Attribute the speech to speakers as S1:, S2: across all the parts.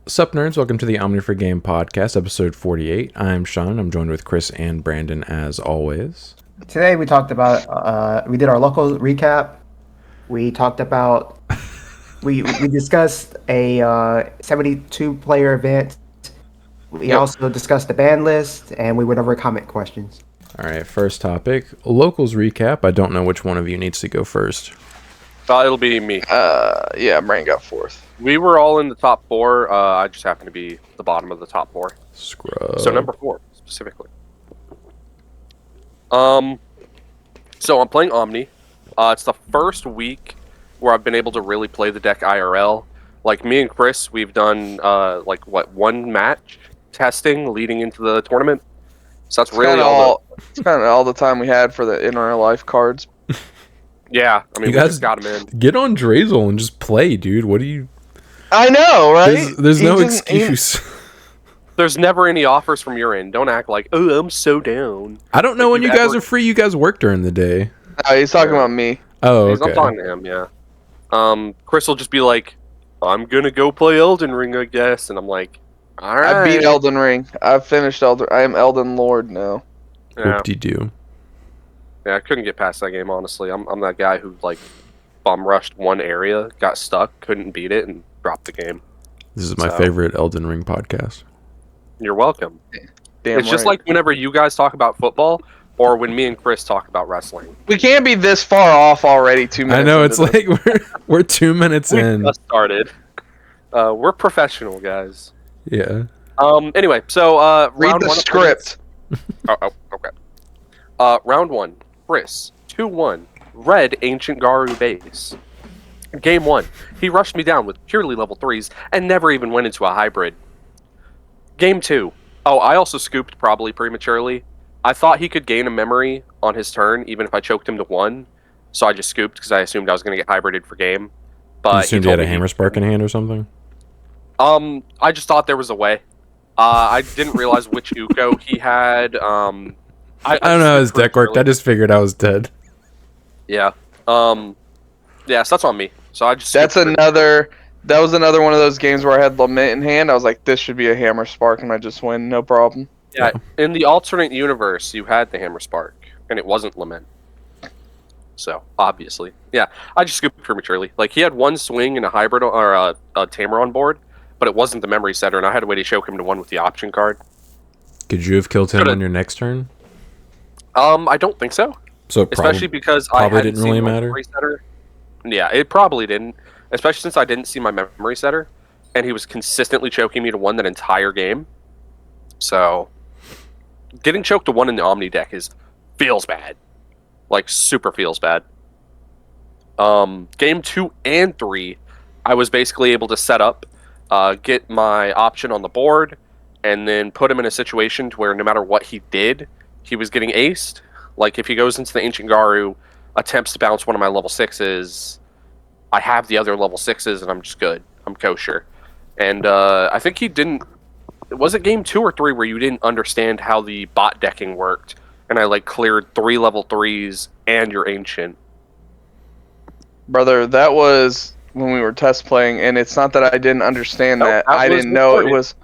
S1: Sup nerds, welcome to the Omni4Game podcast, episode 48. I'm Sean, I'm joined with Chris and Brandon as always.
S2: Today we talked about, we did our local recap. We talked about, we discussed a 72 player event. We also discussed the ban list, and we went over comment questions.
S1: Alright, first topic, locals recap. I don't know which one of you needs to go first.
S3: It'll be me.
S4: Yeah, Brain got fourth.
S3: We were all in the top four. I just happened to be the bottom of the top four.
S1: Scrub.
S3: So number 4, specifically. So I'm playing Omni. It's the first week where I've been able to really play the deck IRL. Like, me and Chris, we've done, one match testing leading into the tournament. So that's really
S4: It's kind of all the time we had for the in real life cards.
S3: Yeah, I mean,
S1: You
S3: we
S1: guys
S3: just got him in.
S1: Get on Drazel and just play, dude. What do you...
S4: I know, right?
S1: There's no excuse.
S3: There's never any offers from your end. Don't act like, oh, I'm so down.
S1: I don't know when you guys are free. You guys work during the day.
S4: No, he's talking about me.
S1: Oh,
S3: I'm
S1: okay.
S3: talking to him, yeah. Chris will just be like, I'm gonna go play Elden Ring, I guess. And I'm like, alright.
S4: I beat Elden Ring. I've finished Elden. I am Elden Lord now.
S3: Yeah.
S1: Whoop-de-doo.
S3: Yeah, I couldn't get past that game, honestly. I'm that guy who, like, bum rushed one area, got stuck, couldn't beat it, and dropped the game.
S1: This is my favorite Elden Ring podcast.
S3: You're welcome.
S4: Damn
S3: It's just like whenever you guys talk about football, or when me and Chris talk about wrestling.
S4: we can't be this far off already. 2 minutes.
S1: I know, it's
S4: into
S1: like we're 2 minutes
S3: We
S1: in.
S3: just started. We're professional, guys.
S1: Yeah.
S3: Anyway, so,
S4: read
S3: round
S4: the
S3: one.
S4: script.
S3: Okay. Round 1. Chris, 2-1. Red Ancient Garu base. Game 1. He rushed me down with purely level 3s and never even went into a hybrid. Game 2. Oh, I also scooped probably prematurely. I thought he could gain a memory on his turn even if I choked him to 1. So I just scooped because I assumed I was going to get hybrided for game. But
S1: You assumed you had a Hammer Spark in hand or something?
S3: I just thought there was a way. I didn't realize which Uko he had.
S1: I don't know how his deck worked. I just figured I was dead.
S3: Yeah. Yeah, so that's on me. So I just...
S4: That was another one of those games where I had Lament in hand. I was like, this should be a Hammer Spark, and I just win, no problem.
S3: Yeah, in the alternate universe, you had the Hammer Spark, and it wasn't Lament. So, obviously. Yeah, I just scooped prematurely. Like, he had one swing and a hybrid, or a Tamer on board, but it wasn't the memory setter, and I had a way to choke him to 1 with the option card.
S1: Could you have killed him on your next turn?
S3: I don't think so.
S1: So
S3: Especially because I
S1: probably
S3: hadn't
S1: didn't really
S3: seen my
S1: matter.
S3: memory setter. Yeah, it probably didn't. Especially since I didn't see my memory setter, and he was consistently choking me to 1 that entire game. So, getting choked to 1 in the Omni deck feels bad. Like, super feels bad. Game 2 and 3, I was basically able to set up, get my option on the board, and then put him in a situation to where no matter what he did, he was getting aced. Like, if he goes into the Ancient Garu, attempts to bounce one of my level 6s, I have the other level 6s, and I'm just good. I'm kosher. And I think he didn't... Was it game 2 or 3 where you didn't understand how the bot decking worked? And I, like, cleared 3 level 3s and your Ancient.
S4: Brother, that was when we were test playing, and it's not that I didn't understand that. I didn't know it was...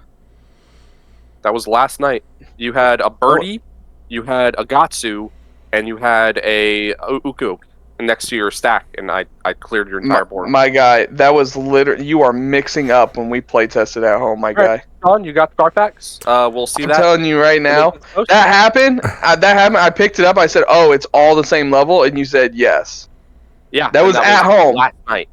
S3: That was last night. You had a Birdie, you had a Gatsu, and you had a Uku next to your stack, and I cleared your entire board.
S4: My guy, that was literally... You are mixing up when we play tested at home, my guy.
S3: Sean, you got the card packs? We'll see that.
S4: I'm telling you right now, that happened. I picked it up. I said, "Oh, it's all the same level," and you said yes.
S3: Yeah,
S4: that was at home.
S3: Last night.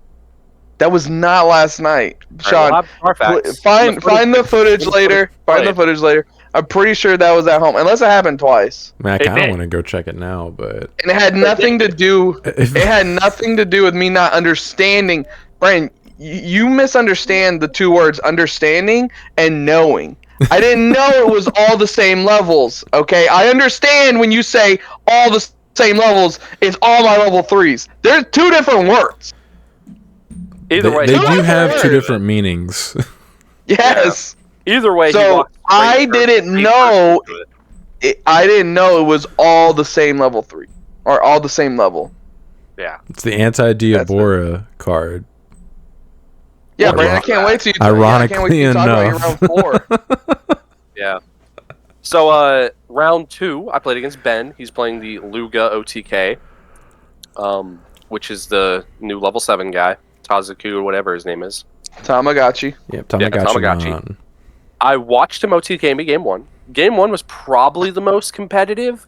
S4: That was not last night,
S3: All
S4: Sean.
S3: right,
S4: Find the footage later. Find the footage later. I'm pretty sure that was at home, unless it happened twice.
S1: Man, I kind of want to go check it now, but...
S4: And it had nothing to do... It had nothing to do with me not understanding. Brian, you misunderstand the 2 words understanding and knowing. I didn't know it was all the same levels, okay? I understand when you say all the same levels, it's all my level 3s. There's 2 different words.
S3: Either way,
S1: they do have 2 different meanings.
S4: Yes.
S3: Yeah. Either way,
S4: so I didn't know. I didn't know it was all the same level 3 or all the same level.
S3: Yeah,
S1: it's the anti-Diabora card.
S4: Yeah, Brandon, I can't wait till you
S1: Ironically
S4: talk about your
S1: enough.
S4: round 4.
S3: Yeah. So round 2, I played against Ben. He's playing the Luga OTK, which is the new level 7 guy, Tazuku or whatever his name is.
S4: Tamagotchi.
S1: Yep, Tamagotchi.
S3: I watched him OTK me game 1. Game 1 was probably the most competitive,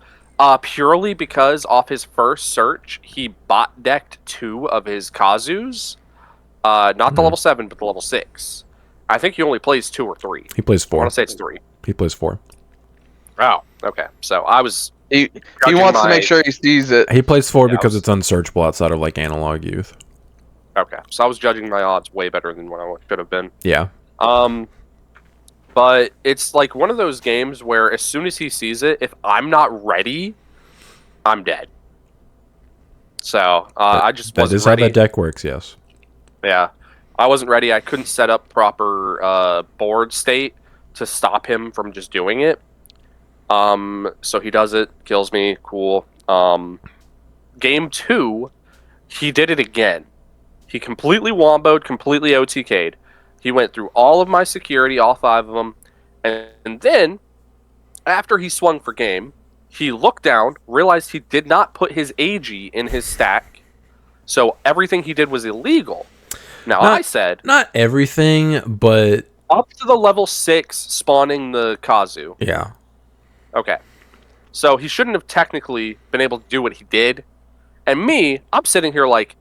S3: purely because off his first search, he bot decked 2 of his Kazus. Not the level 7, but the level 6. I think he only plays 2 or 3.
S1: He plays 4.
S3: I want to say it's 3.
S1: He plays 4.
S3: Oh, okay. So I was...
S4: He wants to make sure he sees it.
S1: He plays 4 because it's unsearchable outside of like Analog Youth.
S3: Okay, so I was judging my odds way better than what I should have been.
S1: Yeah.
S3: But it's like one of those games where as soon as he sees it, if I'm not ready, I'm dead. So I just wasn't ready.
S1: That is how that deck works, yes.
S3: Yeah. I wasn't ready. I couldn't set up proper board state to stop him from just doing it. So he does it, kills me, cool. Game 2, he did it again. He completely womboed, completely OTK'd. He went through all of my security, all 5 of them, and then, after he swung for game, he looked down, realized he did not put his AG in his stack, so everything he did was illegal. Now, I said...
S1: Not everything, but...
S3: Up to the level 6, spawning the Kazu.
S1: Yeah.
S3: Okay. So he shouldn't have technically been able to do what he did. And me, I'm sitting here like,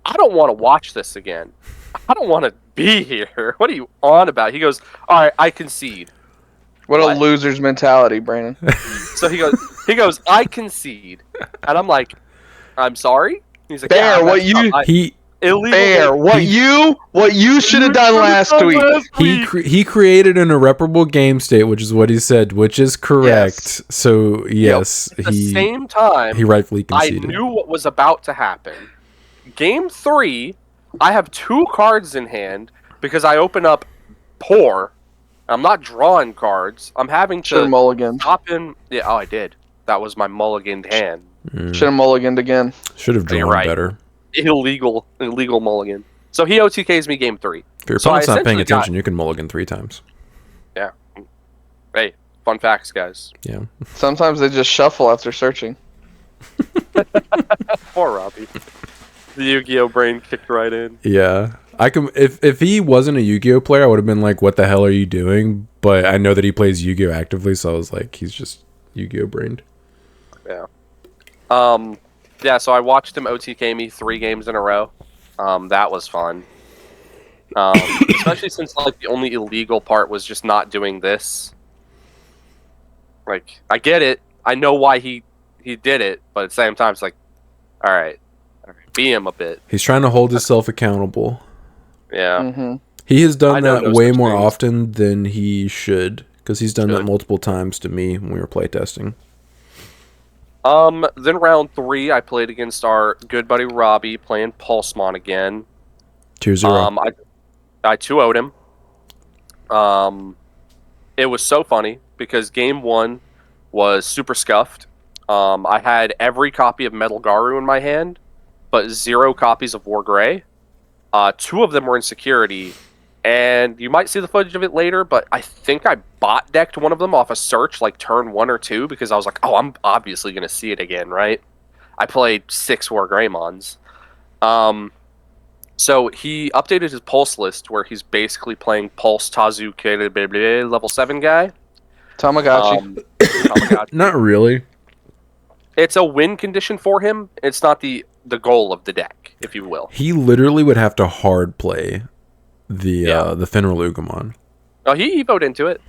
S3: I don't want to watch this again. I don't want to be here. What are you on about? He goes, all right, I concede.
S4: What a loser's mentality, Brandon.
S3: So he goes, I concede. And I'm like, I'm sorry? He's like,
S4: Bear,
S3: yeah,
S4: what you...
S3: illegal.
S4: Bear, what you should have done last week.
S1: He created an irreparable game state, which is what he said, which is correct.
S4: Yes.
S1: So yes,
S3: at the same time,
S1: he rightfully conceded.
S3: I knew what was about to happen. Game 3, I have 2 cards in hand because I open up poor. I'm not drawing cards. I'm having to stop him. Yeah, I did. That was my mulliganed hand.
S4: Should have mulliganed again.
S1: Should have drawn better.
S3: Illegal mulligan. So he OTKs me game 3.
S1: If your opponent's not paying attention, you can mulligan 3 times.
S3: Yeah. Hey, fun facts, guys.
S1: Yeah.
S4: Sometimes they just shuffle after searching.
S3: Poor Robbie. The Yu-Gi-Oh brain kicked right in.
S1: Yeah. If he wasn't a Yu-Gi-Oh player, I would have been like, what the hell are you doing? But I know that he plays Yu-Gi-Oh actively, so I was like, he's just Yu-Gi-Oh brained.
S3: Yeah. Yeah, so I watched him OTK me 3 games in a row. That was fun. Especially since like the only illegal part was just not doing this. Like, I get it. I know why he did it, but at the same time, it's like, all right, be him a bit.
S1: He's trying to hold himself accountable.
S3: Yeah.
S4: Mm-hmm.
S1: He has done that way more often than he should, because he's done that multiple times to me when we were playtesting.
S3: Then round 3, I played against our good buddy Robbie, playing Pulsemon again.
S1: 2-0.
S3: I 2-0'd him. It was so funny, because game 1 was super scuffed. I had every copy of Metal Garu in my hand, but 0 copies of War Grey. 2 of them were in security, and you might see the footage of it later, but I think I bot decked one of them off a search like turn 1 or 2 because I was like, oh, I'm obviously going to see it again, right? I played 6 War Greymons. So he updated his Pulse list where he's basically playing Pulse Tazu level 7 guy.
S4: Tamagotchi.
S3: Tamagotchi.
S1: Not really.
S3: It's a win condition for him. It's not the goal of the deck, if you will.
S1: He literally would have to hard play the Finralugamon.
S3: Oh, he evoed into it.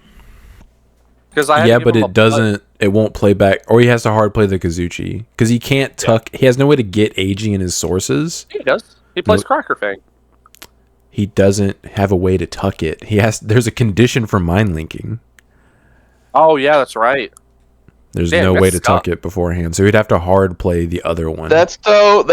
S1: But it doesn't. It won't play back, or he has to hard play the Kazuchi because he can't tuck. Yeah. He has no way to get aging in his sources.
S3: He does. He plays Cracker Fang.
S1: He doesn't have a way to tuck it. There's a condition for mind linking.
S3: Oh yeah, that's right.
S1: There's no way to tuck it beforehand, so he'd have to hard play the other one.
S4: That's so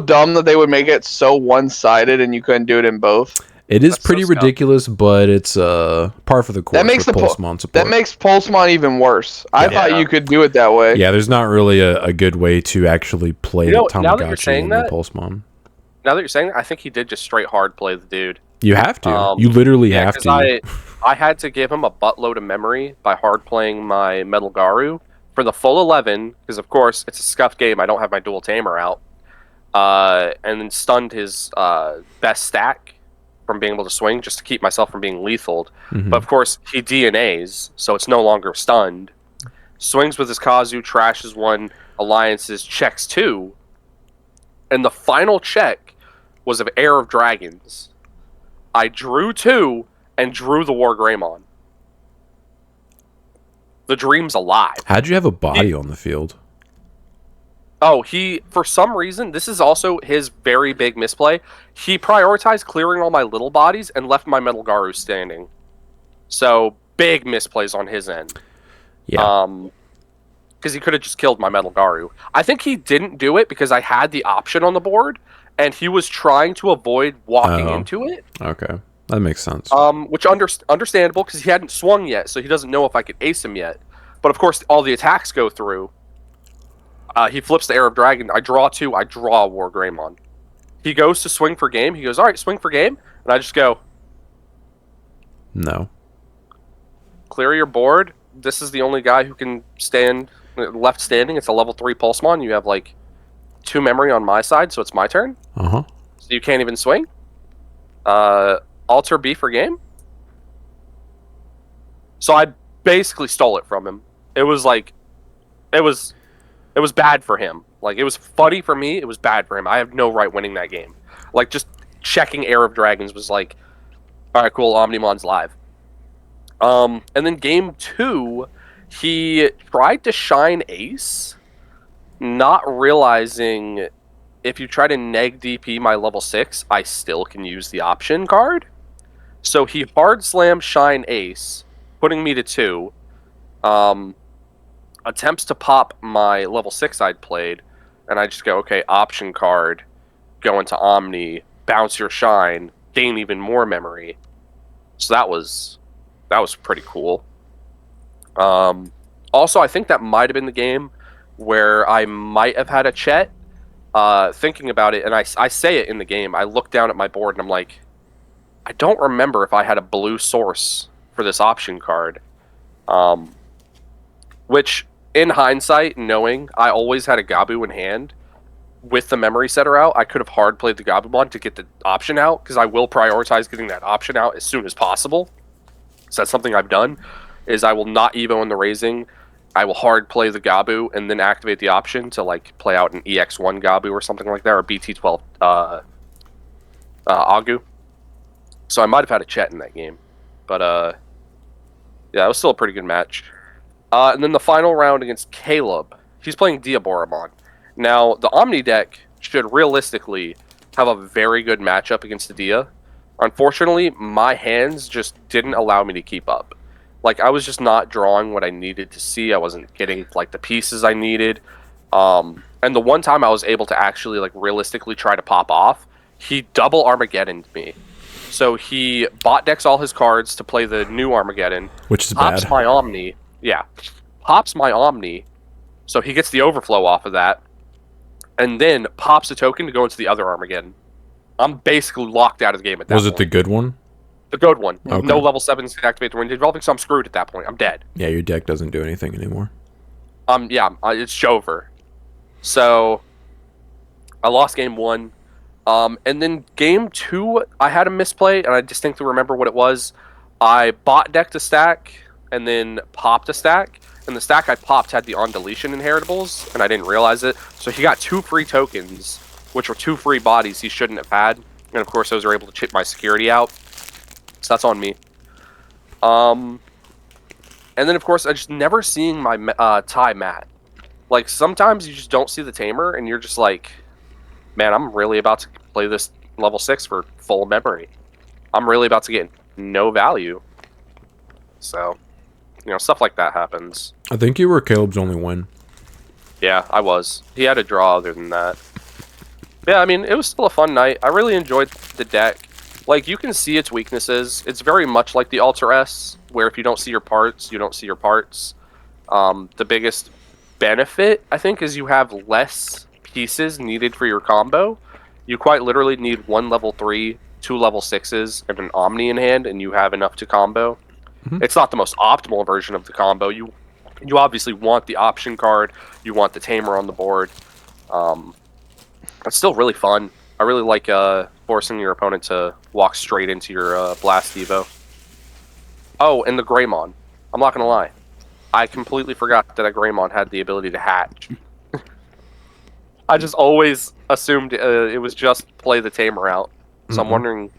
S4: dumb that they would make it so one-sided and you couldn't do it in both.
S1: It is pretty ridiculous, but it's par for the course. That makes the Pulsemon support.
S4: That makes Pulsemon even worse. I thought you could do it that way.
S1: Yeah, there's not really a good way to actually play Tamagotchi and the Pulsemon.
S3: Now that you're saying that, I think he did just straight hard play the dude.
S1: You have to. You literally
S3: Yeah,
S1: have
S3: 'cause
S1: to.
S3: I had to give him a buttload of memory by hard playing my Metal Garu for the full 11, because of course it's a scuffed game. I don't have my dual tamer out, and then stunned his best stack from being able to swing just to keep myself from being lethaled.
S1: Mhm.
S3: But of course he DNAs, so it's no longer stunned. Swings with his Kazu, trashes one, alliances, checks two, and the final check was of Heir of Dragons. I drew two and drew the War Greymon. The dream's alive.
S1: How'd you have a body on the field?
S3: Oh, he, for some reason, this is also his very big misplay. He prioritized clearing all my little bodies and left my Metal Garu standing. So, big misplays on his end.
S1: Yeah.
S3: Because he could have just killed my Metal Garu. I think he didn't do it because I had the option on the board, and he was trying to avoid walking into it.
S1: Okay. That makes sense.
S3: Which understandable because he hadn't swung yet, so he doesn't know if I could ace him yet. But of course, all the attacks go through. He flips the Heir of Dragon. I draw two. I draw a War Greymon. He goes to swing for game. He goes, all right, swing for game. And I just go,
S1: No.
S3: clear your board. This is the only guy who can stand left standing. It's a level 3 Pulsemon. You have like 2 memory on my side, so it's my turn.
S1: Uh-huh.
S3: So you can't even swing. Alter B for game. So I basically stole it from him. It was like, it was bad for him. Like, it was funny for me. It was bad for him. I have no right winning that game. Like, just checking Heir of Dragons was like, all right, cool, Omnimon's live. And then game 2, he tried to shine ace, not realizing if you try to neg DP my level 6, I still can use the option card. So he hard slam shine ace, putting me to 2. Attempts to pop my level 6 I'd played, and I just go, okay, option card, go into Omni, bounce your shine, gain even more memory. So that was pretty cool. Also, I think that might have been the game where I might have had a Chet. Thinking about it, and I say it in the game, I look down at my board and I'm like, I don't remember if I had a blue source for this option card. Which, in hindsight, knowing I always had a Gabu in hand, with the memory setter out, I could have hard played the Gabumon to get the option out, because I will prioritize getting that option out as soon as possible. So that's something I've done, is I will not Evo in the raising. I will hard play the Gabu and then activate the option to like play out an EX1 Gabu or something like that, or BT12 Agu. So I might have had a Chet in that game. But yeah, it was still a pretty good match. And then the final round against Caleb. He's playing Diaboromon. Now, the Omni deck should realistically have a very good matchup against the Dia. Unfortunately, my hands just didn't allow me to keep up. Like, I was just not drawing what I needed to see. I wasn't getting, like, the pieces I needed. And the one time I was able to actually, like, realistically try to pop off, he double Armageddoned me. So he bot decks all his cards to play the new Armageddon.
S1: Which is
S3: pops
S1: bad.
S3: my Omni. Yeah. Pops my Omni. So he gets the overflow off of that. And then pops a token to go into the other Armageddon. I'm basically locked out of the game at that point.
S1: Was it the good one?
S3: The good one.
S1: Okay.
S3: No level 7s can activate the wind developing, so I'm screwed at that point. I'm dead.
S1: Yeah, your deck doesn't do anything anymore.
S3: Yeah, it's over. So, I lost game 1. And then game 2, I had a misplay, and I distinctly remember what it was. I bot decked a stack, and then popped a stack. And the stack I popped had the on-deletion inheritables, and I didn't realize it. So he got 2 free tokens, which were 2 free bodies he shouldn't have had. And of course, those are able to chip my security out. So that's on me. And then, of course, I just never seeing my Thai mat. Like, sometimes you just don't see the tamer, and you're just like, man, I'm really about to play this level 6 for full memory. I'm really about to get no value. So, you know, stuff like that happens.
S1: I think you were Caleb's only win.
S3: Yeah, I was. He had a draw other than that. Yeah, I mean, it was still a fun night. I really enjoyed the deck. Like, you can see its weaknesses. It's very much like the Alter S, where if you don't see your parts, you don't see your parts. The biggest benefit, I think, is you have less pieces needed for your combo. You quite literally need 1 level 3, 2 level 6s and an Omni in hand, and you have enough to combo. It's not the most optimal version of the combo. You obviously want the option card. You want the tamer on the board. It's still really fun. I really like forcing your opponent to walk straight into your Blast Evo. Oh, and the Greymon. I'm not going to lie. I completely forgot that a Greymon had the ability to hatch. I just always assumed it was just play the tamer out. So I'm wondering,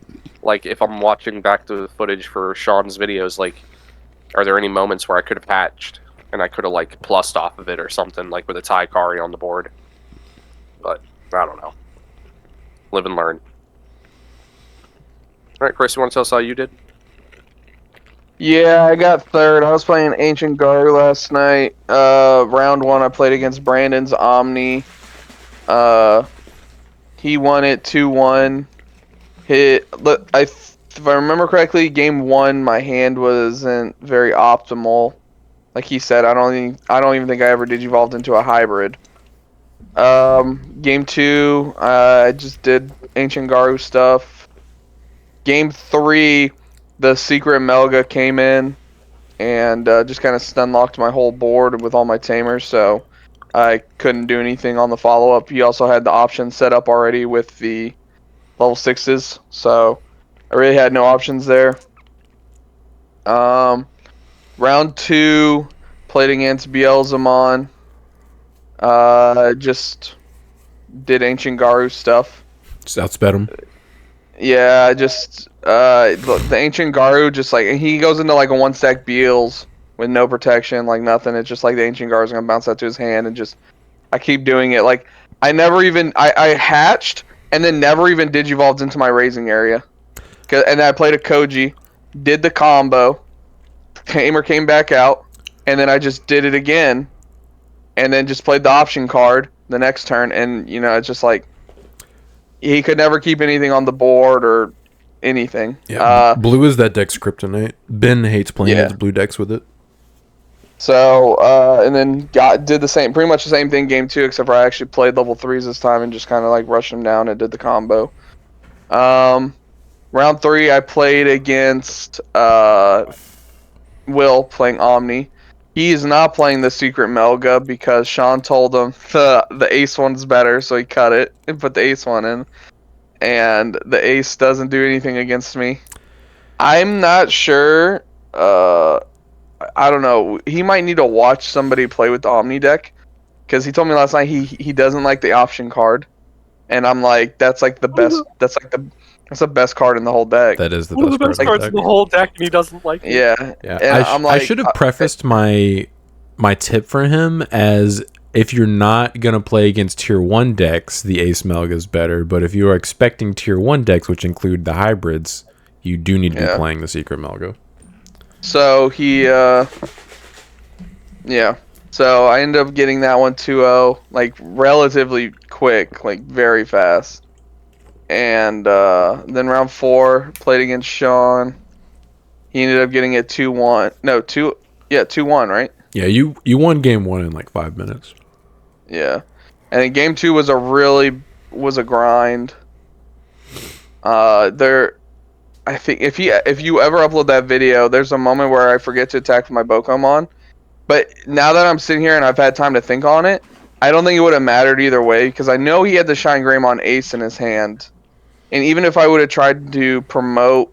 S3: like, if I'm watching back the footage for Sean's videos, like, are there any moments where I could have hatched and I could have, like, plussed off of it or something, like with a Taikari on the board? But I don't know. Live and learn. Alright, Chris, you want to tell us how you did?
S4: Yeah, I got third. I was playing Ancient Garu last night. Round 1, I played against Brandon's Omni. He won it 2-1. If I remember correctly, game 1, my hand wasn't very optimal. Like he said, I don't even think I ever digivolved into a hybrid. Game 2, I just did Ancient Garu stuff. Game 3, the secret Melga came in and just kind of stun locked my whole board with all my tamers, so I couldn't do anything on the follow-up. He also had the option set up already with the level 6s, so I really had no options there. Round 2, played against Beelzemon. Just did Ancient Garu stuff.
S1: Just outsped him.
S4: Yeah, just the Ancient Garu, just like he goes into like a 1-stack Beels with no protection, like nothing. It's just like the Ancient Garu's gonna bounce that to his hand, and just I keep doing it. Like I hatched and then never even digivolved into my raising area. And I played a Koji, did the combo, tamer came back out, and then I just did it again, and then just played the option card the next turn, and you know it's just like he could never keep anything on the board or anything.
S1: Yeah, blue is that deck's kryptonite. Ben hates playing against blue decks with it.
S4: So and then did the same, pretty much the same thing game 2, except for I actually played level 3s this time and just kind of like rushed them down and did the combo. Round 3, I played against Will playing Omni. He is not playing the secret Melga because Sean told him the ace one's better, so he cut it and put the ace one in. And the ace doesn't do anything against me. I'm not sure. I don't know. He might need to watch somebody play with the Omni deck, because he told me last night he doesn't like the option card, and I'm like, that's like the best. That's the best card in the whole deck.
S1: That is the
S3: One of
S1: best,
S3: the best cards in the whole deck, and he doesn't like it.
S4: Yeah.
S1: And I should have prefaced my tip for him as, if you're not gonna play against tier 1 decks, the Ace Melga is better. But if you are expecting tier 1 decks, which include the hybrids, you do need to be playing the secret Melga.
S4: So he, So I ended up getting that one 2-0, like relatively quick, like very fast. And then round 4, played against Sean. He ended up getting it 2-1. No, 2-1, right?
S1: Yeah, you won game 1 in like 5 minutes.
S4: Yeah. And then game 2 was a grind. I think if you ever upload that video, there's a moment where I forget to attack with my Bokomon. But now that I'm sitting here and I've had time to think on it, I don't think it would have mattered either way, because I know he had the Shine Greymon Ace in his hand. And even if I would have tried to digivolve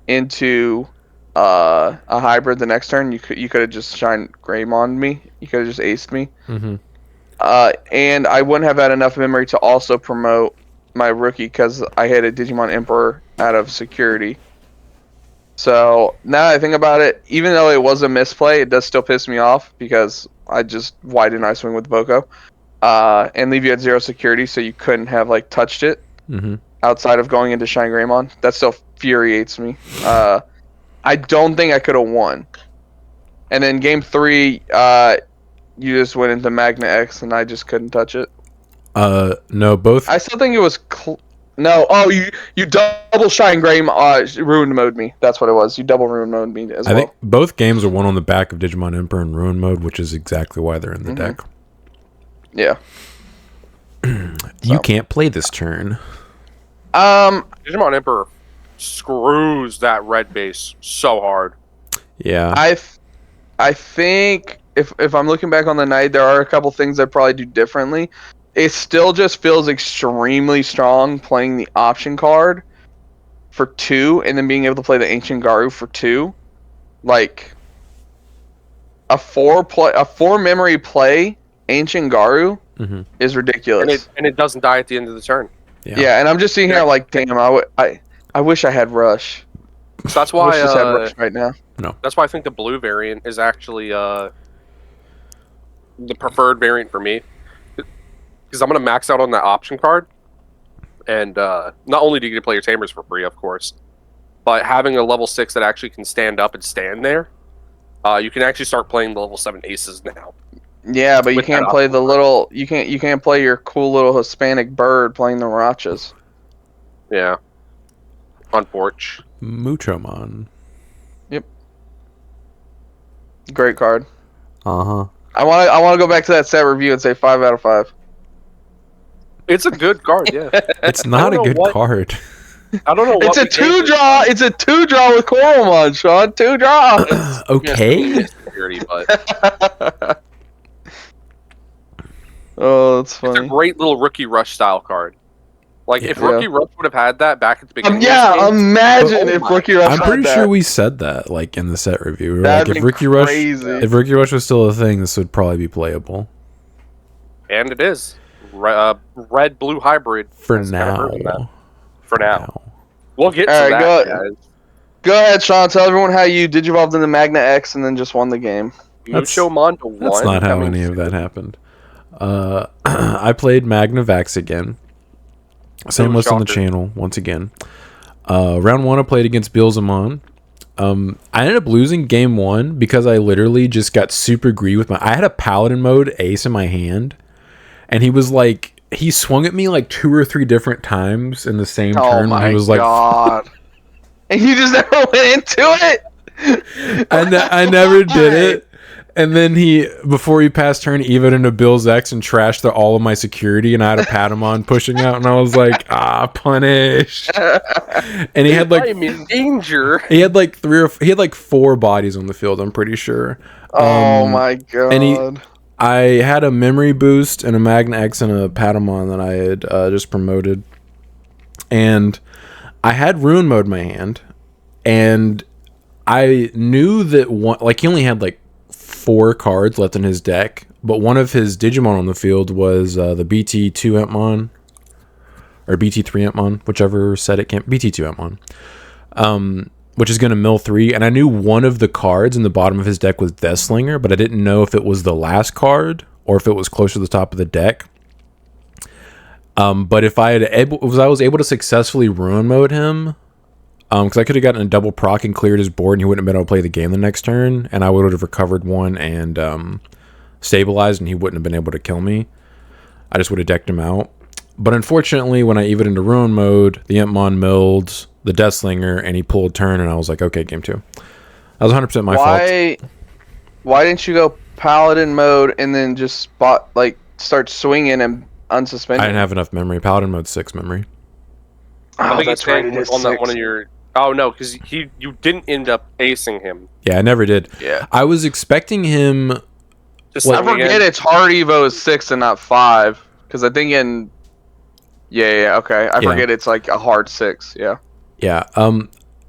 S4: into a hybrid the next turn, you could have just Shine Greymon me. You could have just aced me.
S1: Mm-hmm.
S4: And I wouldn't have had enough memory to also promote my rookie, because I had a Digimon Emperor out of security. So now that I think about it, even though it was a misplay, it does still piss me off, because why didn't I swing with Boko? And leave you at 0 security, so you couldn't have like touched it outside of going into Shine Greymon. That still infuriates me. I don't think I could have won. And then game 3, you just went into Magna X, and I just couldn't touch it.
S1: No, both.
S4: I still think it was. No, you double Shine Greymon ruined mode me. That's what it was. You double ruin mode me as well.
S1: I think both games are won on the back of Digimon Emperor and ruin mode, which is exactly why they're in the deck.
S4: Yeah.
S1: You can't play this turn.
S3: Digimon Emperor screws that red base so hard.
S1: Yeah.
S4: I think if I'm looking back on the night, there are a couple things I'd probably do differently. It still just feels extremely strong playing the option card for 2 and then being able to play the Ancient Garu for 2. Like a 4 memory play Ancient Garu is ridiculous.
S3: And it doesn't die at the end of the turn.
S4: Yeah, and I'm just sitting here like, damn, I wish I had Rush.
S3: So that's
S4: I
S3: why
S4: wish I just had Rush right now.
S1: No.
S3: That's why I think the blue variant is actually the preferred variant for me. Because I'm going to max out on that option card. And not only do you get to play your Tamers for free, of course, but having a level 6 that actually can stand up and stand there, you can actually start playing the level 7 aces now.
S4: Yeah, but you can't play the little... You can't play your cool little Hispanic bird playing the Rachas.
S3: Yeah. On Porch.
S1: Muchomon.
S4: Yep. Great card.
S1: Uh-huh.
S4: I want to go back to that set review and say 5 out of 5.
S3: It's a good card, yeah.
S1: It's not a good card.
S3: I don't know what
S4: It's a 2-draw. It's a 2-draw with Coralmon, Sean. 2 draws.
S1: Okay.
S3: Security, but
S4: Oh, that's funny.
S3: it's a great little Rookie Rush style card. Like, if Rookie Rush would have had that back at the beginning
S4: imagine if Rookie Rush
S1: I'm
S4: had
S1: pretty
S4: that.
S1: sure we said that, like, in the set review. We were
S4: That'd
S1: like,
S4: be
S1: if Rookie Rush was still a thing, this would probably be playable.
S3: And it is. Red-blue hybrid.
S1: For
S3: That's
S1: now.
S3: kinda hurting that. For now. We'll get to
S4: All right,
S3: that, guys.
S4: Go ahead, Sean. Tell everyone how you digivolved into Magna X and then just won the game.
S3: Muchomon to 1.
S1: That's not how any of that happened. I played Magnavax again. Same list on the channel, once again. Round 1, I played against Beelzemon. I ended up losing game 1 because I literally just got super greedy with I had a Paladin mode ace in my hand, and he was like, he swung at me like 2 or 3 different times in the same turn.
S4: My
S1: he was like,
S4: God. And you just never went into it?
S1: I never did it. And then before he passed turn, he evoed into Bill's X and trashed all of my security, and I had a Patamon pushing out, and I was like, punish. And he had like,
S3: I'm in danger.
S1: he had like 4 bodies on the field, I'm pretty sure.
S4: Oh my God.
S1: And I had a memory boost and a Magna X and a Patamon that I had just promoted. And I had Ruin Mode in my hand, and I knew that he only had like 4 cards left in his deck, but one of his Digimon on the field was the BT2 Entmon, or BT3 Entmon, whichever set it came, BT2 Entmon, which is going to mill 3, and I knew one of the cards in the bottom of his deck was Deathslinger, but I didn't know if it was the last card or if it was close to the top of the deck. But if I was able to successfully Ruin Mode him, because I could have gotten a double proc and cleared his board, and he wouldn't have been able to play the game the next turn, and I would have recovered 1 and stabilized, and he wouldn't have been able to kill me. I just would have decked him out. But unfortunately, when I evoed into Ruin Mode, the Entmon milled the Deathslinger, and he pulled turn, and I was like, okay, game 2. That was 100% my fault.
S4: Why didn't you go Paladin mode and then just start swinging and unsuspended?
S1: I didn't have enough memory. Paladin mode 6 memory.
S3: I think it's right. On that one of your... Oh, no, because you didn't end up acing him.
S1: Yeah, I never did.
S4: Yeah.
S1: I was expecting him...
S4: I forget it's hard Evo is 6 and not 5. Because I think in... Yeah, okay. I forget it's like a hard 6, yeah.
S1: Yeah.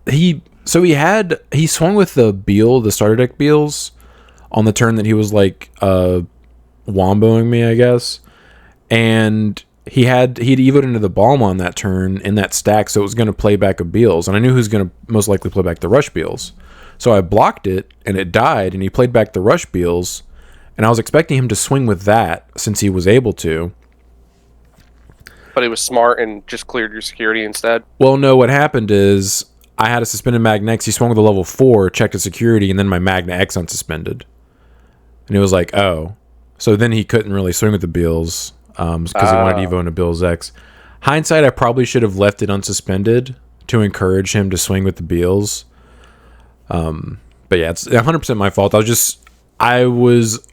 S1: He swung with the starter deck Beals on the turn that he was like womboing me, I guess. And he'd evoed into the Balm on that turn in that stack, so it was going to play back a Beals, and I knew who's going to most likely play back the Rush Beals. So I blocked it, and it died, and he played back the Rush Beals, and I was expecting him to swing with that since he was able to.
S3: But he was smart and just cleared your security instead.
S1: Well, no, what happened is I had a suspended Magna X. He swung with a level 4, checked his security, and then my Magna X unsuspended. And he was like, oh. So then he couldn't really swing with the Beals because he wanted to evo into Bill's X. Hindsight, I probably should have left it unsuspended to encourage him to swing with the Beals. But yeah, it's 100% my fault. I was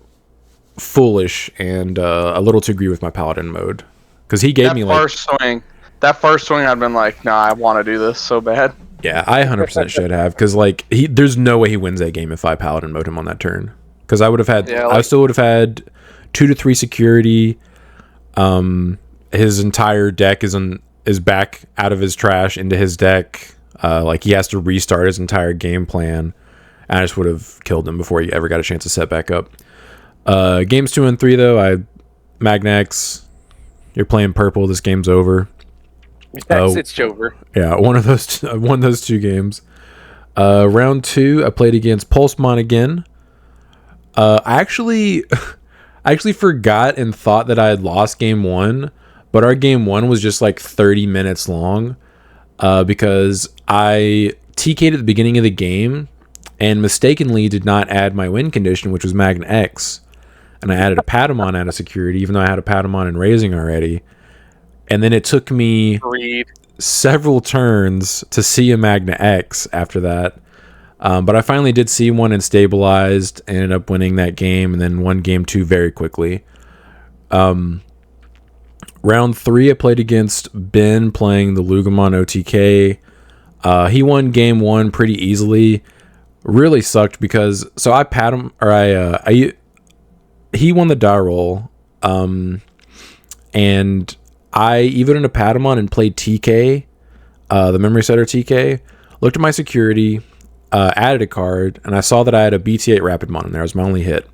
S1: foolish and a little too greedy with my Paladin mode. Because he gave me
S4: first swing. That first swing, I'd been like, nah, I want to do this so bad.
S1: Yeah, I 100% should have, because like there's no way he wins that game if I paladin mode him on that turn. Because I would have had, I still would have had 2 to 3 security. His entire deck is back out of his trash into his deck. Like he has to restart his entire game plan. And I just would have killed him before he ever got a chance to set back up. Games 2 and 3 though, Magnex, you're playing purple. This game's over.
S3: Yes, it's over.
S1: Yeah, one of those. I won those 2 games. Round 2, I played against Pulsemon again. I actually forgot and thought that I had lost game 1, but our game 1 was just like 30 minutes long. Because I TK'd at the beginning of the game and mistakenly did not add my win condition, which was Magna X, and I added a Patamon out of security, even though I had a Patamon in Raising already. And then it took me several turns to see a Magna X after that. But I finally did see one and stabilized, ended up winning that game, and then won game 2 very quickly. Round 3, I played against Ben playing the Lugamon OTK. He won game 1 pretty easily. Really sucked because I pat him, or he won the die roll. And I even in a Patamon and played TK, the memory setter TK, looked at my security, added a card, and I saw that I had a BT8 Rapidmon in there. It was my only hit.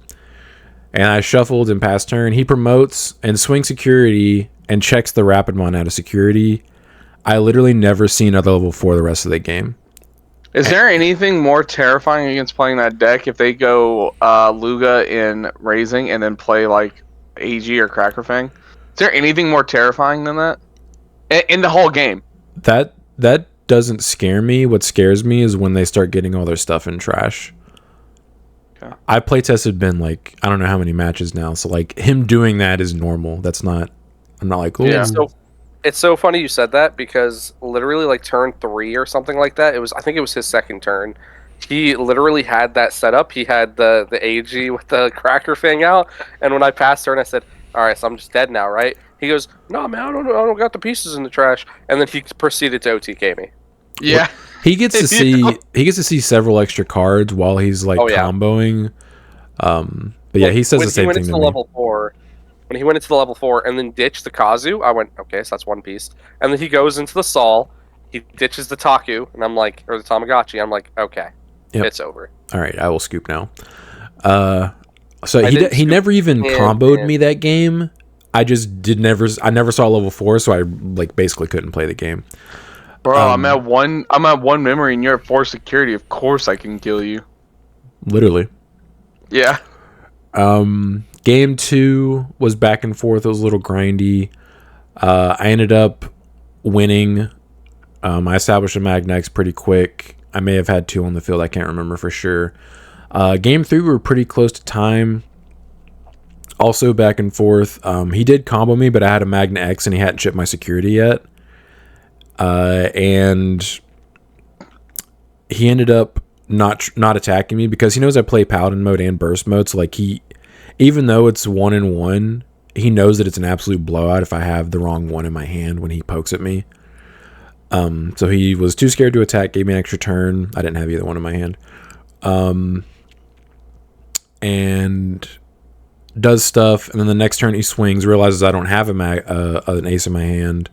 S1: And I shuffled and passed turn. He promotes and swings security and checks the Rapidmon out of security. I literally never seen another level 4 the rest of the game.
S4: Is there anything more terrifying against playing that deck if they go Luga in Raising and then play like AG or Cracker Fang? Is there anything more terrifying than that in the whole game?
S1: That doesn't scare me. What scares me is when they start getting all their stuff in trash. Okay. I play tested Ben like I don't know how many matches now, so like him doing that is normal. That's not. I'm not like, oh.
S3: Yeah. It's so funny you said that because literally like turn 3 or something like that. I think it was his second turn. He literally had that set up. He had the AG with the Cracker Fang out, and when I passed turn, I said, "All right, so I'm just dead now, right?" He goes, "No, man, I don't got the pieces in the trash," and then he proceeded to OTK me.
S4: Yeah,
S1: he gets to see several extra cards while he's like comboing. But yeah, he says the same thing to me.
S3: When he went into the level 4 and then ditched the Kazu, I went, okay, so that's one piece. And then he goes into the Sol, he ditches the Taku, and I'm like, or the Tamagotchi, I'm like, okay, it's over.
S1: All right, I will scoop now. So he never even comboed me that game. I never saw level 4, so I like basically couldn't play the game.
S4: Bro, I'm at one memory and you're at 4 security. Of course I can kill you.
S1: Literally.
S4: Yeah.
S1: Game 2 was back and forth. It was a little grindy. I ended up winning. I established a Magnex pretty quick. I may have had 2 on the field. I can't remember for sure. Game 3, we were pretty close to time. Also back and forth. He did combo me, but I had a Magna X and he hadn't shipped my security yet. And he ended up not attacking me because he knows I play Paladin mode and Burst mode. So like even though it's 1-1, he knows that it's an absolute blowout if I have the wrong one in my hand when he pokes at me. So he was too scared to attack, gave me an extra turn. I didn't have either one in my hand. And does stuff, and then the next turn he swings, realizes I don't have an ace in my hand.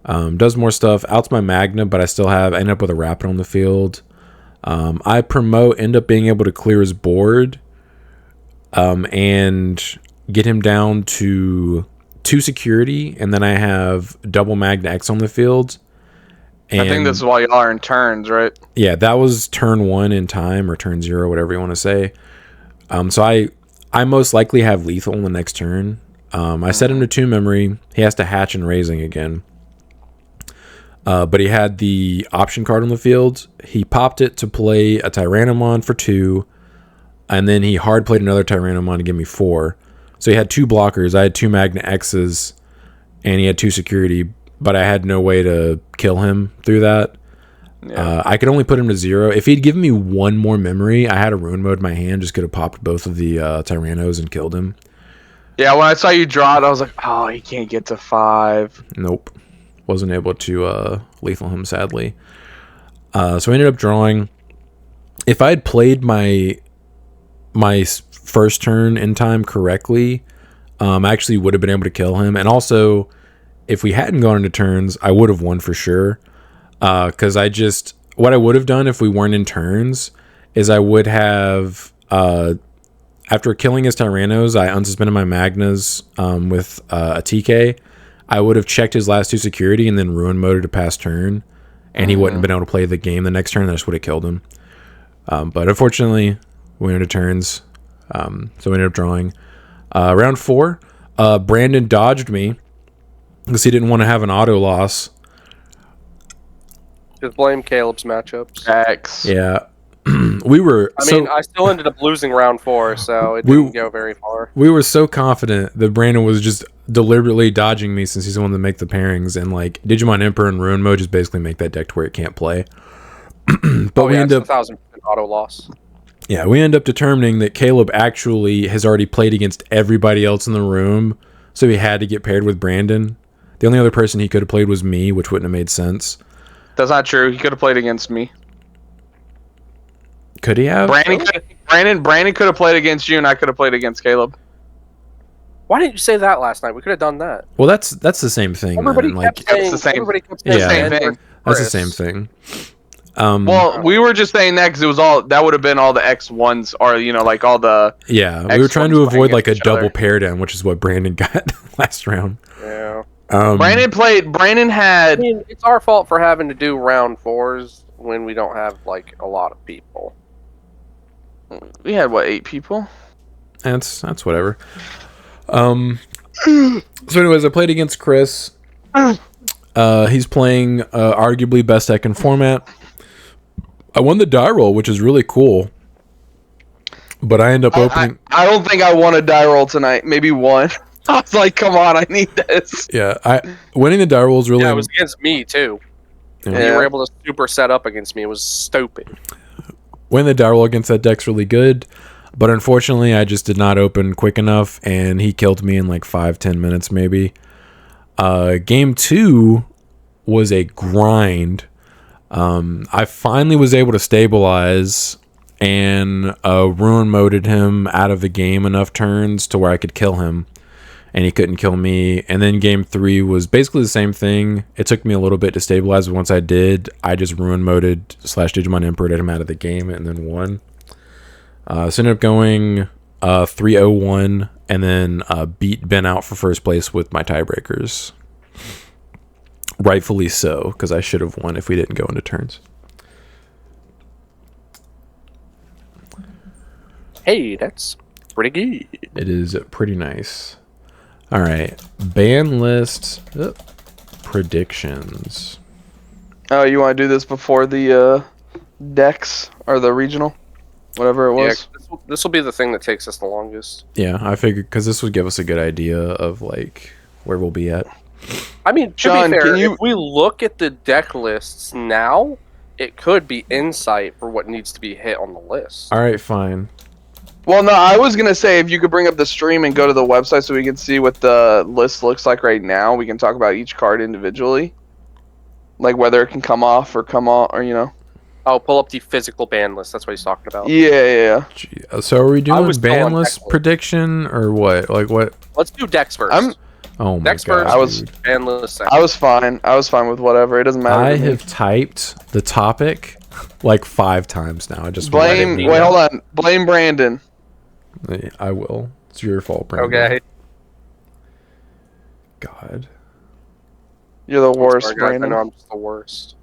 S1: Does more stuff, outs my Magna, but I end up with a Rapid on the field. I end up being able to clear his board. And get him down to 2 security, and then I have double Magna X on the field. And
S4: I think this is why y'all are in turns, right?
S1: Yeah, that was turn 1 in time, or turn 0, whatever you want to say. So I most likely have lethal in the next turn. I set him to 2 memory. He has to hatch and Raising again. But he had the option card on the field. He popped it to play a Tyrannomon for 2. And then he hard played another Tyrannomon to give me 4. So he had 2 blockers. I had 2 Magna X's, and he had 2 security, but I had no way to kill him through that. Yeah. I could only put him to 0. If he'd given me 1 more memory, I had a Ruin Mode in my hand, just could have popped both of the Tyrannos and killed him.
S4: Yeah, when I saw you draw it, I was like, oh, he can't get to 5.
S1: Nope. wasn't able to lethal him, sadly. So I ended up drawing. If I had played my first turn in time correctly, I actually would have been able to kill him. And also, if we hadn't gone into turns, I would have won for sure. Because what I would have done if we weren't in turns is I would have, after killing his Tyrannos, I unsuspended my Magnas with a TK. I would have checked his last 2 security and then ruin moded a past turn. And he wouldn't have been able to play the game the next turn. I just would have killed him. But unfortunately, we went into turns. So we ended up drawing. Round 4, Brandon dodged me because he didn't want to have an auto loss.
S3: Just blame Caleb's matchups.
S4: X.
S1: Yeah. I
S3: still ended up losing round 4, so it didn't go very far.
S1: We were so confident that Brandon was just deliberately dodging me since he's the one that make the pairings, and like Digimon Emperor and Ruin Mode just basically make that deck to where it can't play. But we end up
S3: 1,000% auto loss.
S1: Yeah, we end up determining that Caleb actually has already played against everybody else in the room, so he had to get paired with Brandon. The only other person he could have played was me, which wouldn't have made sense.
S4: That's not true. He could have played against me.
S1: Could he have?
S4: Brandon could have played against you, and I could have played against Caleb.
S3: Why didn't you say that last night? We could have done that.
S1: Well, that's the same thing.
S3: Everybody
S1: Then.
S3: kept saying,
S4: it's the same.
S3: everybody kept saying
S1: Yeah.
S4: Same thing.
S1: That's the same thing.
S4: Well, we were just saying that because it was all that would have been all the X1s, or like all the.
S1: Yeah, we were trying to
S4: X1s
S1: avoid like a
S4: against each other.
S1: double pair down, which is what Brandon got last round.
S3: Yeah.
S4: Brandon had.
S3: I mean, it's our fault for having to do round 4s when we don't have like a lot of people.
S4: We had 8 people?
S1: That's whatever. So anyways, I played against Chris. He's playing arguably best deck in format. I won the die roll, which is really cool. But I end up opening.
S4: I don't think I won a die roll tonight. Maybe one. I was like, come on, I need this.
S1: Yeah, winning the die roll is really.
S3: Yeah, it was against me too.
S1: Yeah.
S3: And you were able to super set up against me. It was stupid.
S1: Winning the die roll against that deck's really good. But unfortunately, I just did not open quick enough, and he killed me in like 5-10 minutes maybe. Game 2 was a grind. I finally was able to stabilize and ruin moded him out of the game enough turns to where I could kill him, and he couldn't kill me. And then game 3 was basically the same thing. It took me a little bit to stabilize, but once I did, I just ruin moded / Digimon Emperor him out of the game and then won. So ended up going 3-0-1 and then beat Ben out for first place with my tiebreakers. Rightfully so, because I should have won if we didn't go into turns.
S3: Hey, that's pretty good.
S1: It is pretty nice. All right, ban list predictions.
S4: Oh, you want to do this before the Dex or the regional, whatever it was?
S3: Yeah, this will be the thing that takes us the longest.
S1: Yeah, I figured because this would give us a good idea of like where we'll be at.
S3: I mean, to
S4: John,
S3: be fair,
S4: can you-
S3: if we look at the deck lists now, it could be insight for what needs to be hit on the list.
S1: All right, fine.
S4: Well, no, I was gonna say if you could bring up the stream and go to the website so we can see what the list looks like right now. We can talk about each card individually, like whether it can come off or come on, or
S3: I'll pull up the physical ban list. That's what he's talking about.
S4: Yeah.
S1: Gee, so are we doing
S3: was still
S1: ban
S3: on
S1: list
S3: deck list.
S1: prediction or what? Like what?
S3: Let's do decks first.
S1: Oh my
S3: Decks
S1: god!
S3: first. Ban list second.
S4: I was fine. I was fine with whatever. It doesn't matter.
S1: I
S4: to me.
S1: have typed the topic like 5 times now. I just
S4: blame.
S3: let it be
S4: Wait,
S3: known.
S4: hold on. Blame Brandon.
S1: I will. It's your fault, Brandon.
S3: Okay.
S1: God.
S4: You're the worst,
S3: Sorry, guys, I
S4: Brandon.
S3: know I'm just the worst.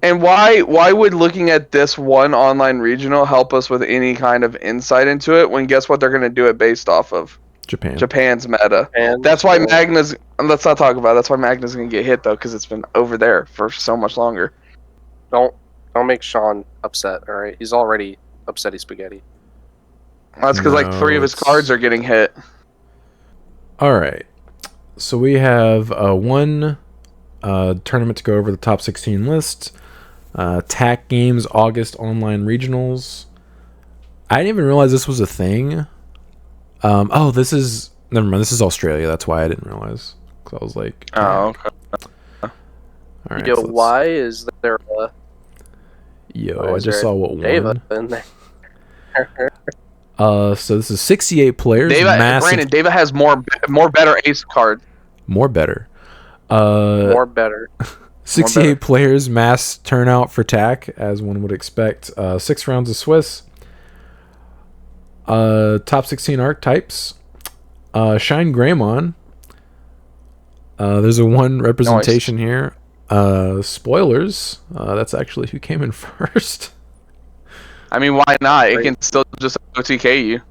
S4: And why would looking at this one online regional help us with any kind of insight into it when guess what they're going to do it based off of?
S1: Japan.
S4: Japan's meta.
S3: And
S4: That's why Magna's... Let's not talk about it. That's why Magna's going to get hit, though, because it's been over there for so much longer.
S3: Don't make Sean upset, alright? He's already upsetty spaghetti.
S4: That's because, like, 3 of his cards are getting hit.
S1: All right. So we have one tournament to go over the top 16 list. TAC Games August Online Regionals. I didn't even realize this was a thing. This is... Never mind. This is Australia. That's why I didn't realize. Because I was like...
S4: Oh, okay.
S1: All right.
S3: Yo,
S1: so let's-
S3: why is there a
S1: Yo, I just saw what
S3: Dava
S1: won.
S3: in there?
S1: So this is 68 players.
S4: Brandon, David has more better ace cards.
S1: More better.
S3: More better.
S1: 68 players, mass turnout for TAC, as one would expect. 6 rounds of Swiss. Top 16 archetypes. Shine Greymon. There's a 1 representation here. Spoilers. That's actually who came in first.
S4: I mean, why not? It can still just OTK you.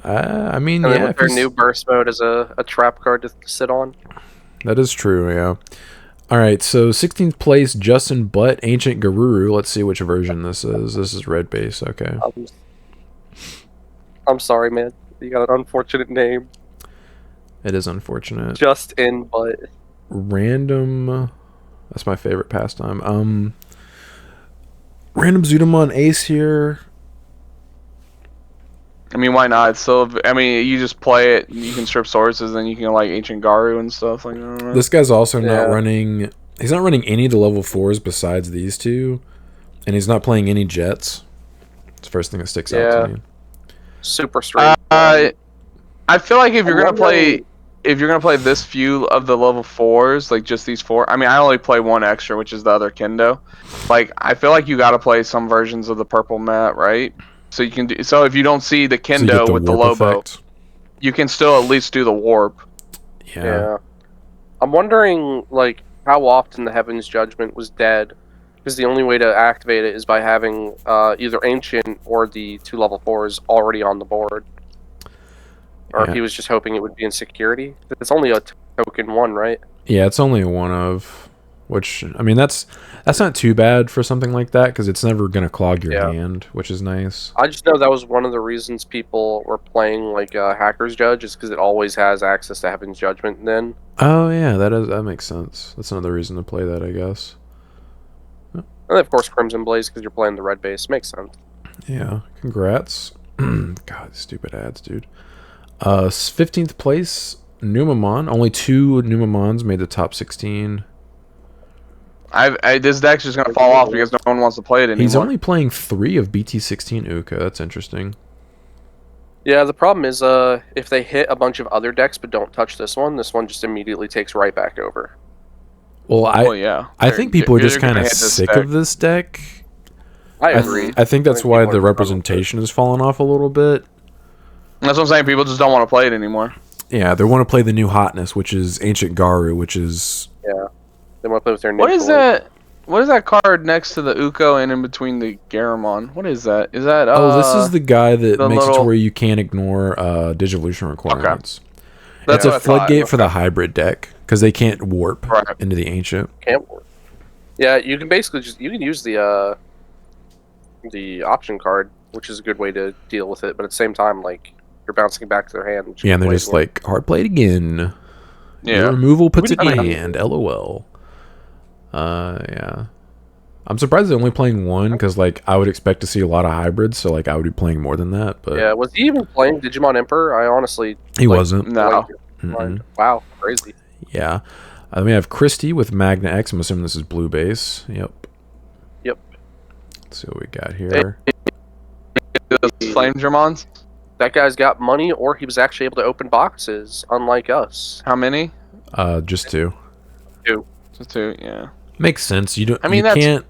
S1: I mean,
S3: And then
S1: yeah.
S3: with their new burst mode as a trap card to sit on.
S1: That is true, yeah. All right, so 16th place, Justin Butt, Ancient Garuru. Let's see which version this is. This is red base, okay.
S3: I'm sorry, man. You got an unfortunate name.
S1: It is unfortunate.
S3: Just in, but
S1: Random. That's my favorite pastime. Random Zudamon Ace here.
S4: I mean, why not? So, I mean, you just play it. You can strip sources, and you can like Ancient Garu and stuff like that.
S1: This guy's also not running. He's not running any of the level 4s besides these two, and he's not playing any Jets. It's the first thing that sticks out to me.
S3: super strange.
S4: I feel like if you're gonna play this few of the level 4s, like just these 4. I mean, I only play 1 extra, which is the other Kendo. Like, I feel like you got to play some versions of the purple mat, right? So you can do. So if you don't see the Kendo with the Lobo, you can still at least do the warp.
S1: Yeah.
S3: I'm wondering, like, how often the Heaven's Judgment was dead, because the only way to activate it is by having either Ancient or the 2 level 4s already on the board. Or if he was just hoping it would be in security. It's only a token 1, right?
S1: Yeah, it's only a 1 of, which, I mean, that's not too bad for something like that, because it's never going to clog your hand, which is nice.
S3: I just know that was one of the reasons people were playing, like, Hacker's Judge, is because it always has access to Heaven's Judgment then.
S1: Oh, yeah, that makes sense. That's another reason to play that, I guess.
S3: And then, of course, Crimson Blaze, because you're playing the red base. Makes sense.
S1: Yeah, congrats. God, stupid ads, dude. 15th place, Numamon. Only 2 Numamons made the top 16.
S4: This deck's just gonna fall off because no one wants to play it anymore.
S1: He's only playing 3 of BT17 Uka. That's interesting.
S3: Yeah, the problem is, if they hit a bunch of other decks but don't touch this one just immediately takes right back over.
S1: Well, I think people are just kind of sick of this deck.
S3: I agree.
S1: I think that's why the representation has fallen off a little bit.
S4: That's what I'm saying. People just don't want to play it anymore.
S1: Yeah, they want to play the new hotness, which is Ancient Garu, which is...
S3: Yeah. They want to play with their new
S4: What is that? What is that card next to the Uko and in between the Garamon? What is that? Is that...
S1: this is the guy that makes it to where you can't ignore Digivolution requirements. Okay. It's a floodgate for the hybrid deck, because they can't warp into the Ancient.
S3: Can't warp. Yeah, you can basically you can use the option card, which is a good way to deal with it, but at the same time, like, you're bouncing back to their hand.
S1: Yeah, and they're just like, hard played again.
S4: Yeah.
S1: Your removal puts it in my hand. LOL. Yeah. I'm surprised they're only playing 1, because, like, I would expect to see a lot of hybrids, so, like, I would be playing more than that, but...
S3: Yeah, was he even playing Digimon Emperor? I honestly...
S1: He wasn't.
S4: No.
S3: Wow, crazy.
S1: Yeah. Then we have Christy with Magna X. I'm assuming this is blue base. Yep. Let's see what we got here.
S4: Flame Germons?
S3: That guy's got money, or he was actually able to open boxes, unlike us.
S4: How many?
S1: Just 2.
S3: 2.
S4: Just 2, yeah.
S1: Makes sense. You don't.
S4: I mean,
S1: you can't.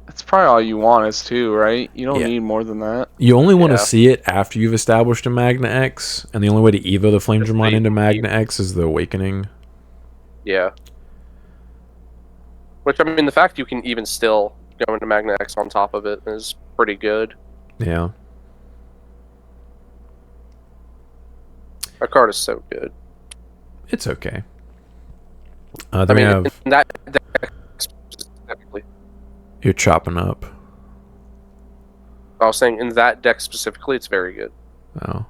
S4: That's probably all you want is 2, right? You don't need more than that.
S1: You only want to see it after you've established a Magna X, and the only way to Evo the Flame Dramon into Magna X is the Awakening.
S3: Yeah. Which, I mean, the fact you can even still go into Magna X on top of it is pretty good.
S1: Yeah.
S3: That card is so good.
S1: It's okay.
S3: I
S1: Then we
S3: mean,
S1: have...
S3: in that deck specifically.
S1: You're chopping up.
S3: I was saying, in that deck specifically, it's very good.
S1: Oh.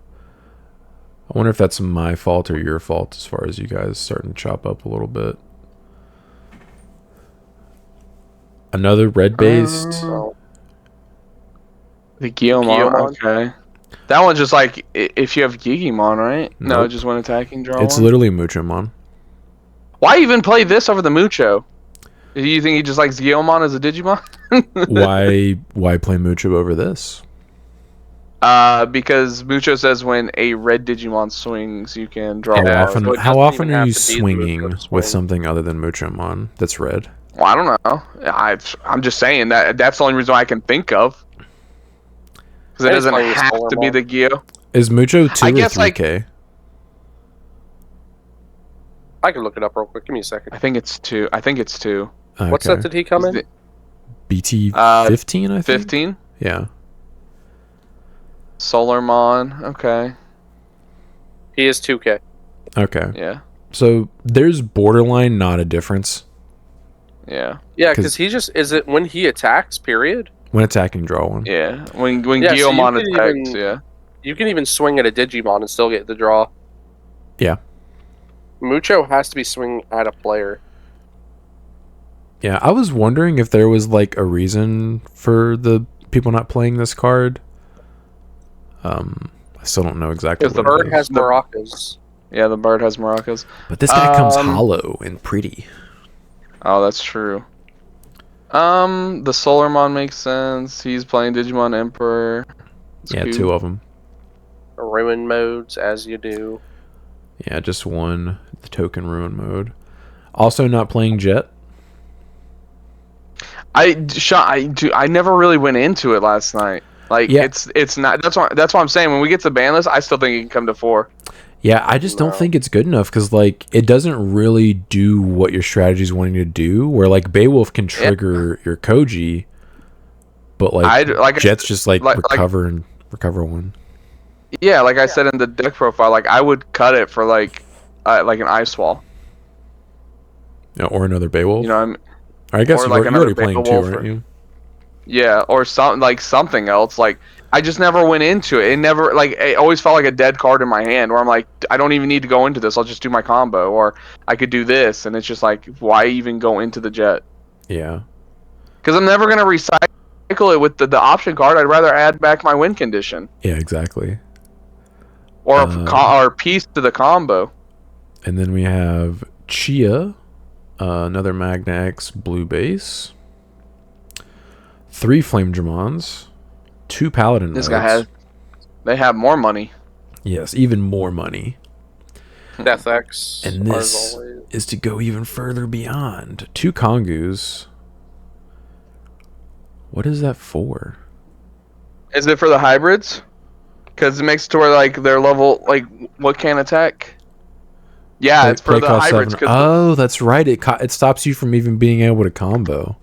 S1: I wonder if that's my fault or your fault as far as you guys starting to chop up a little bit. Another red-based.
S4: The Guillemon, okay. That one's just like, if you have Gigimon, right? No, just when attacking, draw
S1: It's
S4: one?
S1: literally Muchomon.
S4: Why even play this over the Mucho? Do you think he just likes Guilmon as a Digimon?
S1: Why play Mucho over this?
S4: Because Mucho says when a red Digimon swings, you can draw.
S3: Yeah,
S4: a card.
S3: so it
S1: How
S3: doesn't
S1: often
S3: even
S1: are
S3: have
S1: you
S3: to be the
S1: swinging
S3: Mucho
S1: with
S3: swing.
S1: something other than Muchomon that's red?
S4: Well, I don't know. I'm just saying that's the only reason I can think of. Because it
S3: And he's
S4: doesn't
S3: playing with
S4: have to be
S3: Solarmon.
S4: the Geo.
S1: Is Mucho 2
S4: I
S1: or
S4: guess,
S1: 3K?
S3: I can look it up real quick. Give me a second.
S4: I think it's 2.
S1: Okay.
S3: What set did he come
S4: Is
S3: in?
S4: it-
S1: BT17, I think.
S4: 15?
S1: Yeah.
S4: Solarmon. Okay.
S3: He is 2K.
S1: Okay.
S4: Yeah.
S1: So there's borderline not a difference
S4: Yeah.
S3: Yeah,
S1: 'Cause-
S3: because he just is it when he attacks. Period.
S1: when attacking. Draw one.
S4: Yeah. When
S3: Yeah, so you
S4: Guilmon
S3: could
S4: attacks,
S3: even-
S4: yeah.
S3: You can even swing at a Digimon and still get the draw.
S1: Yeah.
S3: Mucho has to be swinging at a player.
S1: Yeah, I was wondering if there was like a reason for the people not playing this card. I still don't know exactly
S4: Because
S3: The
S1: what it
S3: bird
S1: is.
S3: has maracas.
S4: Yeah, the bird has maracas.
S1: But this guy comes
S4: Um,
S1: hollow and pretty.
S4: Oh, that's true. The Solarmon makes sense. He's playing Digimon Emperor. It's
S1: Yeah,
S4: cute.
S1: 2 of them.
S3: Ruin modes, as you do.
S1: Yeah, just one. The token ruin mode. Also not playing Jet.
S4: I never really went into it last night. Like
S1: Yeah.
S4: it's not. That's why I'm saying when we get to ban list, I still think it can come to 4.
S1: Yeah, I just don't
S3: No.
S1: think it's good enough because like it doesn't really do what your strategy is wanting to do. Where like Beowulf can trigger your Koji, but Jet's just like recover one.
S4: Yeah, like I said in the deck profile, like I would cut it for like an Ice Wall.
S1: Yeah, or another Beowulf.
S4: You know, what I mean?
S1: I guess
S4: or
S1: you're,
S4: like
S1: you're
S4: another
S1: already playing 2,
S4: Beowulf
S1: aren't
S4: or-
S1: you?
S4: Yeah, or something else. Like I just never went into it. It never it always felt like a dead card in my hand where I'm like, I don't even need to go into this. I'll just do my combo, or I could do this, and it's just like, why even go into the Jet?
S1: Yeah.
S4: Because I'm never gonna recycle it with the option card. I'd rather add back my win condition
S1: Yeah, exactly.
S4: or or a piece to the combo.
S1: And then we have Chia, another Magna X blue base, 3 Flame Dramons, 2 Paladin
S4: This
S1: nodes.
S4: guy has. They have more money.
S1: Yes, even more money.
S3: Death X.
S1: And
S3: as
S1: this
S3: always.
S1: is to go even further beyond. 2 Kongus. What is that for?
S4: Is it for the hybrids? Because it makes it to where like their level what can attack. Yeah, it's for
S1: Play
S4: the
S1: cost
S4: hybrids.
S1: 7. Oh, that's right. It stops you from even being able to combo.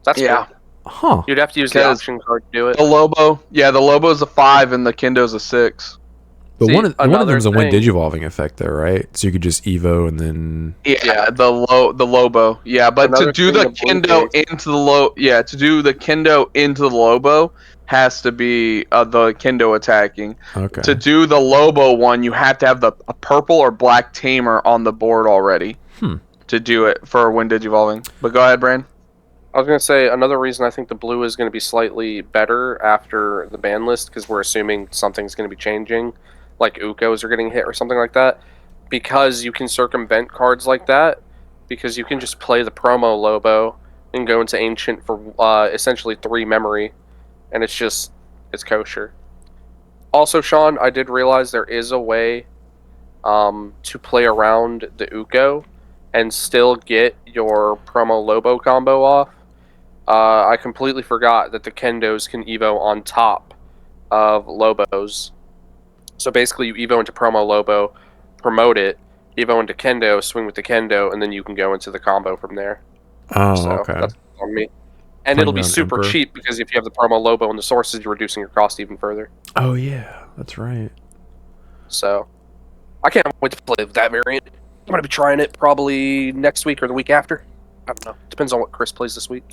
S3: That's
S4: Yeah.
S3: cool.
S1: Huh.
S3: You'd have to use the
S4: Because
S3: option card to do it.
S4: The Lobo, the Lobo's a 5 and the Kindo's a 6.
S1: But
S3: See,
S1: one of
S3: another
S1: them's a win
S3: thing-
S1: digivolving effect there, right? So you could just Evo and then
S4: Yeah, the Lobo. Yeah, but
S3: Another
S4: to do the
S3: thing, the blue
S4: Kindo into the to do the Kindo into the Lobo has to be the Kindo attacking.
S1: okay.
S4: To do the Lobo one, you have to have a purple or black tamer on the board already to do it for win digivolving. But go ahead, Brand.
S3: I was going to say, another reason I think the blue is going to be slightly better after the ban list, because we're assuming something's going to be changing, like Ukos are getting hit or something like that, because you can circumvent cards like that, because you can just play the promo Lobo and go into Ancient for essentially 3 memory, and it's kosher. Also, Sean, I did realize there is a way to play around the Uko and still get your promo Lobo combo off. I completely forgot that the Kendos can Evo on top of Lobos. So basically you Evo into promo Lobo, promote it, Evo into Kendo, swing with the Kendo, and then you can go into the combo from there.
S1: Oh,
S3: So
S1: okay.
S3: that's on me. And
S1: Playing
S3: it'll be
S1: around
S3: super
S1: Emperor.
S3: cheap because if you have the promo Lobo and the sources, you're reducing your cost even further.
S1: Oh yeah, that's right.
S3: So I can't wait to play with that variant. I'm going to be trying it probably next week or the week after. I don't know. Depends on what Chris plays this week.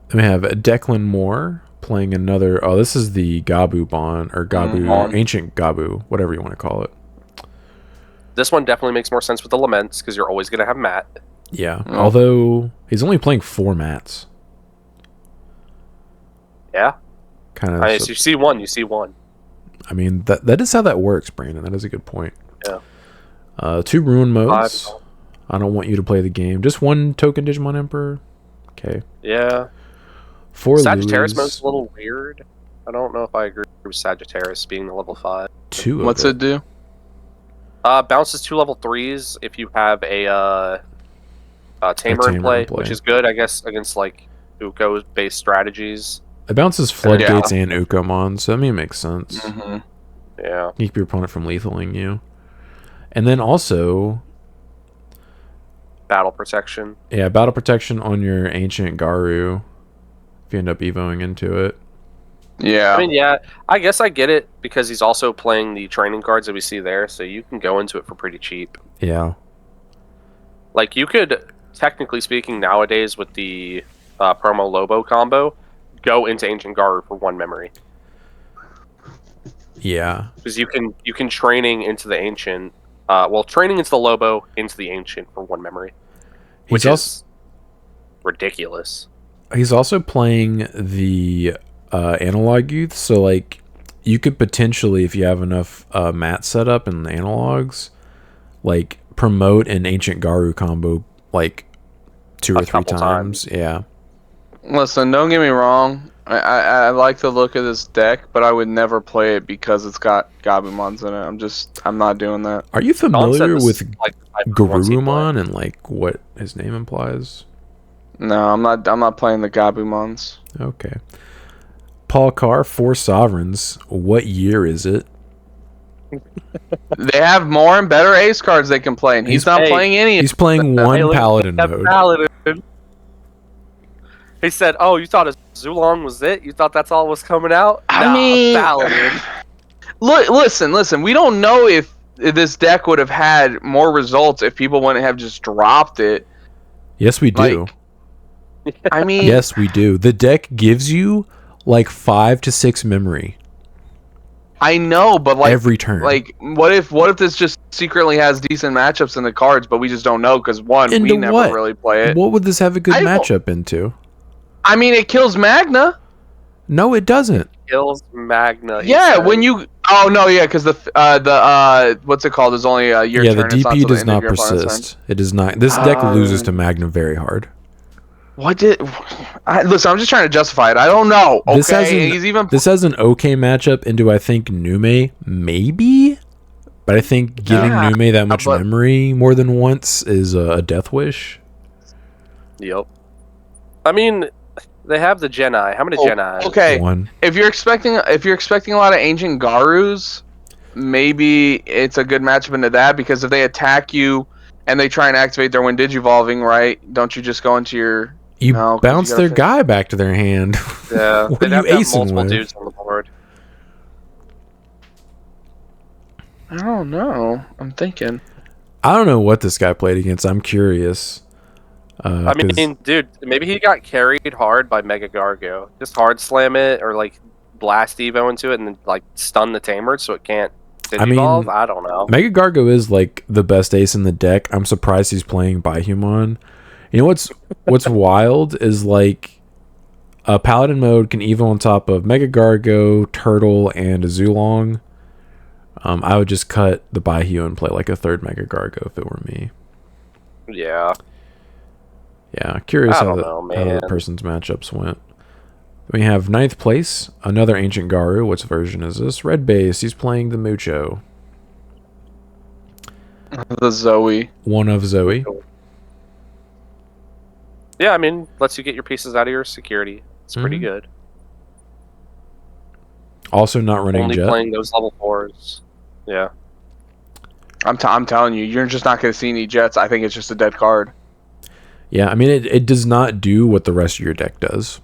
S1: Then we have Declan Moore playing another. Oh, this is the Gabu Bond or Gabu Ancient Gabu, whatever you want to call it.
S3: This one definitely makes more sense with the Laments because you're always going to have Matt.
S1: Yeah, although he's only playing 4 mats.
S3: Yeah.
S1: Kind of.
S3: You see one, you see one.
S1: I mean, that is how that works, Brandon. That is a good point.
S3: Yeah.
S1: 2 ruin modes.
S3: 5.
S1: I don't want you to play the game. Just 1 token Digimon Emperor. Okay.
S3: Yeah.
S1: 4
S3: Sagittarius
S1: Louis.
S3: mode's a little weird. I don't know if I agree with Sagittarius being the level 5.
S1: 2 of
S4: What's it do?
S3: Bounces 2 level 3s if you have a tamer in play, which is good, I guess, against like Uko-based strategies.
S1: It bounces floodgates and Ukomon, so I mean, it makes sense.
S4: Mm-hmm.
S3: Yeah.
S1: Keep your opponent from lethaling you. And then also,
S3: Battle protection.
S1: yeah, battle protection on your Ancient Garu if you end up evoing into it.
S4: Yeah.
S3: I mean, yeah, I guess I get it because he's also playing the training cards that we see there, so you can go into it for pretty cheap.
S1: Yeah.
S3: Like, you could, technically speaking, nowadays with the promo Lobo combo, go into Ancient Garu for 1 memory.
S1: Yeah.
S3: Because you can training into the Ancient, training into the Lobo, into the Ancient for 1 memory. Which is ridiculous.
S1: He's also playing the analog youth, so like you could potentially, if you have enough mat set up and analogs, like promote an Ancient Garu combo like 2 or 3 times. Yeah.
S4: Listen, don't get me wrong. I like the look of this deck, but I would never play it because it's got Gabumons in it. I'm not doing that.
S1: Are you familiar with
S3: like,
S1: Garurumon and like what his name implies?
S4: No, I'm not playing the Gabumons.
S1: Okay. Paul Carr, 4 Sovereigns. What year is it?
S4: They have more and better ace cards they can play, and he's not playing any.
S1: He's playing 1 Paladin mode.
S3: Paladin. He said, "Oh, you thought a Zulong was it? You thought that's all was coming out?
S4: I mean,
S3: Paladin."
S4: Look, listen. We don't know if this deck would have had more results if people wouldn't have just dropped it.
S1: Yes, we do.
S4: I mean,
S1: yes, we do. The deck gives you like 5 to 6 memory.
S4: I know, but like
S1: every turn.
S4: Like, what if this just secretly has decent matchups in the cards, but we just don't know because we never really play it.
S1: What would this have a good matchup into?
S4: I mean, it kills Magna.
S1: No, it doesn't.
S3: Kills Magna.
S4: Yeah, when you. Oh no, yeah, because the what's it called? There's only a year.
S1: Yeah,
S4: turn.
S1: the DP does not persist. It does not. This deck loses to Magna very hard.
S4: Listen, I'm just trying to justify it. I don't know. Okay,
S1: this has an okay matchup into I think Nume maybe, but I think giving Nume that much memory more than once is a death wish.
S3: Yep. I mean, they have the Geni. How many Geni?
S4: Okay.
S1: 1.
S4: If you're expecting a lot of Ancient Garus, maybe it's a good matchup into that because if they attack you and they try and activate their when Digivolving, right? Don't you just go into your
S1: bounce their guy back to their hand.
S3: Yeah.
S1: What are you acing
S3: multiple
S1: with?
S3: dudes on the board.
S4: I don't know. I'm thinking.
S1: I don't know what this guy played against. I'm curious.
S3: I mean, dude, maybe he got carried hard by Mega Gargo. Just hard slam it or like blast Evo into it and then like stun the tamer so it can't Digivolve. I don't know.
S1: Mega Gargo is like the best ace in the deck. I'm surprised he's playing Bihumon. You know what's wild is like a Paladin mode can Evo on top of Mega Gargo, Turtle, and a Zulong. I would just cut the Baihu and play like a 3rd Mega Gargo if it were me.
S3: Yeah.
S1: Yeah, curious how the person's matchups went. We have 9th place, another Ancient Garu. What version is this? Red base. He's playing the Mucho.
S4: The Zoe.
S1: One of Zoe.
S3: Yeah, I mean, lets you get your pieces out of your security. It's pretty good.
S1: Also not running
S3: Only
S1: Jet.
S3: playing those level 4s. Yeah.
S4: I'm telling you, you're just not going to see any Jets. I think it's just a dead card.
S1: Yeah, I mean, it does not do what the rest of your deck does.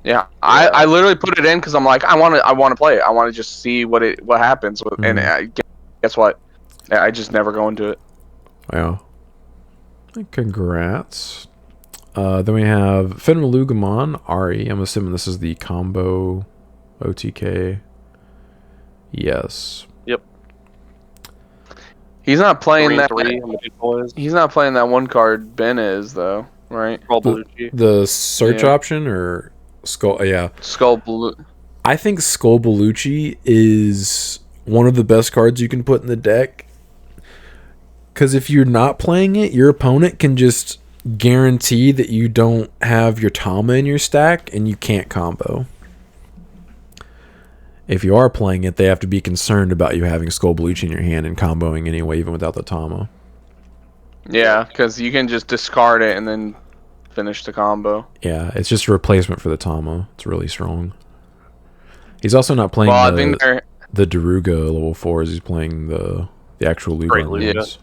S4: Yeah, I literally put it in because I'm like, I want to play it. I want to just see what happens. And guess what? I just never go into it.
S1: Wow. Congrats. Then we have Fenrilugamon, Ari. I'm assuming this is the combo OTK. Yes.
S3: Yep.
S4: He's not playing that.
S3: He's
S4: not playing that one card Ben is though, right?
S1: The search option or Skull? Yeah.
S4: Skull Blue.
S1: I think Skull Belucci is one of the best cards you can put in the deck. Because if you're not playing it, your opponent can just guarantee that you don't have your Tama in your stack and you can't combo. If you are playing it, they have to be concerned about you having Skull Bluchi in your hand and comboing anyway, even without the Tama.
S4: Yeah, because you can just discard it and then finish the combo.
S1: Yeah, it's just a replacement for the Tama. It's really strong. He's also not playing
S4: Well, I think they're...
S1: the Daruga level 4s. He's playing the actual
S3: Great
S1: Lugon
S3: Luga.
S1: ones.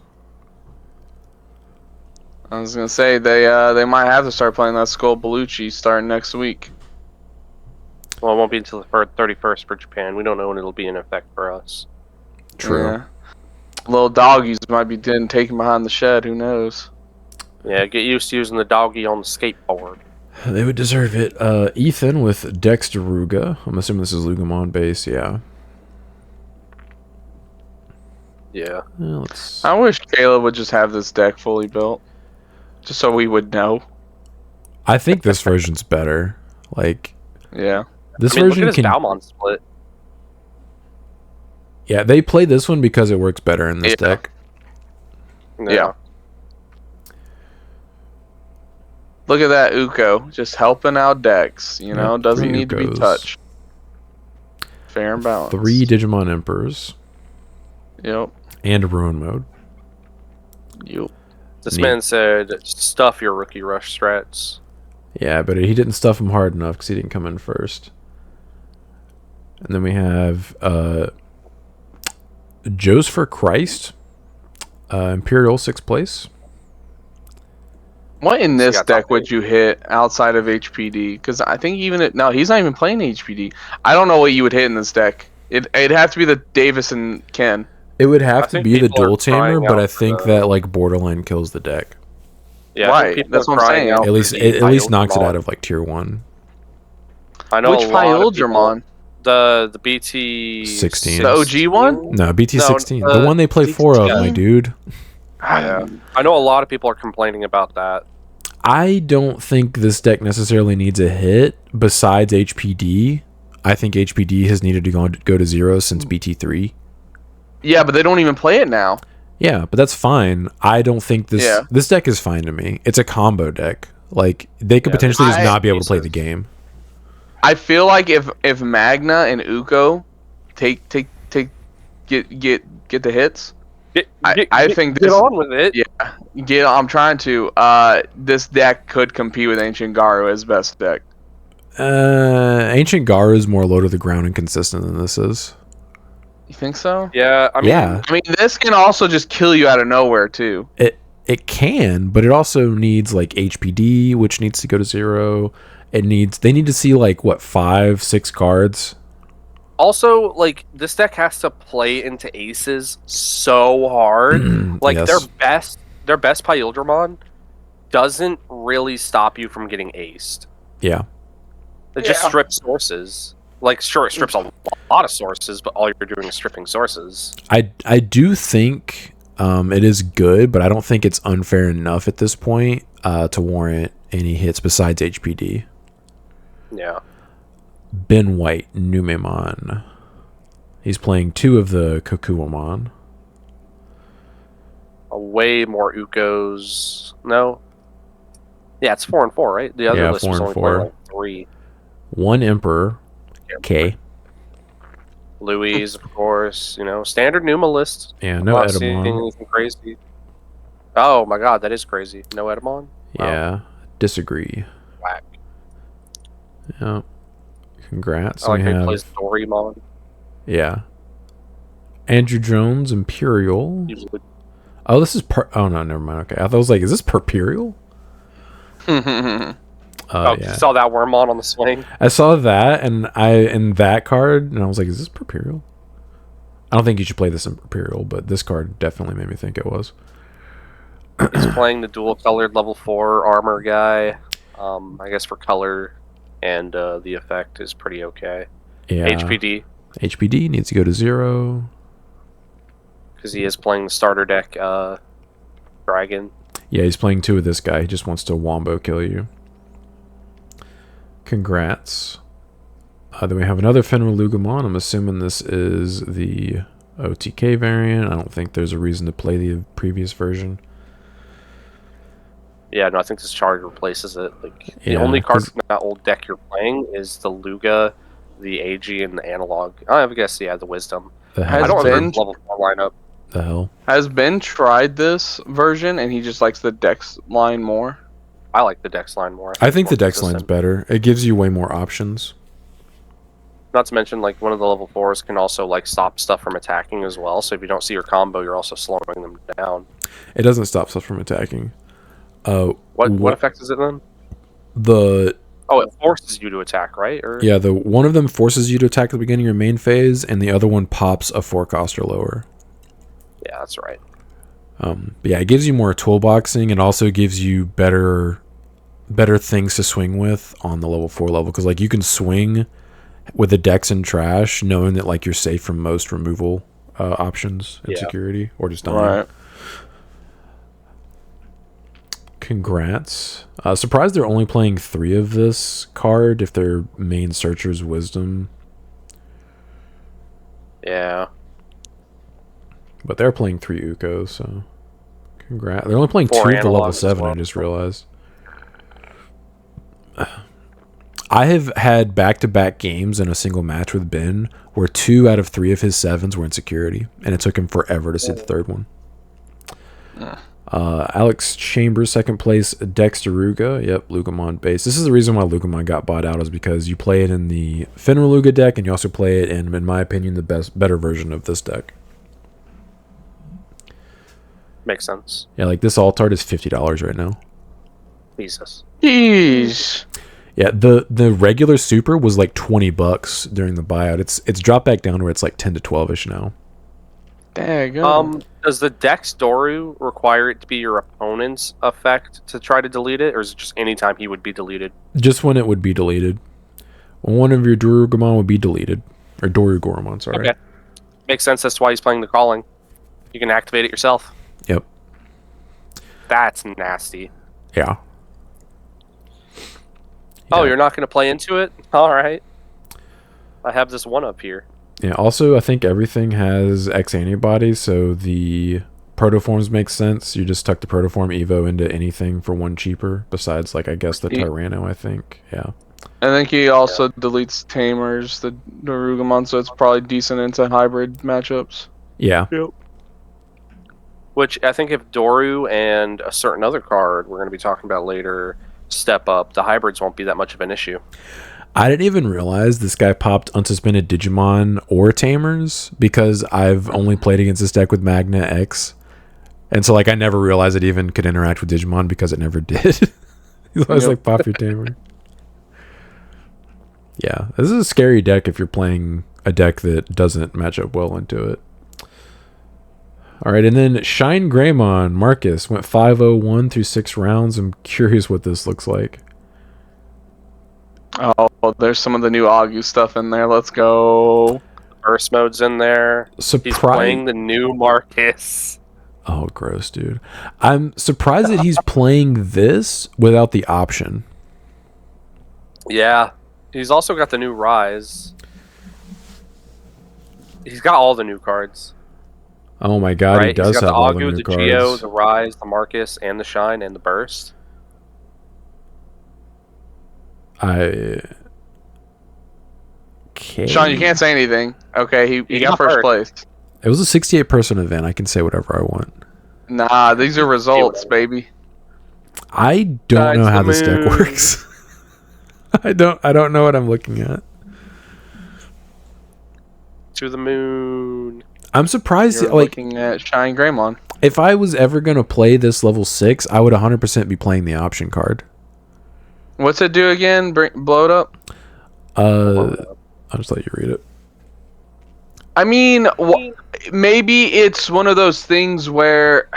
S4: I was gonna say they might have to start playing that Skull Bluchi starting next week.
S3: Well, it won't be until the 31st for Japan. We don't know when it'll be in effect for us.
S1: True.
S4: Yeah. Little doggies might be taken behind the shed. Who knows?
S3: Yeah, get used to using the doggy on the skateboard.
S1: They would deserve it. Ethan with Dex Daruga. I'm assuming this is Lugomon base. Yeah.
S3: Yeah.
S1: Let's...
S4: I wish Caleb would just have this deck fully built, just so we would know.
S1: I think this version's better. Like,
S4: Yeah.
S1: this
S3: I mean,
S1: version
S3: look at his
S1: can.
S3: Balmon split.
S1: Yeah, they play this one because it works better in this
S4: Yeah.
S1: deck.
S4: Yeah. Look at that Uko, just helping out decks. You know,
S1: Yep,
S4: doesn't
S1: 3
S4: need to be
S1: Ukos.
S4: touched. Fair and balanced.
S1: 3 Digimon Emperors
S4: Yep.
S1: and a Ruin Mode.
S4: Yep.
S3: This
S1: Neat.
S3: man said, stuff your rookie rush strats.
S1: Yeah, but he didn't stuff him hard enough because he didn't come in first. And then we have Joe's for Christ, Imperial 6th place.
S4: What in this
S3: got
S4: deck
S3: top
S4: would you hit outside of HPD? Because I think no, he's not even playing HPD. I don't know what you would hit in this deck. It'd have to be the Davis and Ken.
S1: It would have
S3: I
S1: to
S3: think
S1: be the
S3: people are
S1: Dual Tamer,
S3: crying
S1: but
S3: out
S1: I
S3: for
S1: think
S3: the-
S1: that like borderline kills the deck.
S3: Yeah, I
S4: Right,
S3: think people
S4: that's
S3: are
S4: what I'm
S3: crying
S4: saying.
S3: out
S1: At
S3: for
S1: least
S3: the
S1: at least knocks it
S3: Pyldramon.
S1: out of like tier 1.
S3: I know
S4: Which
S3: a lot of people-
S4: Pyldramon?
S3: The BT
S1: 16.
S4: The OG one?
S1: No, BT16,
S3: No,
S1: the one they play 4 of, my
S4: 16.
S1: dude.
S3: Yeah. I know a lot of people are complaining about that.
S1: I don't think this deck necessarily needs a hit besides HPD. I think HPD has needed to go to 0 since BT3.
S4: Yeah, but they don't even play it now.
S1: Yeah, but that's fine. I don't think
S4: Yeah.
S1: this deck is fine to me. It's a combo deck. Like they could
S3: Yeah,
S1: potentially just
S4: I-
S1: not be able to play the game.
S4: I feel like if Magna and Uko get the hits, I think
S3: get
S4: this-
S3: on with it.
S4: yeah, I'm trying to. This deck could compete with Ancient Garu as best deck.
S1: Ancient Garu is more low to the ground and consistent than this is.
S4: You think so?
S3: Yeah, I mean,
S1: Yeah.
S4: I mean, this can also just kill you out of nowhere too.
S1: It can, but it also needs like HPD, which needs to go to 0. They need to see like what 5-6 cards.
S3: also, like, this deck has to play into aces so hard. Like,
S1: Yes.
S3: their best Pyldramon doesn't really stop you from getting aced.
S1: Yeah.
S3: It just
S4: Yeah.
S3: strips sources. Like, sure, it strips a lot of sources, but all you're doing is stripping sources.
S1: I do think it is good, but I don't think it's unfair enough at this point to warrant any hits besides HPD.
S3: Yeah.
S1: Ben White, Numemon. He's playing 2 of the Kokuamon.
S3: Way more Ukos. No? Yeah, it's 4 and 4, right? The other
S1: Yeah,
S3: list
S1: 4
S3: was
S1: and
S3: only
S1: 4.
S3: playing, like 3.
S1: 1 Emperor, K.
S3: Louise, of course. You know, standard Numa list.
S1: Yeah,
S3: I'm
S1: no
S3: not seeing
S1: Edamon.
S3: anything crazy. Oh my god, that is crazy. No Edamon? Wow.
S1: Yeah, disagree.
S3: Whack.
S1: Yeah. Congrats.
S3: I like
S1: We
S3: how he
S1: have,
S3: plays Dorimon.
S1: yeah. Andrew Jones, Imperial.
S3: Usually.
S1: Oh, this is oh no, never mind. Okay, I was like, is this Perperial?
S3: Oh,
S1: Yeah.
S3: you saw that Wormmon on the swing?
S1: I saw that and that card, and I was like, is this Perperial? I don't think you should play this in Perperial, but this card definitely made me think it was.
S3: He's playing the dual colored level 4 armor guy. I guess for color and the effect is pretty okay.
S1: Yeah.
S3: HPD,
S1: HPD needs to go to 0.
S3: because he is playing the starter deck Dragon.
S1: Yeah, he's playing 2 of this guy. He just wants to wombo kill you. Congrats. Then we have another Fenrir Lugomon. I'm assuming this is the OTK variant. I don't think there's a reason to play the previous version.
S3: Yeah, no, I think this card replaces it. Like the
S1: Yeah,
S3: only card
S1: 'cause-
S3: from that old deck you're playing is the Luga, the AG, and the Analog. I guess the Wisdom.
S1: The
S3: I
S1: hell?
S3: don't remember
S4: Ben-
S3: the level 4 lineup.
S1: The hell?
S4: Has Ben tried this version and he just likes the Dex line more?
S3: I like the Dex line more.
S1: I think the
S3: it's more
S1: Dex line's
S3: consistent.
S1: better. It gives you way more options.
S3: Not to mention, like, one of the level 4s can also, like, stop stuff from attacking as well. So if you don't see your combo, you're also slowing them down.
S1: It doesn't stop stuff from attacking.
S3: What effect is it then?
S1: The
S3: Oh, it forces you to attack, right? Or
S1: yeah, the one of them forces you to attack at the beginning of your main phase, and the other one pops a 4-cost or lower.
S3: yeah, that's right.
S1: But yeah, it gives you more toolboxing, and also gives you better things to swing with on the level 4 level, because like you can swing with the Dex and Trash, knowing that like you're safe from most removal options and
S3: Yeah.
S1: security, or just dying.
S4: Right.
S1: Congrats. Surprised they're only playing 3 of this card if their main searcher's Wisdom,
S3: Yeah.
S1: but they're playing 3 Ukos, so congrats. They're only playing
S3: 4
S1: 2 of the level
S3: analogs as
S1: 7, I
S3: well.
S1: just realized. I have had back-to-back games in a single match with Ben where 2 out of 3 of his 7s were in security, and it took him forever to see the third one. Alex Chambers, second place. Dexter Ruga. Yep, Lugamon base. This is the reason why Lugamon got bought out, is because you play it in the Fenrir Luga deck, and you also play it in my opinion, the better version of this deck.
S3: Makes sense.
S1: Yeah, like this alt art is $50 right now.
S3: Jesus.
S4: Jeez.
S1: Yeah, the regular super was like $20 during the buyout. It's dropped back down where it's like 10 to 12ish now.
S4: Daggone.
S3: Does the Dex Doru require it to be your opponent's effect to try to delete it, or is it just any time he would be deleted?
S1: Just when it would be deleted. When one of your Dorugomon would be deleted. Or Dorugoromon, sorry.
S3: Okay. Makes sense. That's why he's playing the Calling. You can activate it yourself.
S1: Yep.
S3: That's nasty.
S1: Yeah.
S3: Oh,
S1: Yeah.
S3: you're not going to play into it? All right. I have this one up here.
S1: Yeah, also I think everything has X antibodies, so the protoforms make sense. You just tuck the protoform Evo into anything for 1 cheaper, besides like I guess the Tyranno, I think. Yeah.
S4: I think he also deletes Tamers, the Rugamon, so it's probably decent into hybrid matchups.
S1: Yeah.
S3: Which I think if Doru and a certain other card we're going to be talking about later step up, the hybrids won't be that much of an issue.
S1: I didn't even realize this guy popped unsuspended Digimon or Tamers, because I've only played against this deck with Magna X. And so like I never realized it even could interact with Digimon, because it never did. He's always like, pop your Tamer. Yeah, this is a scary deck if you're playing a deck that doesn't match up well into it. Alright, and then Shine Greymon, Marcus, went 5-0-1 through 6 rounds. I'm curious what this looks like.
S4: Oh, well, there's some of the new Agu stuff in there. Let's go.
S3: Burst mode's in there. He's playing the new Marcus.
S1: Oh, gross, dude. I'm surprised that he's playing this without the option.
S3: Yeah. He's also got the new Rise. He's got all the new cards.
S1: Oh my god,
S3: right?
S1: he does
S3: He's got
S1: have
S3: the
S1: all the
S3: Agu,
S1: new
S3: the
S1: cards.
S3: Geo, the Rise, the Marcus, and the Shine, and the Burst.
S1: Okay.
S4: Sean, you can't say anything. Okay, he got
S3: got
S4: first
S3: first.
S4: place.
S1: It was a 68-person event. I can say whatever I want.
S4: Nah, these are results, baby.
S1: I don't know
S3: to
S1: how
S3: the
S1: this deck
S3: moon.
S1: works. I don't know what I'm looking at.
S3: To the moon.
S1: I'm surprised.
S4: You're
S1: Like,
S4: looking at Shine Greymon.
S1: if I was ever gonna play this level 6, I would 100% be playing the option card.
S4: What's it do again? Blow it up?
S1: I'll just let you read it.
S4: I mean, maybe it's one of those things where...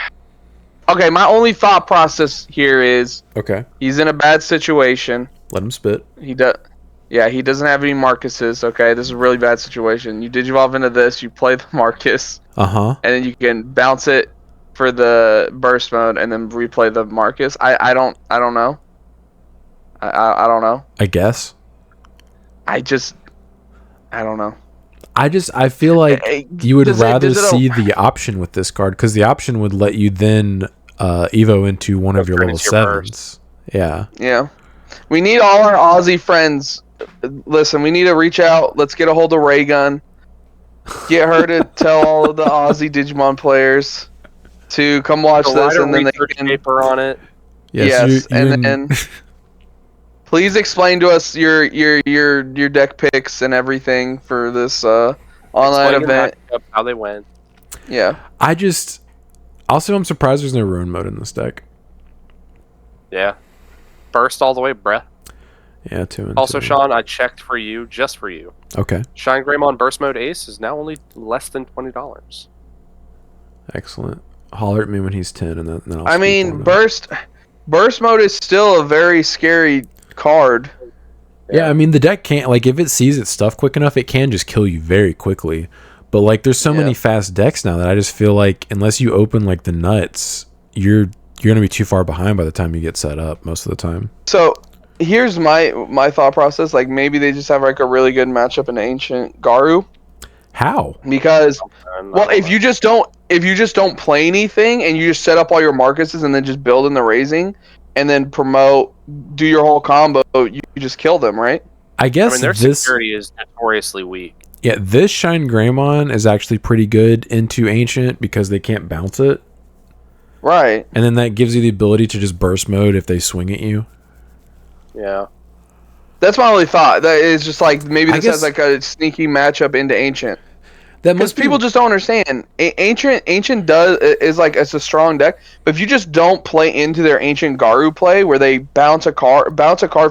S4: Okay, my only thought process here is
S1: Okay.
S4: he's in a bad situation.
S1: Let him spit.
S4: He doesn't have any Marcuses. Okay, this is a really bad situation. You Digivolve into this, you play the Marcus,
S1: Uh-huh.
S4: and then you can bounce it for the burst mode, and then replay the Marcus. I don't know. I don't know.
S1: I guess.
S4: I don't know.
S1: I feel like you would rather
S4: does it
S1: see the option with this card, because the option would let you then evo into one of your level
S3: Into your
S1: 7s. Yeah.
S4: Yeah. We need all our Aussie friends. Listen, we need to reach out. Let's get a hold of Raygun. Get her to tell all of the Aussie Digimon players to come watch
S3: So
S4: this,
S3: write a
S4: and then they
S3: research
S4: can.
S3: paper on it.
S4: Yes,
S1: you
S4: and then please explain to us your deck picks and everything for this online
S3: Explain your
S4: event.
S3: matchup, how they went.
S4: Yeah.
S1: Also, I'm surprised there's no ruin mode in this deck.
S3: Yeah. Burst all the way, bruh.
S1: Yeah, 2 and
S3: Also,
S1: 2.
S3: Sean, I checked for you, just for you.
S1: Okay,
S3: Shine Greymon Burst Mode Ace is now only less than $20.
S1: excellent. Holler at me when he's 10, and then I'll
S4: I
S1: speak
S4: mean,
S1: on it.
S4: burst mode is still a very scary card.
S1: Yeah, I mean, the deck can't, like, if it sees its stuff quick enough, it can just kill you very quickly. But, like, there's so many fast decks now that I just feel like unless you open, like, the nuts, you're going to be too far behind by the time you get set up most of the time.
S4: So here's my thought process. Like, maybe they just have like a really good matchup in Ancient Garu,
S1: How?
S4: because well, if you just don't play anything and you just set up all your Marcuses and then just build in the raising and then do your whole combo, you just kill them, right?
S1: I guess
S3: I mean, their
S1: this
S3: security is notoriously weak.
S1: Yeah, this Shine Greymon is actually pretty good into Ancient because they can't bounce it.
S4: Right.
S1: And then that gives you the ability to just burst mode if they swing at you.
S3: Yeah.
S4: That's my only thought. That is just like maybe
S1: I
S4: this
S1: guess-
S4: has like a sneaky matchup into Ancient.
S1: That
S4: Because
S1: must be
S4: people just don't understand. Ancient is like, it's a strong deck, but if you just don't play into their Ancient Garu play where they bounce a card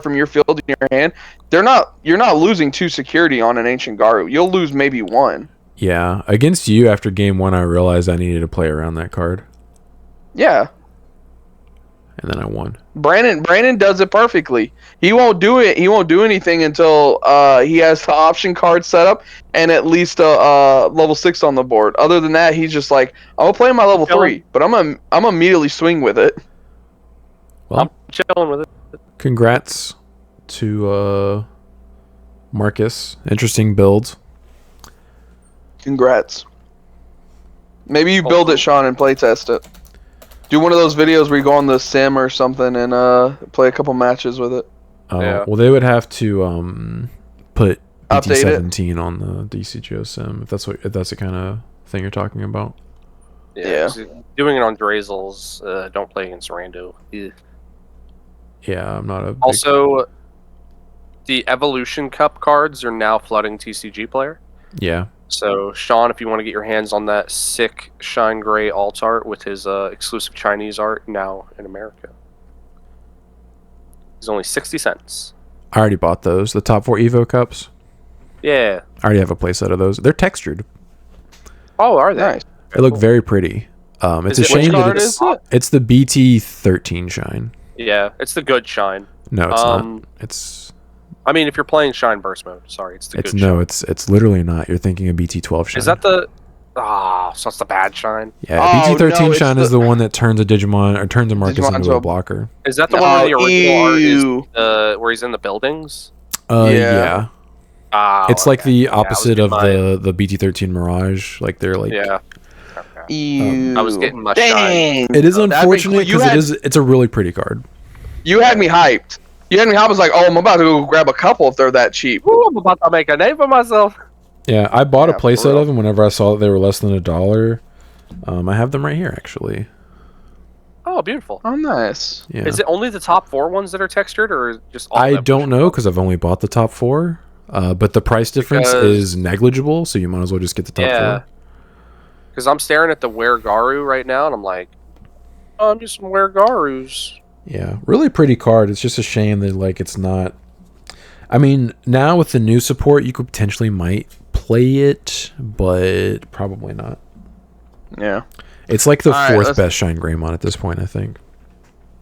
S4: from your field in your hand, you're not losing 2 security on an Ancient Garu. You'll lose maybe 1.
S1: Yeah, against you after game 1 I realized I needed to play around that card.
S4: Yeah.
S1: And then I won.
S4: Brandon does it perfectly. He won't do it. He won't do anything until he has the option card set up and at least a level 6 on the board. Other than that, he's just like, I'm gonna play my level 3, but I'm immediately swing with it.
S1: Well,
S3: I'm chilling with it.
S1: congrats to Marcus. Interesting build.
S4: Congrats. Maybe you build it, Sean, and playtest it. Do one of those videos where you go on the sim or something and play a couple matches with it.
S3: Yeah.
S1: Well, they would have to put
S4: Update it.
S1: BT17 on the DCGO sim if that's the kind of thing you're talking about.
S4: Yeah.
S3: 'Cause doing it on Drazels, don't play against Rando. Ugh.
S1: Yeah, I'm not a big
S3: Also, the Evolution Cup cards are now flooding TCG Player.
S1: Yeah.
S3: So, Sean, if you want to get your hands on that sick Shine Gray alt art with his exclusive Chinese art now in America, it's only 60 cents.
S1: I already bought those. The top 4 Evo cups.
S3: Yeah.
S1: I already have a playset of those. They're textured.
S3: Oh, are they?
S4: Nice.
S1: They look very pretty. It's
S3: Is
S1: a
S3: it- which
S1: shame that
S4: card is it?
S1: it's the BT13 Shine.
S3: Yeah, it's the good Shine.
S1: No, it's
S3: Um,
S1: not. It's
S3: I mean, if you're playing Shine Burst Mode, sorry, it's the
S1: it's
S3: good
S1: no,
S3: Shine.
S1: it's literally not. You're thinking of BT12 Shine.
S3: Is that the... Ah, so it's the bad Shine?
S1: Yeah,
S4: Oh,
S1: BT13
S4: no, it's
S1: Shine is the one that turns a Digimon or turns a Marcus
S4: Digimon
S1: into
S4: to
S1: a
S4: a-
S1: blocker.
S3: Is that the one where the original art
S4: ew.
S3: is where he's in the buildings?
S4: Yeah.
S1: Yeah.
S3: Ah,
S1: It's like
S3: okay.
S1: the
S3: Yeah, I was
S1: opposite
S3: getting
S1: of
S3: my-
S1: the BT13 Mirage. Like they're like
S3: Yeah. Okay.
S4: Ew.
S3: I was getting my
S4: Dang.
S1: It is
S4: That'd be
S1: unfortunate
S4: cool. You
S1: because
S4: had-
S1: it's a really pretty card.
S4: You had me hyped. I was like, oh, I'm about to go grab a couple if they're that cheap.
S3: Ooh, I'm about to make a name for myself.
S1: Yeah, I bought
S4: Yeah,
S1: a
S4: for
S1: playset
S4: real.
S1: of them whenever I saw that they were less than $1. I have them right here actually.
S3: Oh, beautiful.
S4: Oh, nice.
S1: Yeah.
S3: Is it only the top 4 ones that are textured, or just all
S1: I
S3: of them?
S1: don't know because I've only bought the top 4. But the price difference
S3: Because-
S1: is negligible, so you might as well just get the top
S3: Yeah.
S1: 4.
S3: Because I'm staring at the Were Garu right now, and I'm like, oh, I'm just some Were Garus.
S1: Yeah, really pretty card. It's just a shame that like it's not. I mean, now with the new support, you could potentially might play it, but probably not.
S4: Yeah.
S1: It's like the
S4: All right,
S1: 4th
S4: let's-
S1: best Shine Greymon at this point, I think.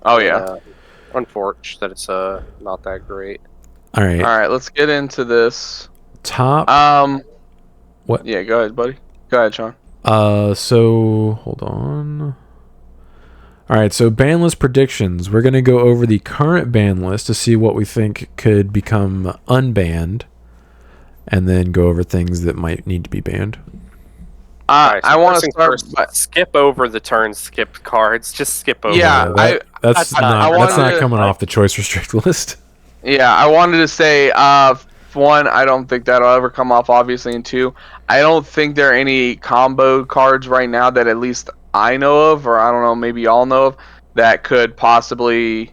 S4: Oh, yeah.
S3: Unfortunate that it's not that great.
S1: All right,
S4: All right, let's get into this.
S1: top. What?
S4: Yeah, go ahead, buddy. Go ahead, Sean.
S1: So hold on. All right, so ban list predictions. We're gonna go over the current ban list to see what we think could become unbanned, and then go over things that might need to be banned.
S3: Alright, so
S4: I want to
S3: first
S4: start.
S3: things first, skip over the turn skipped cards. Just skip over.
S4: Yeah,
S3: them.
S1: That's
S4: I
S1: not
S4: wanted to-
S1: coming off the choice restrict list.
S4: Yeah, I wanted to say, one, I don't think that'll ever come off, obviously, and two, I don't think there are any combo cards right now that at least I know of, or I don't know, maybe y'all know of, that could possibly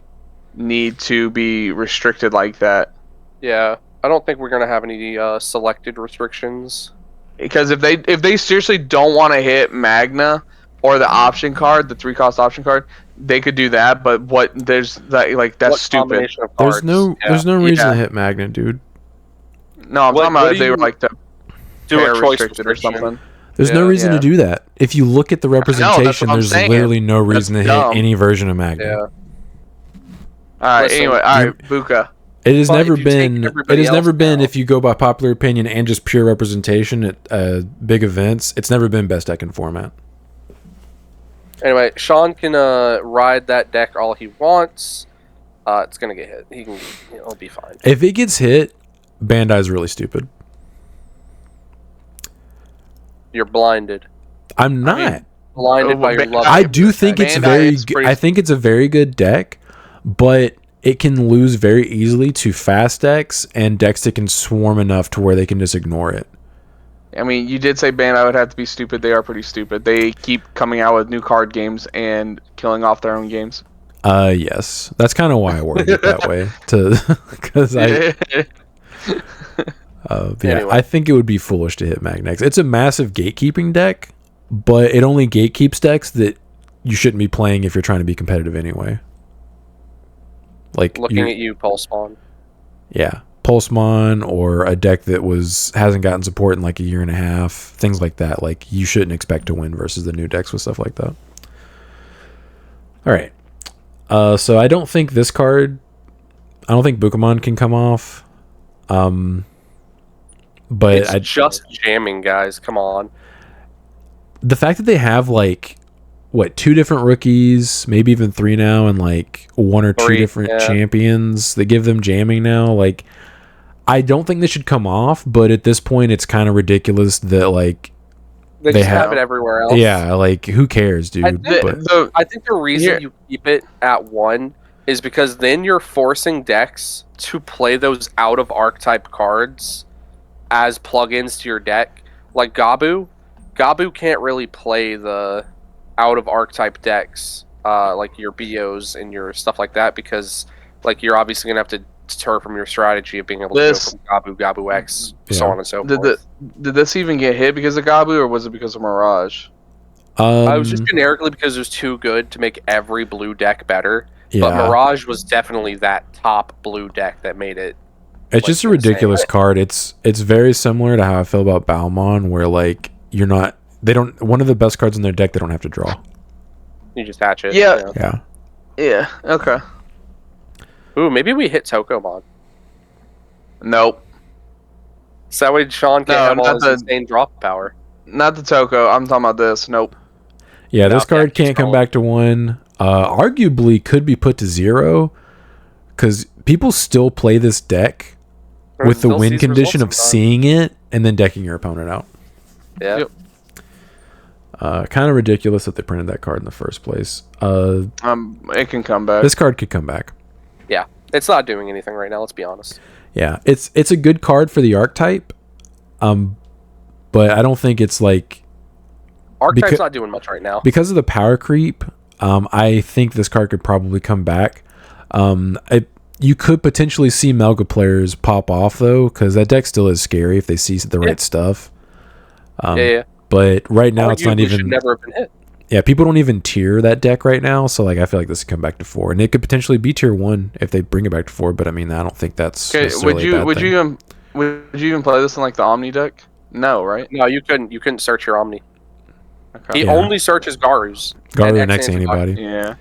S4: need to be restricted like that.
S3: Yeah, I don't think we're gonna have any selected restrictions.
S4: Because if they seriously don't want to hit Magna or the option card, the 3-cost option card, they could do that. But there's that, like, that's
S3: What
S4: stupid.
S3: combination of cards?
S1: There's no reason
S4: Yeah.
S1: to hit Magna, dude.
S4: No, I'm
S3: What-
S4: talking
S3: what
S4: about
S3: do
S4: if they were
S3: you
S4: like to
S3: do
S4: pair
S3: a choice
S4: restricted or
S3: restriction.
S4: something.
S1: There's no
S3: Yeah.
S1: reason to do that. If you look at the representation,
S4: what I'm
S1: there's
S4: saying.
S1: literally no reason to
S4: That's
S1: hit
S4: dumb.
S1: any version of Magna.
S3: Yeah.
S4: All right.
S3: Listen,
S4: Anyway, all right, Buka.
S1: It has
S3: But
S1: never
S3: if you take
S1: been. It
S3: everybody
S1: has never
S3: else
S1: been.
S3: now-
S1: If you go by popular opinion and just pure representation at big events, it's never been best deck in format.
S3: Anyway, Sean can ride that deck all he wants. It's gonna get hit. He can. It'll be fine.
S1: If it gets hit, Bandai's really stupid.
S3: You're blinded.
S1: I'm not.
S4: mean,
S3: Blinded by your love.
S1: I
S3: of
S1: do
S3: your
S1: think
S3: deck.
S1: it's
S4: Bandai
S1: very.
S4: is pretty-
S1: I think it's a very good deck, but it can lose very easily to fast decks and decks that can swarm enough to where they can just ignore it.
S4: I mean, you did say Bandai would have to be stupid. They are pretty stupid. They keep coming out with new card games and killing off their own games.
S1: Yes, that's kind of why I worded it that way. Because yeah,
S3: Anyway.
S1: I think it would be foolish to hit Magnex. It's a massive gatekeeping deck, but it only gatekeeps decks that you shouldn't be playing if you're trying to be competitive anyway. Like
S3: Looking at you, Pulse Spawn.
S1: yeah, Pulsemon or a deck that hasn't gotten support in like a year and a half, things like that. Like you shouldn't expect to win versus the new decks with stuff like that. All right, so I don't think this card. I don't think Bukemon can come off. But
S3: It's just jamming, guys. Come on.
S1: the fact that they have like what 2 different rookies, maybe even 3 now, and like 1 or 2
S3: 3,
S1: different
S3: yeah.
S1: champions that give them jamming now, like I don't think they should come off, but at this point it's kind of ridiculous that like
S3: They
S1: They
S3: just have
S1: have-
S3: it everywhere else.
S1: yeah, like who cares, dude?
S3: I think-
S1: But
S3: I think the reason
S4: Here-
S3: you keep it at 1 is because then you're forcing decks to play those out of archetype cards as plugins to your deck. Like Gabu. Gabu can't really play the out of archetype decks, like your Bios and your stuff like that, because like you're obviously gonna have to deter from your strategy of being able to
S4: This-
S3: go from Gabu, Gabu X, so
S1: Yeah.
S3: on and so
S4: Did,
S3: forth.
S4: did this even get hit because of Gabu, or was it because of Mirage?
S3: I was just generically because it was too good to make every blue deck better.
S1: yeah,
S3: But Mirage was definitely that top blue deck that made it.
S1: it's just a
S3: like, insane.
S1: ridiculous card. It's very similar to how I feel about Balmon, where like they don't one of the best cards in their deck they don't have to draw.
S3: You just hatch it.
S4: Yeah.
S3: you know.
S1: Yeah.
S4: Yeah. Okay.
S3: Ooh, maybe we hit Tokomon.
S4: Nope.
S3: So that way Sean can
S4: No,
S3: have all
S4: not
S3: his
S4: the-
S3: insane drop power.
S4: Not the Toko. I'm talking about this. Nope.
S1: Yeah, this
S3: No, yeah,
S1: card can't
S3: keep
S1: come
S3: going.
S1: back to 1. Arguably could be put to 0 because people still play this deck with the
S3: Still
S1: win
S3: sees
S1: condition of
S3: results sometimes.
S1: seeing it and then decking your opponent out.
S3: Yeah.
S4: Yep.
S1: Kind of ridiculous that they printed that card in the first place.
S4: It can come back.
S1: This card could come back.
S3: Yeah. It's not doing anything right now, let's be honest.
S1: Yeah, it's a good card for the archetype, but I don't think it's like
S3: Archetype's
S1: Because-
S3: not doing much right now.
S1: because of the power creep. I think this card could probably come back. You could potentially see Melga players pop off though, because that deck still is scary if they see the right stuff.
S3: Yeah.
S1: But right now it's not
S3: Arguably should
S1: even.
S3: never have been hit.
S1: Yeah, people don't even tier that deck right now, so like I feel like this could come back to 4, and it could potentially be tier 1 if they bring it back to 4. But I mean, I don't think that's
S4: Okay.
S1: necessarily a bad thing.
S4: Would you even play this in like the Omni deck? No, right?
S3: No, you couldn't search your Omni.
S4: Okay.
S3: He
S1: Yeah.
S3: only searches Garus.
S1: Garu
S3: and
S1: next to anybody.
S4: Yeah.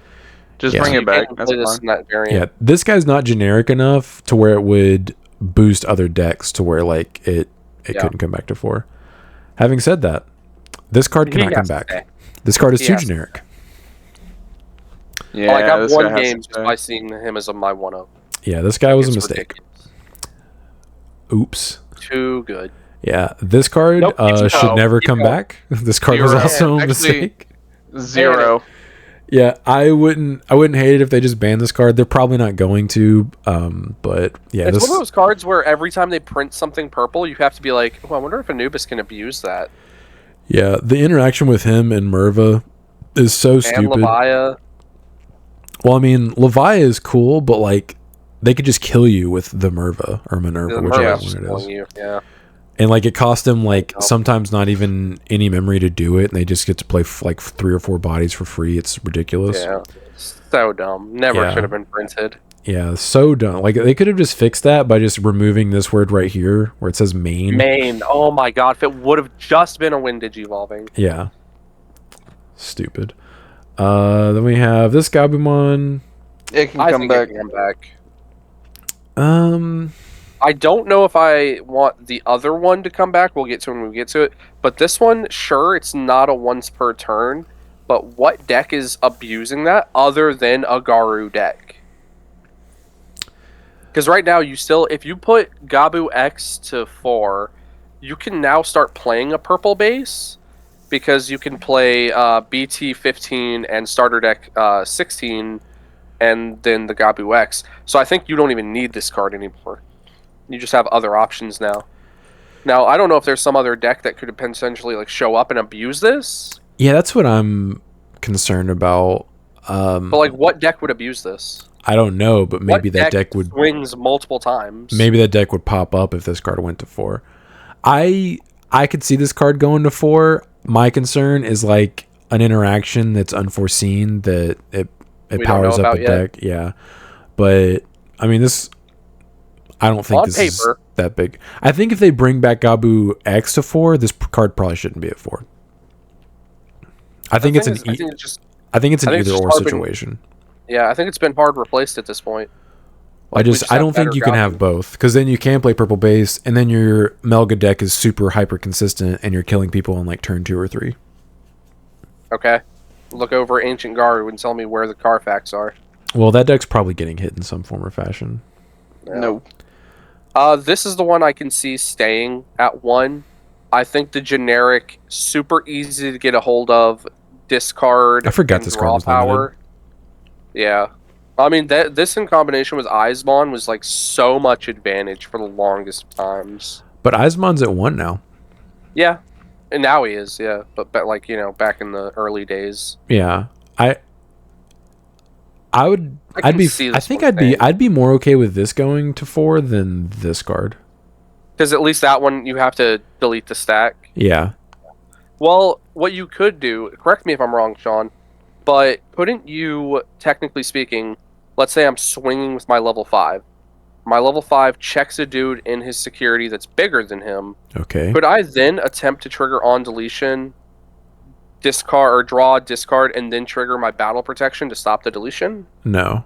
S4: Just
S1: Yeah.
S4: bring
S3: You
S4: it back.
S3: can't
S4: That's
S3: play this
S4: fine.
S3: in that variant.
S1: Yeah, this guy's not generic enough to where it would boost other decks to where like it
S3: Yeah.
S1: couldn't come back to 4. Having said that, this card
S3: He
S1: cannot come
S3: has to
S1: back.
S3: stay.
S1: This card is
S3: He
S1: too
S3: has to
S1: generic.
S4: Yeah.
S3: Like I've
S4: this guy
S3: won
S4: has to
S3: games just
S4: stay.
S3: by seeing him as my 1-0.
S1: Yeah, this guy was a
S3: It's
S1: mistake.
S3: ridiculous.
S1: Oops.
S3: Too good.
S1: Yeah, this card
S3: Nope,
S1: should never
S3: keep
S1: come
S3: going.
S1: back. This card was
S4: Zero.
S1: also a
S4: Actually,
S1: mistake.
S4: 0.
S1: Yeah, I wouldn't hate it if they just banned this card. They're probably not going to. But yeah,
S3: It's
S1: this
S3: one of those cards where every time they print something purple, you have to be like, oh, I wonder if Anubis can abuse that.
S1: yeah, the interaction with him and Merva is so
S3: And
S1: stupid.
S3: Levia.
S1: Well, I mean, Levi is cool, but like they could just kill you with the Merva or Minerva,
S3: The
S1: whichever
S3: Merva's
S1: one
S3: just
S1: it
S3: killing
S1: is.
S3: you. Yeah.
S1: And like it cost them like
S3: No.
S1: sometimes not even any memory to do it, and they just get to play like 3 or 4 bodies for free. It's ridiculous.
S3: Yeah. So dumb. Never
S1: Yeah.
S3: should have been printed.
S1: Yeah, so dumb. Like they could have just fixed that by just removing this word right here where it says main.
S3: Main. Oh my god, if it would have just been a Wind Digivolving.
S1: Yeah. Stupid. Then we have this Gabumon.
S4: It can
S3: I
S4: come
S3: think
S4: back.
S3: it can come back.
S1: Um
S3: I don't know if I want the other one to come back. We'll get to it when we get to it. But this one, sure, it's not a once per turn. But what deck is abusing that other than a Garu deck? Because right now, you still, if you put Gabu X to 4, you can now start playing a purple base. Because you can play BT17 and starter deck 16 and then the Gabu X. So I think you don't even need this card anymore. You just have other options now. Now, I don't know if there's some other deck that could potentially like show up and abuse this.
S1: yeah, that's what I'm concerned about.
S3: But like, what deck would abuse this?
S1: I don't know, but maybe
S3: What
S1: that deck would
S3: swings multiple times.
S1: maybe that deck would pop up if this card went to 4. I could see this card going to 4. My concern is like an interaction that's unforeseen that it
S3: We don't
S1: powers
S3: know
S1: up
S3: about
S1: a
S3: yet.
S1: deck. Yeah. But I mean this I don't think
S3: On
S1: this is
S3: paper.
S1: that big. I think if they bring back Gabu X to 4, this card probably shouldn't be at 4. I think it's an
S3: I think it's just
S1: I think it's an
S3: I think it's
S1: either
S3: just
S1: or
S3: hard to-
S1: situation.
S3: yeah. I think it's been hard replaced at this point.
S1: I
S3: we just
S1: I
S3: have
S1: don't think
S3: better
S1: you can
S3: Gabu.
S1: have both because then you can play purple base and then your Melga deck is super hyper consistent and you're killing people on like turn 2 or 3.
S3: Okay, look over Ancient Garu and tell me where the Carfax are.
S1: Well, that deck's probably getting hit in some form or fashion.
S4: No.
S3: This is the one I can see staying at 1. I think the generic, super easy to get a hold of, discard.
S1: I forgot
S3: and
S1: this
S3: draw
S1: card was limited.
S3: Yeah, I mean this in combination with Eismon was like so much advantage for the longest times.
S1: But Eismon's at 1 now.
S3: Yeah, and now he is. Yeah, but like back in the early days.
S1: Yeah. I'd be more okay with this going to 4 than this card.
S3: Because at least that one you have to delete the stack.
S1: Yeah.
S3: Well, what you could do, correct me if I'm wrong, Sean, but couldn't you, technically speaking, let's say I'm swinging with my level 5. My level 5 checks a dude in his security that's bigger than him.
S1: Okay.
S3: Could I then attempt to trigger on deletion, discard, or draw, discard, and then trigger my battle protection to stop the deletion?
S1: No.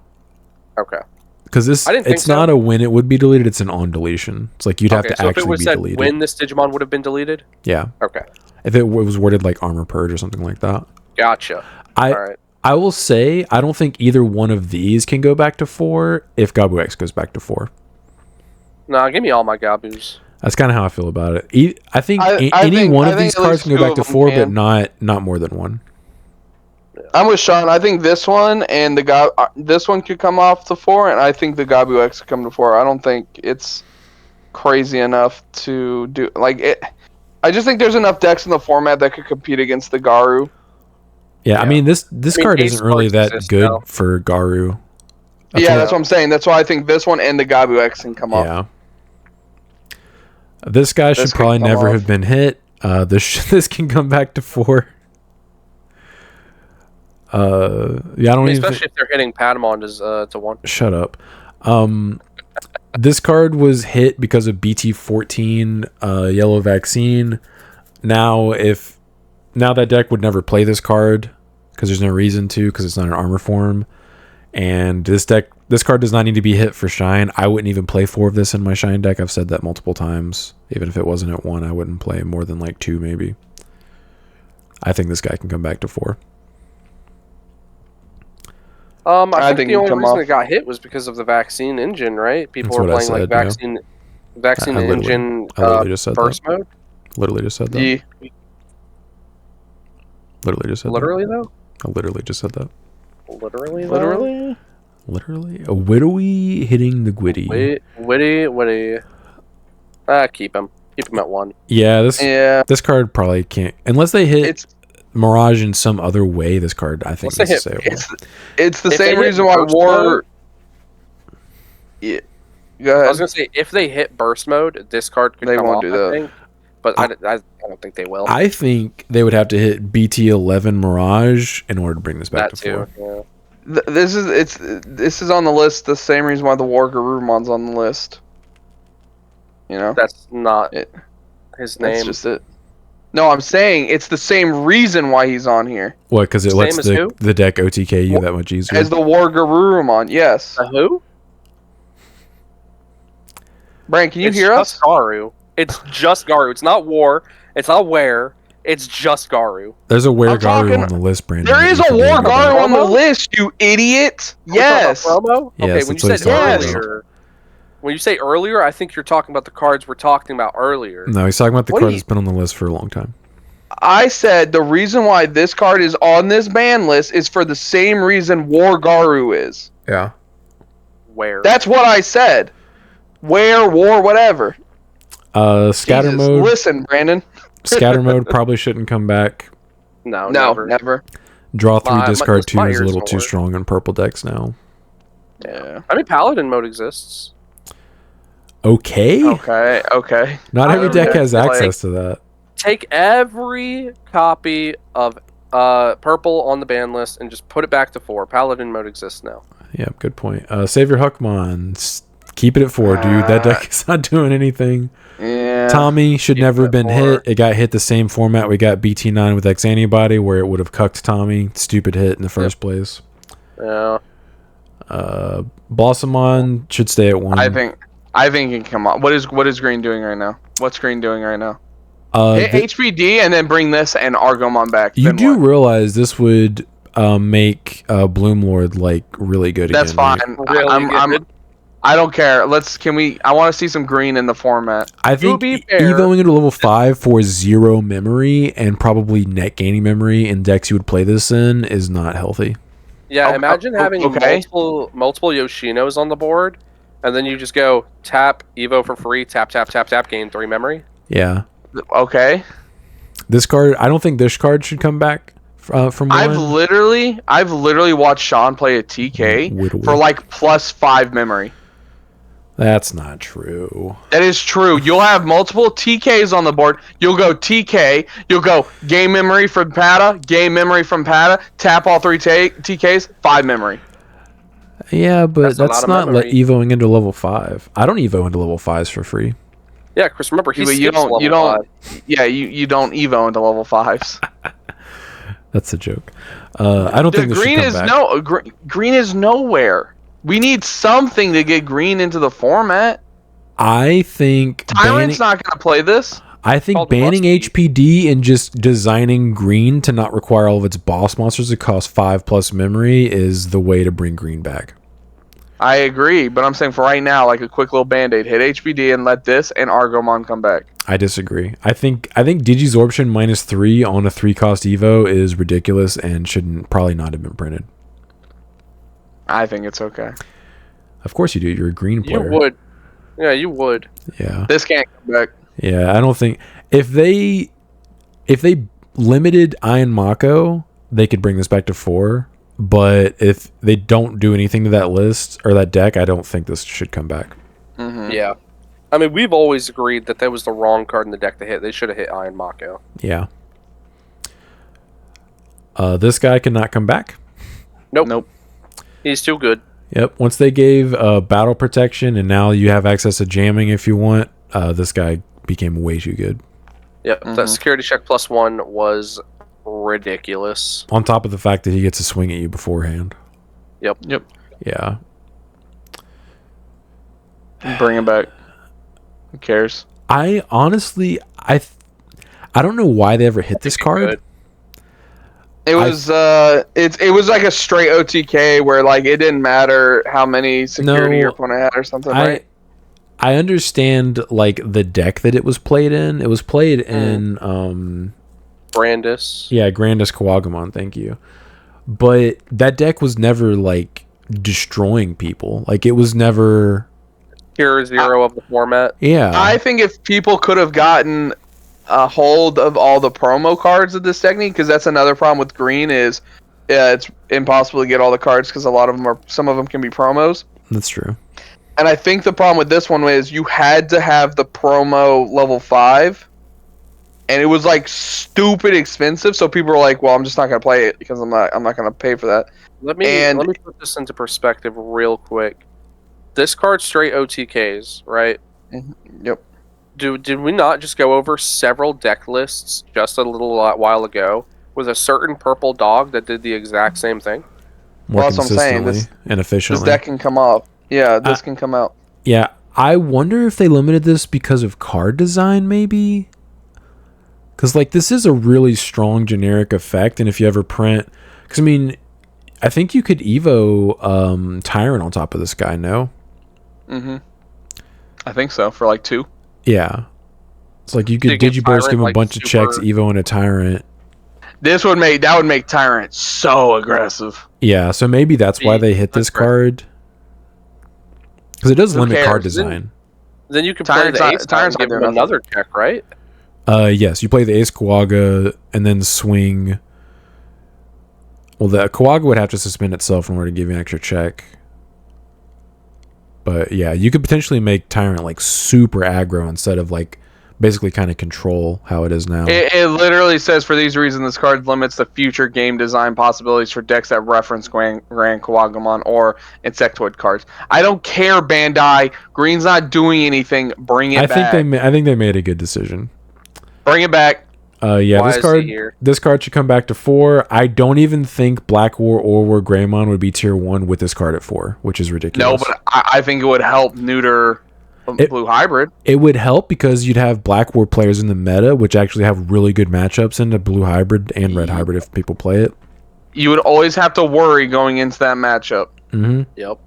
S3: Okay.
S1: Because this
S3: I didn't think
S1: it's
S3: so.
S1: not a when it would be deleted, it's an on deletion. It's like you'd have to
S3: so if it
S1: actually
S3: was
S1: be
S3: said
S1: deleted.
S3: when this Digimon would have been deleted?
S1: Yeah.
S3: Okay.
S1: If it was worded like armor purge or something like that.
S3: Gotcha.
S1: I
S3: All right.
S1: I will say I don't think either one of these can go back to 4 if Gabu X goes back to 4.
S3: Nah, give me all my Gabus.
S1: That's kind of how I feel about it. I think any
S4: think-
S1: one
S4: I
S1: of
S4: think
S1: these
S4: at
S1: cards
S4: least
S1: can go
S4: two
S1: back to
S4: of them
S1: 4, but
S4: can.
S1: not more than 1.
S4: I'm with Sean. I think this one and this one could come off to 4, and I think the Gabu X could come to 4. I don't think it's crazy enough to do like it. I just think there's enough decks in the format that could compete against the Garu.
S1: Yeah, I
S3: Yeah.
S1: mean this card
S3: Ace
S1: isn't really
S3: cards
S1: that
S3: exist
S1: good
S3: now.
S1: for Garu.
S4: That's what I'm saying. That's why I think this one and the Gabu X can come off.
S1: Yeah. This guy should
S4: This could
S1: probably
S4: come
S1: never
S4: off.
S1: have been hit. This can come back to 4. Yeah, I don't even
S3: Especially if they're hitting Patamon to 1.
S1: shut up. This card was hit because of BT14 yellow vaccine. Now that deck would never play this card because there's no reason to, because it's not an armor form. And this card does not need to be hit for Shine. I wouldn't even play 4 of this in my Shine deck. I've said that multiple times. Even if it wasn't at 1, I wouldn't play more than like 2 maybe. I think this guy can come back to 4.
S3: I think
S4: think
S3: the
S4: it
S3: only
S4: come
S3: reason
S4: off.
S3: it got hit was because of the vaccine engine, right? People
S1: That's
S3: were
S1: what I
S3: playing like
S1: said, yeah.
S3: vaccine. Vaccine Engine
S1: I literally just said
S3: burst
S1: that.
S3: mode?
S1: Literally just said that.
S4: Yeah.
S1: Literally just said
S3: Literally, though?
S1: that. I literally just said that.
S3: Literally, though?
S4: Literally.
S1: Literally. A widowy hitting the gwitty.
S3: Witty. Keep him. Keep him at 1.
S1: Yeah,
S4: Yeah.
S1: this card probably can't unless they hit
S4: It's
S1: Mirage in some other way. This card, I think,
S3: Unless they
S1: needs to
S3: hit-
S1: stay away.
S4: it's the
S3: If
S4: same
S3: they hit
S4: reason why
S3: burst
S4: War.
S3: mode-
S4: Yeah. Go
S3: I
S4: ahead.
S3: was gonna say, if they hit burst mode, this card could
S4: They
S3: come
S4: won't
S3: off,
S4: do that.
S3: I think. But I don't think they will.
S1: I think they would have to hit BT11 Mirage in order to bring this back
S3: That
S1: to 4.
S3: too. Yeah.
S4: This is on the list. The same reason why the War Garurumon's on the list. You know,
S3: That's not
S4: It-
S3: his
S4: that's
S3: name.
S4: just it. No, I'm saying it's the same reason why he's on here
S1: What? Because it
S3: Same
S1: lets
S3: as who?
S1: the deck OTK you that much easier.
S4: as the War Garurumon. Yes,
S3: Who?
S4: Brian, can you
S3: It's
S4: hear
S3: just
S4: us?
S3: Garu. It's just Garu. It's not War. It's not Where. It's just Garu.
S1: There's a Where
S4: I'm
S1: Garu
S4: talking-
S1: on the list, Brandon.
S4: There
S1: that
S4: is
S1: you
S4: a
S1: should be
S4: War
S1: able to-
S4: Garu on the
S3: Promo?
S4: list, you idiot.
S3: Are we talking
S4: Yes.
S3: about promo?
S1: Yes,
S3: Okay, when you
S1: that's
S3: said
S1: what he's
S4: talking
S3: earlier, when you say earlier, I think you're talking about the cards we're talking about earlier.
S1: No, he's talking about the
S4: What do
S1: card
S4: you-
S1: that's been on the list for a long time.
S4: I said the reason why this card is on this ban list is for the same reason War Garu is.
S1: Yeah.
S3: Where?
S4: That's what I said. Where, war, whatever.
S1: Scatter
S4: Jesus,
S1: mode.
S4: Listen, Brandon.
S1: Scatter mode probably shouldn't come back.
S3: no,
S4: No,
S3: never.
S4: never.
S1: Draw 3,
S3: My
S1: discard 2 is
S3: ears
S1: a little
S3: don't
S1: too
S3: work.
S1: strong in purple decks now.
S4: Yeah.
S3: I mean, Paladin mode exists.
S1: Okay.
S4: Okay.
S1: Not
S3: I
S1: every
S3: don't
S1: deck
S3: know,
S1: has
S3: like-
S1: access to that.
S3: Take every copy of purple on the ban list and just put it back to 4. Paladin mode exists now.
S1: Yeah, good point. Save your Huckmon. Keep it at 4, dude. That deck is not doing anything.
S4: Yeah.
S1: Tommy should
S3: Keep
S1: never
S3: it
S1: have been
S3: at 4.
S1: hit. It got hit the same format we got BT9 with X Antibody, where it would have cucked Tommy. Stupid hit in the first place.
S3: Yeah.
S1: Blossomon should stay at 1.
S4: I think it can come on. What is green doing right now? What's green doing right now? Hit HPD and then bring this and Argomon back.
S1: You
S4: Then
S1: do
S4: what?
S1: realize this would make Bloomlord like really good
S4: That's
S1: again. right?
S4: fine.
S3: Really good.
S4: I don't care. I want to see some green in the format.
S1: I
S3: To
S1: think
S3: be fair-
S1: Evoing into level 5 for 0 memory and probably net gaining memory in decks you would play this in is not healthy.
S3: Yeah,
S4: Okay,
S3: imagine having
S4: okay.
S3: multiple Yoshinos on the board, and then you just go tap Evo for free, tap, gain 3 memory.
S1: Yeah.
S4: Okay.
S1: This card, I don't think this card should come back from 1.
S4: I've literally watched Sean play a TK
S1: Whittle.
S4: for like +5 memory.
S1: That's not true.
S4: That is true. You'll have multiple TKs on the board. You'll go TK. You'll go game memory from Pata, game memory from Pata, tap all 3 TKs, 5 memory.
S1: Yeah, but
S3: That's a lot
S1: that's
S3: of
S1: not
S3: memory.
S1: Evoing into level 5. I don't Evo into level 5s for free.
S3: Yeah, Chris, remember, he
S4: But
S3: skips
S4: you
S3: level
S4: don't.
S3: 5.
S4: Yeah, you don't Evo into level 5s.
S1: That's a joke. I don't think this
S4: green
S1: should
S4: is
S1: come back.
S4: green is nowhere. We need something to get green into the format.
S1: I think
S4: Tyrant's not going to play this.
S1: I think
S3: Called
S1: banning
S3: Muskie.
S1: HPD and just designing green to not require all of its boss monsters to cost 5+ memory is the way to bring green back.
S4: I agree, but I'm saying for right now, like a quick little band-aid, hit HPD and let this and Argomon come back.
S1: I disagree. I think Digisorption -3 on a 3-cost Evo is ridiculous and shouldn't probably not have been printed.
S4: I think it's okay.
S1: Of course you do. You're a green
S3: You
S1: player.
S3: would. Yeah, you would.
S1: Yeah.
S4: This can't come back.
S1: Yeah, I don't think if they limited Iron Mako, they could bring this back to 4. But if they don't do anything to that list or that deck, I don't think this should come back.
S4: Mm-hmm.
S3: Yeah. I mean, we've always agreed that was the wrong card in the deck to hit. They should have hit Iron Mako.
S1: Yeah. This guy cannot come back.
S4: Nope.
S3: He's too good.
S1: Yep. Once they gave battle protection and now you have access to jamming if you want, this guy became way too good.
S3: Yep, that security check +1 was ridiculous.
S1: On top of the fact that he gets to swing at you beforehand.
S3: Yep.
S1: Yeah.
S4: Bring him back. Who cares?
S1: I honestly, I don't know why they ever hit this card.
S3: Good.
S4: It was it was like a straight OTK where like it didn't matter how many security
S1: No,
S4: your opponent had or something, right?
S1: I understand like the deck that it was played in. It was played in
S3: Brandis.
S1: Yeah, Grandis Kawagamon, thank you. But that deck was never like destroying people. Like it was never
S3: Tier 0 of the format.
S1: Yeah.
S4: I think if people could have gotten a hold of all the promo cards of this technique, because that's another problem with green is it's impossible to get all the cards because some of them can be promos.
S1: That's true.
S4: And I think the problem with this one is you had to have the promo level 5, and it was like stupid expensive. So people were like, "Well, I'm just not gonna play it because I'm not gonna pay for that."
S3: Let me put this into perspective real quick. This card's straight OTKs, right?
S4: Mm-hmm. Yep.
S3: Did we not just go over several deck lists just a while ago with a certain purple dog that did the exact same thing?
S1: More
S4: that's what I'm saying.
S1: and efficiently.
S4: This deck can come off. Yeah, this can come out.
S1: Yeah, I wonder if they limited this because of card design, maybe? Because, like, this is a really strong generic effect, and if you ever print... Because, I mean, I think you could Evo Tyrant on top of this guy, no?
S4: Mm-hmm. I think so, for, like, 2.
S1: Yeah. It's like you could Digiburst, give him a bunch of checks, Evo, and a Tyrant.
S4: That would make Tyrant so aggressive.
S1: Yeah, so maybe that's why they hit this card. Because it does limit card design.
S3: Then you can play the Ace and give him another check, right?
S1: Yes, you play the Ace Kawaga and then swing. Well, the Kawaga would have to suspend itself in order to give you an extra check. But yeah, you could potentially make Tyrant like super aggro instead of like basically kind of control how it is now.
S4: It literally says, for these reasons, this card limits the future game design possibilities for decks that reference Grand Kawagamon or Insectoid cards. I don't care, Bandai. Green's not doing anything. Bring it back.
S1: I think they made a good decision.
S4: Bring it back.
S1: Yeah, this card should come back to 4. I don't even think Black War or War Greymon would be tier 1 with this card at 4, which is ridiculous.
S4: No, but I think it would help neuter Blue Hybrid.
S1: It would help because you'd have Black War players in the meta, which actually have really good matchups into Blue Hybrid and Red Hybrid if people play it.
S4: You would always have to worry going into that matchup.
S1: Mm-hmm.
S3: Yep.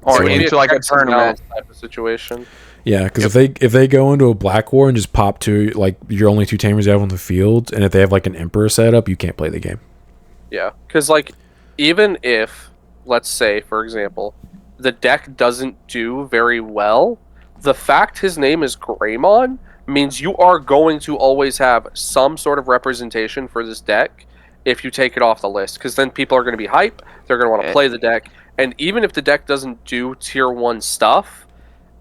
S4: Or into like a tournament
S3: type of situation.
S1: Yeah, because if they go into a Black War and just pop to like your only 2 tamers you have on the field, and if they have like an Emperor setup, you can't play the game.
S3: Yeah, because like even if, let's say for example, the deck doesn't do very well, the fact his name is Greymon means you are going to always have some sort of representation for this deck if you take it off the list, because then people are going to be hype, they're going to want to play the deck, and even if the deck doesn't do tier 1 stuff,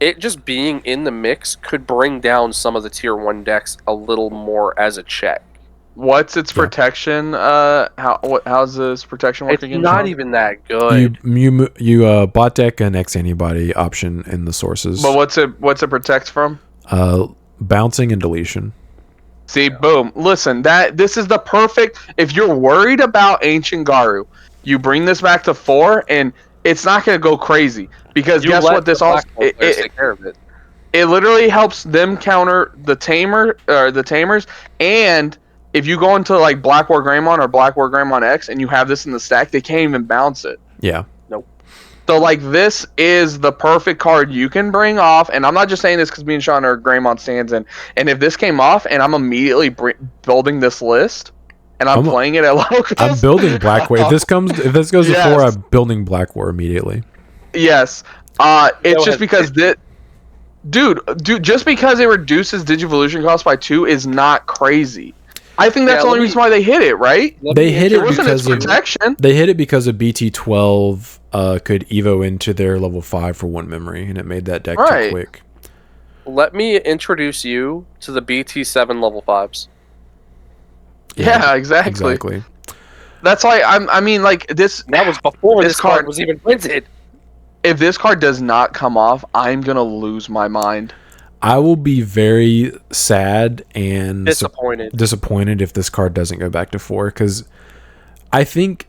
S3: it just being in the mix could bring down some of the tier 1 decks a little more as a check.
S4: What's its protection? How's this protection work
S3: it's
S4: against?
S3: It's not even that good.
S1: You bot deck an X antibody option in the sources.
S4: But what's it protect from?
S1: Bouncing and deletion.
S4: See, boom. Listen, this is the perfect. If you're worried about Ancient Garu, you bring this back to 4, and it's not going to go crazy because guess what? This also take care of it. It literally helps them counter the tamers, and if you go into like Black War Greymon or Black War Greymon X and you have this in the stack, they can't even bounce it.
S1: Yeah.
S3: Nope.
S4: So like this is the perfect card you can bring off, and I'm not just saying this because me and Sean are Greymon stands in. And if this came off, and I'm immediately building this list, and I'm playing it at locals.
S1: I'm building Black War. If this goes to 4, I'm building Black War immediately.
S4: Yes. It's just because dude, just because it reduces Digivolution cost by 2 is not crazy. I think that's the only reason why they hit it, right?
S1: They hit it
S4: because of protection.
S1: They hit it because of BT12 could Evo into their level 5 for 1 memory, and it made that deck too quick.
S3: Let me introduce you to the BT7 level 5s.
S4: Yeah, exactly. That's why I mean, like this.
S3: That was before this card was even printed.
S4: If this card does not come off, I'm gonna lose my mind.
S1: I will be very sad and
S3: disappointed
S1: if this card doesn't go back to 4, because I think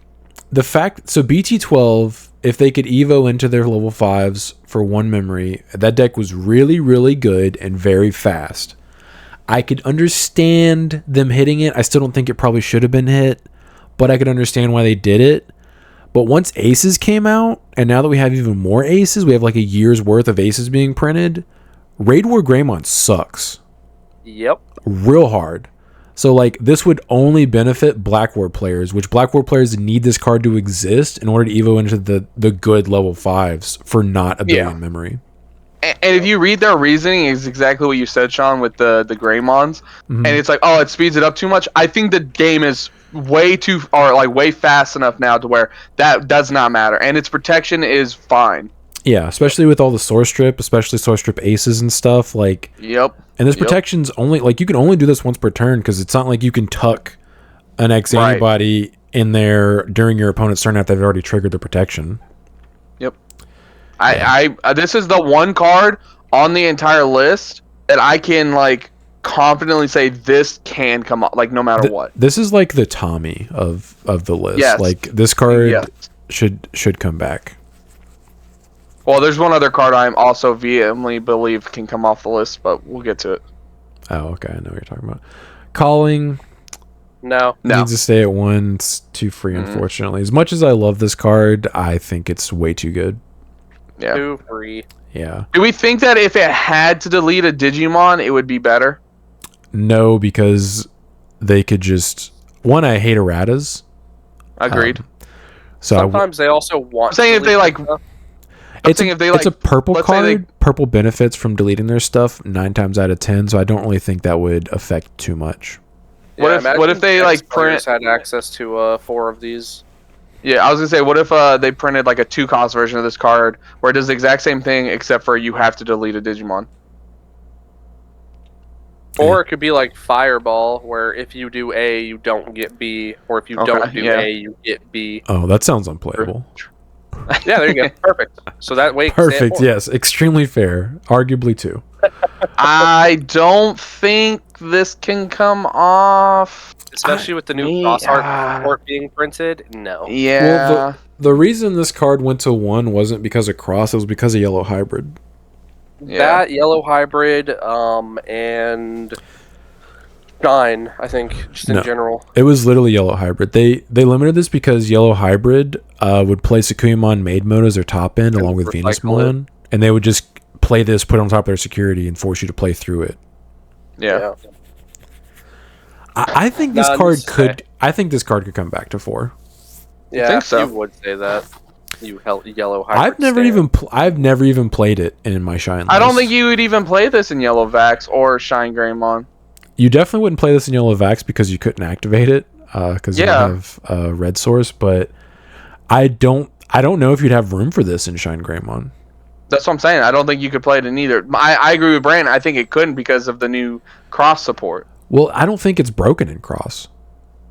S1: the fact BT12, if they could Evo into their level 5s for 1 memory, that deck was really, really good and very fast. I could understand them hitting it. I still don't think it probably should have been hit, but I could understand why they did it. But once Aces came out, and now that we have even more Aces, we have like a year's worth of Aces being printed. Raid War Greymon sucks
S3: Yep.
S1: real hard. So like this would only benefit Black War players, which Black War players need this card to exist in order to evo into the good level 5s for not a billion memory.
S4: And if you read their reasoning, is exactly what you said, Sean, with the Greymons, and it's like, oh, it speeds it up too much. I think the game is way fast enough now to where that does not matter, and its protection is fine.
S1: Yeah, especially with all the Source Strip, especially Source Strip aces and stuff. Like,
S4: Yep.
S1: And this protection's only like you can only do this once per turn because it's not like you can tuck an X antibody in there during your opponent's turn after they've already triggered the protection.
S4: Yep. I this is the one card on the entire list that I can like confidently say this can come up, like no matter what.
S1: This is like the Tommy of the list.
S4: Yes.
S1: Like this card should come back.
S4: Well, there's one other card I also vehemently believe can come off the list, but we'll get to it.
S1: Oh, okay, I know what you're talking about. Calling
S3: No.
S1: needs to stay at 1. It's too free, unfortunately. As much as I love this card, I think it's way too good.
S4: Yeah.
S3: 2 free.
S1: Yeah.
S4: Do we think that if it had to delete a Digimon, it would be better?
S1: No, because they could just... One, I hate erratas.
S4: Agreed.
S1: So
S3: Sometimes they also want.
S4: I'm saying if they like...
S1: It's a purple card. Purple benefits from deleting their stuff 9 times out of 10, so I don't really think that would affect too much.
S4: What if they like print
S3: had access to 4 of these?
S4: Yeah, I was gonna say, what if they printed like a 2-cost version of this card where it does the exact same thing except for you have to delete a Digimon?
S3: Or it could be like Fireball, where if you do A, you don't get B, or if you don't do A, you get B.
S1: Oh, that sounds unplayable.
S3: Yeah, there you go. Perfect. So that way,
S1: perfect. Yes, extremely fair. Arguably too.
S4: I don't think this can come off,
S3: especially with the new cross art support being printed. No.
S4: Yeah.
S1: Well, the reason this card went to 1 wasn't because of cross; it was because of yellow hybrid.
S4: Yeah.
S3: That yellow hybrid, and Shine, I think, just in general.
S1: It was literally yellow hybrid. They limited this because yellow hybrid would play Sakuyamon Maid Mode as their top end along with Venusmon, and they would just play this, put it on top of their security, and force you to play through it.
S4: Yeah.
S1: I think this card could. I think this card could come back to 4.
S3: Yeah,
S4: I think so.
S3: You would say that. You yellow hybrid.
S1: I've never even played it in my Shine list.
S4: I don't think you would even play this in Yellow Vax or Shine Greymon.
S1: You definitely wouldn't play this in Yellow Vax because you couldn't activate it because you have red source. But I don't know if you'd have room for this in Shine Greymon.
S4: That's what I'm saying. I don't think you could play it in either. I agree with Brandon. I think it couldn't because of the new cross support.
S1: Well, I don't think it's broken in cross.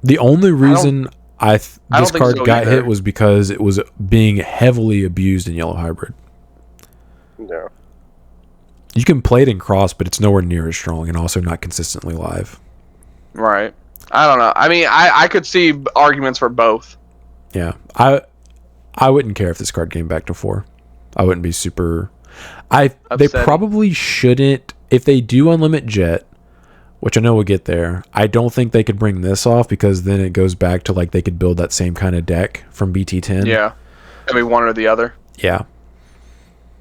S1: The only reason this card got hit was because it was being heavily abused in yellow hybrid.
S3: No.
S1: You can play it in cross, but it's nowhere near as strong and also not consistently live.
S4: Right. I don't know. I mean, I could see arguments for both.
S1: Yeah. I wouldn't care if this card came back to 4. I wouldn't be super... They probably shouldn't... If they do unlimit Jet, which I know we'll get there, I don't think they could bring this off because then it goes back to like they could build that same kind of deck from BT10.
S4: Yeah. I mean, one or the other.
S1: Yeah.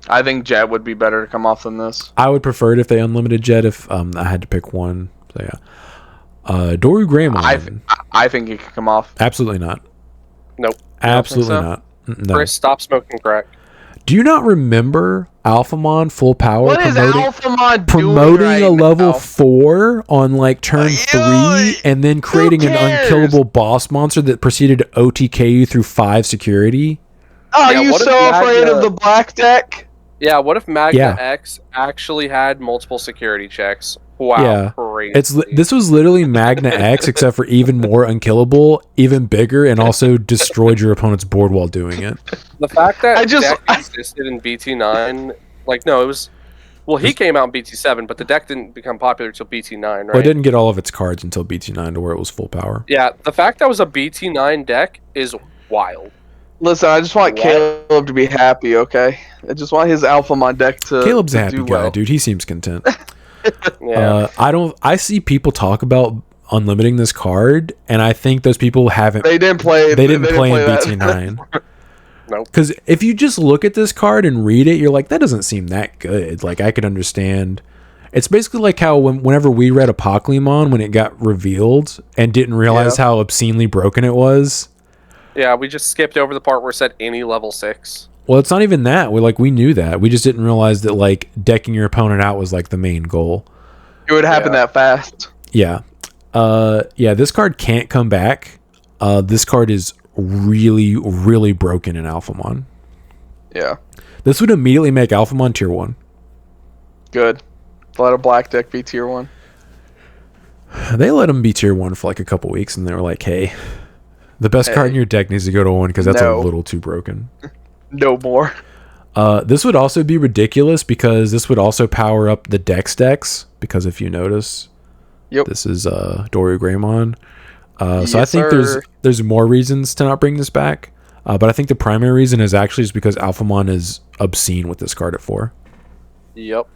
S4: I think Jet would be better to come off than this.
S1: I would prefer it if they unlimited Jet if I had to pick one. So yeah. Doru Greymon.
S4: I think it could come off.
S1: Absolutely not.
S3: Nope.
S1: Absolutely not. No.
S3: Chris, stop smoking crack.
S1: Do you not remember Alphamon full power
S4: what is Alphamon
S1: promoting
S4: doing
S1: a
S4: right
S1: level
S4: now?
S1: 4 on like turn 3 and then creating an unkillable boss monster that proceeded to OTK you through 5 security?
S4: Oh, you so afraid of the black deck?
S3: Yeah, what if Magna X actually had multiple security checks? Wow,
S1: yeah.
S3: crazy.
S1: This was literally Magna X, except for even more unkillable, even bigger, and also destroyed your opponent's board while doing it.
S3: The fact that deck existed in BT9, like, no, it was... Well, he came out in BT7, but the deck didn't become popular until BT9, right?
S1: Well, it didn't get all of its cards until BT9 to where it was full power.
S3: Yeah, the fact that was a BT9 deck is wild.
S4: Listen, I just want Caleb to be happy, okay? I just want his Alphamon deck to
S1: Caleb's a happy
S4: do
S1: guy,
S4: well.
S1: dude. He seems content.
S3: Yeah.
S1: I see people talk about unlimiting this card, and I think those people haven't.
S4: They didn't play.
S1: They didn't play in BT9.
S3: Nope.
S1: Because if you just look at this card and read it, you're like, that doesn't seem that good. Like, I could understand. It's basically like how whenever we read Apocalypse when it got revealed and didn't realize how obscenely broken it was.
S3: Yeah, we just skipped over the part where it said any level 6.
S1: Well, it's not even that. We knew that. We just didn't realize that, like, decking your opponent out was, like, the main goal.
S4: It would happen that fast.
S1: Yeah. This card can't come back. This card is really, really broken in Alphamon.
S4: Yeah.
S1: This would immediately make Alphamon tier 1.
S4: Good. Let a black deck be tier 1.
S1: They let him be tier 1 for like a couple weeks, and they were like, hey, the best card in your deck needs to go to 1 because that's a little too broken.
S4: No more.
S1: This would also be ridiculous because this would also power up the decks, because if you notice, this is Doru Greymon. So I think there's more reasons to not bring this back. But I think the primary reason is actually just because Alphamon is obscene with this card at 4.
S3: Yep.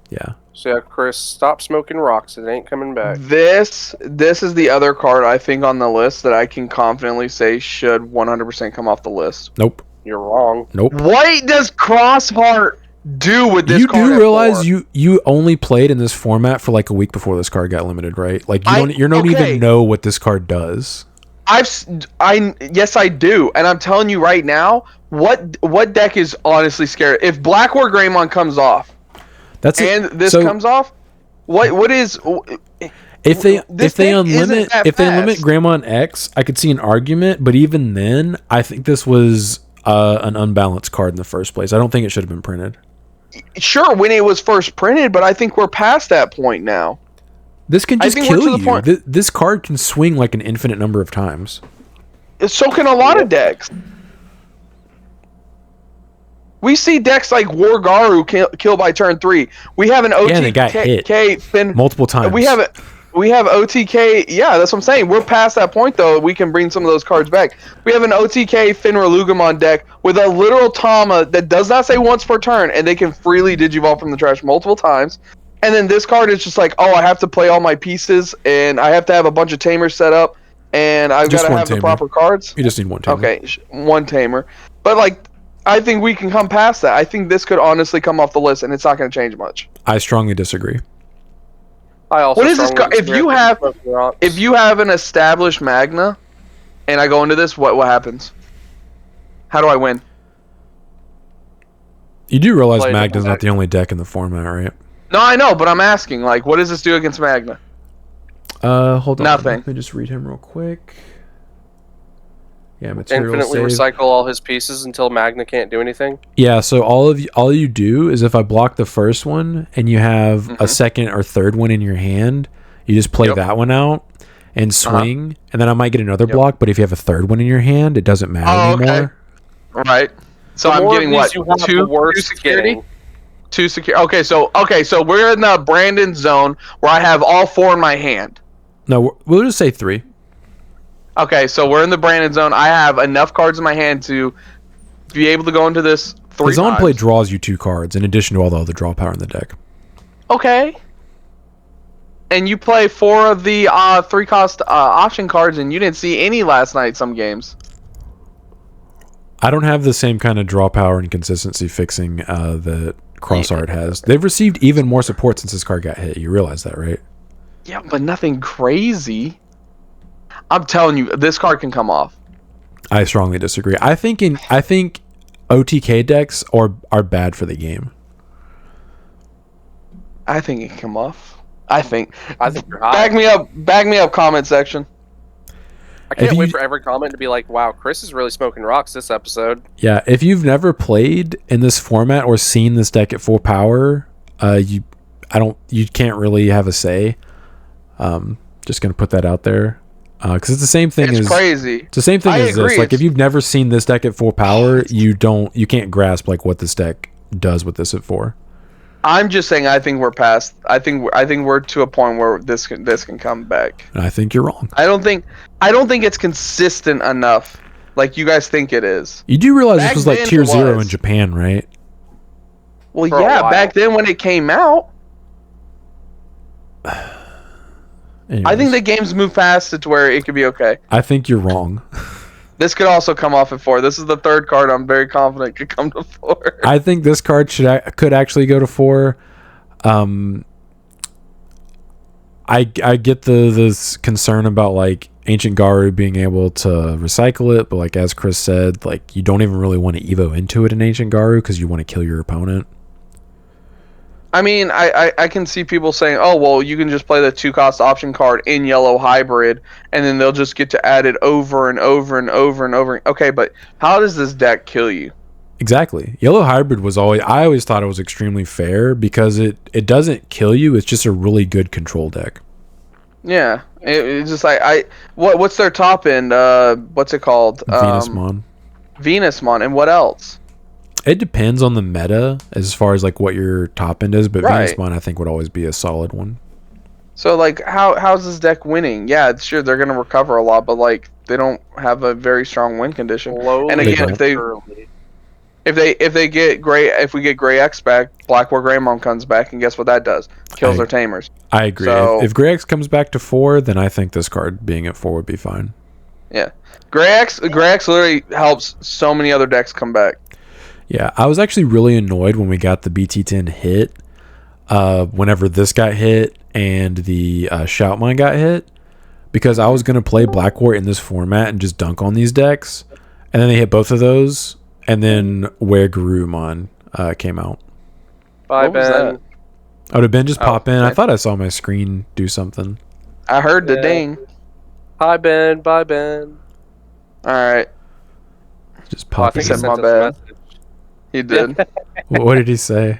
S1: Yeah.
S3: So yeah, Chris, stop smoking rocks. It ain't coming back.
S4: This is the other card I think on the list that I can confidently say should 100% come off the list.
S1: Nope.
S3: You're wrong.
S1: Nope.
S4: What does Crossheart do with this card?
S1: You do realize you only played in this format for like a week before this card got limited, right? Like you don't even know what this card does.
S4: Yes, I do, and I'm telling you right now, what deck is honestly scared? If Black War Greymon comes off, comes off, what is?
S1: If they unlimit Greymon X, I could see an argument, but even then, I think this was an unbalanced card in the first place. I don't think it should have been printed.
S4: Sure, when it was first printed, but I think we're past that point now.
S1: This can just kill you. This card can swing like an infinite number of times.
S4: So can a lot of decks. We see decks like Wargaru kill by turn 3. We have an OTK Finn
S1: multiple times.
S4: We have OTK. Yeah, that's what I'm saying. We're past that point though. We can bring some of those cards back. We have an OTK Finra Lugamon deck with a literal Tama that does not say once per turn, and they can freely Digivolve from the trash multiple times. And then this card is just like, oh, I have to play all my pieces, and I have to have a bunch of tamers set up, and I've got to have the proper cards.
S1: You just need one tamer.
S4: Okay, one tamer. But like, I think we can come past that. I think this could honestly come off the list, and it's not going to change much.
S1: I strongly disagree.
S3: I also
S4: what is this card? If you have an established Magna, and I go into this, what happens? How do I win?
S1: You do realize Magna's not the only deck in the format, right?
S4: No, I know, but I'm asking, like, what does this do against Magna?
S1: Hold on.
S4: Nothing.
S1: Let me just read him real quick. Yeah, material
S3: infinitely
S1: save.
S3: recycle all his pieces until Magna can't do anything.
S1: Yeah, so all you do is if I block the first one and you have a second or third one in your hand, you just play that one out and swing, and then I might get another block. But if you have a third one in your hand, it doesn't matter anymore.
S4: Okay. Right. So I'm getting what? Two security. 2 secure. Okay, so we're in the Brandon zone where I have all 4 in my hand.
S1: No, we'll just say 3.
S4: Okay, so we're in the Brandon zone. I have enough cards in my hand to be able to go into this 3 times.
S1: The zone play draws you 2 cards in addition to all the other draw power in the deck.
S4: Okay. And you play 4 of the 3-cost option cards, and you didn't see any last night. Some games.
S1: I don't have the same kind of draw power and consistency fixing that Crossart has. They've received even more support since this card got hit. You realize that, right?
S4: Yeah, but nothing crazy. I'm telling you, this card can come off.
S1: I strongly disagree. I think OTK decks are bad for the game.
S4: I think it can come off. I think
S3: you're high.
S4: Back me up, comment section.
S3: I can't wait for every comment to be like, wow, Chris is really smoking rocks this episode.
S1: Yeah, if you've never played in this format or seen this deck at full power, you can't really have a say. Just gonna put that out there. Because it's the same thing
S4: It's crazy.
S1: It's the same thing as this. Like if you've never seen this deck at full power, you can't grasp like what this deck does with this at 4.
S4: I'm just saying. I think we're past. I think we're to a point where this can come back.
S1: And I think you're wrong.
S4: I don't think it's consistent enough, like you guys think it is.
S1: You do realize this was like tier 0 in Japan, right?
S4: Well, yeah, back then when it came out.
S1: Anyways,
S4: I think the game's moved past it to where it could be okay.
S1: I think you're wrong.
S4: This could also come off at 4. This is the third card I'm very confident could come to 4.
S1: I think this card could actually go to 4. I get this concern about like Ancient Garu being able to recycle it, but like as Chris said, like you don't even really want to Evo into it in Ancient Garu because you want to kill your opponent.
S4: I mean, I can see people saying, oh, well, you can just play the 2-cost option card in Yellow Hybrid, and then they'll just get to add it over and over and over and over. Okay, but how does this deck kill you?
S1: Exactly. Yellow Hybrid I always thought it was extremely fair because it doesn't kill you. It's just a really good control deck.
S4: Yeah, it's just like what's their top end? What's it called?
S1: Venusmon.
S4: Venusmon, and what else?
S1: It depends on the meta as far as like what your top end is, but
S4: Right.
S1: Venusmon I think would always be a solid one.
S4: So like, how's this deck winning? Yeah, sure they're gonna recover a lot, but like they don't have a very strong win condition.
S3: Slowly
S4: And
S1: again,
S3: but
S1: if
S3: surely.
S4: If we get Grey X back, Blackboard Greymon comes back, and guess what that does? Kills
S1: I-
S4: their tamers.
S1: I agree.
S4: So-
S1: If Grey X comes back to 4, then I think this card being at 4 would be fine.
S4: Yeah, Grey X literally helps so many other decks come back.
S1: Yeah, I was actually really annoyed when we got the BT10 hit. Whenever this got hit and the Shoutmine got hit, because I was gonna play Blackwart in this format and just dunk on these decks, and then they hit both of those, and then where Garurumon came out.
S3: Bye,
S4: What was
S3: Ben.
S4: that?
S1: Oh, did Ben just pop in? I
S4: okay.
S1: thought I saw my screen do something.
S4: I heard the
S3: Yeah.
S4: ding.
S3: Hi, Ben. Bye, Ben.
S4: All right,
S1: Just
S3: Oh, I
S1: pop
S3: think
S1: in.
S3: he
S4: said
S3: sent
S4: my
S3: us a
S4: bad.
S3: message.
S4: he did.
S1: What did he say?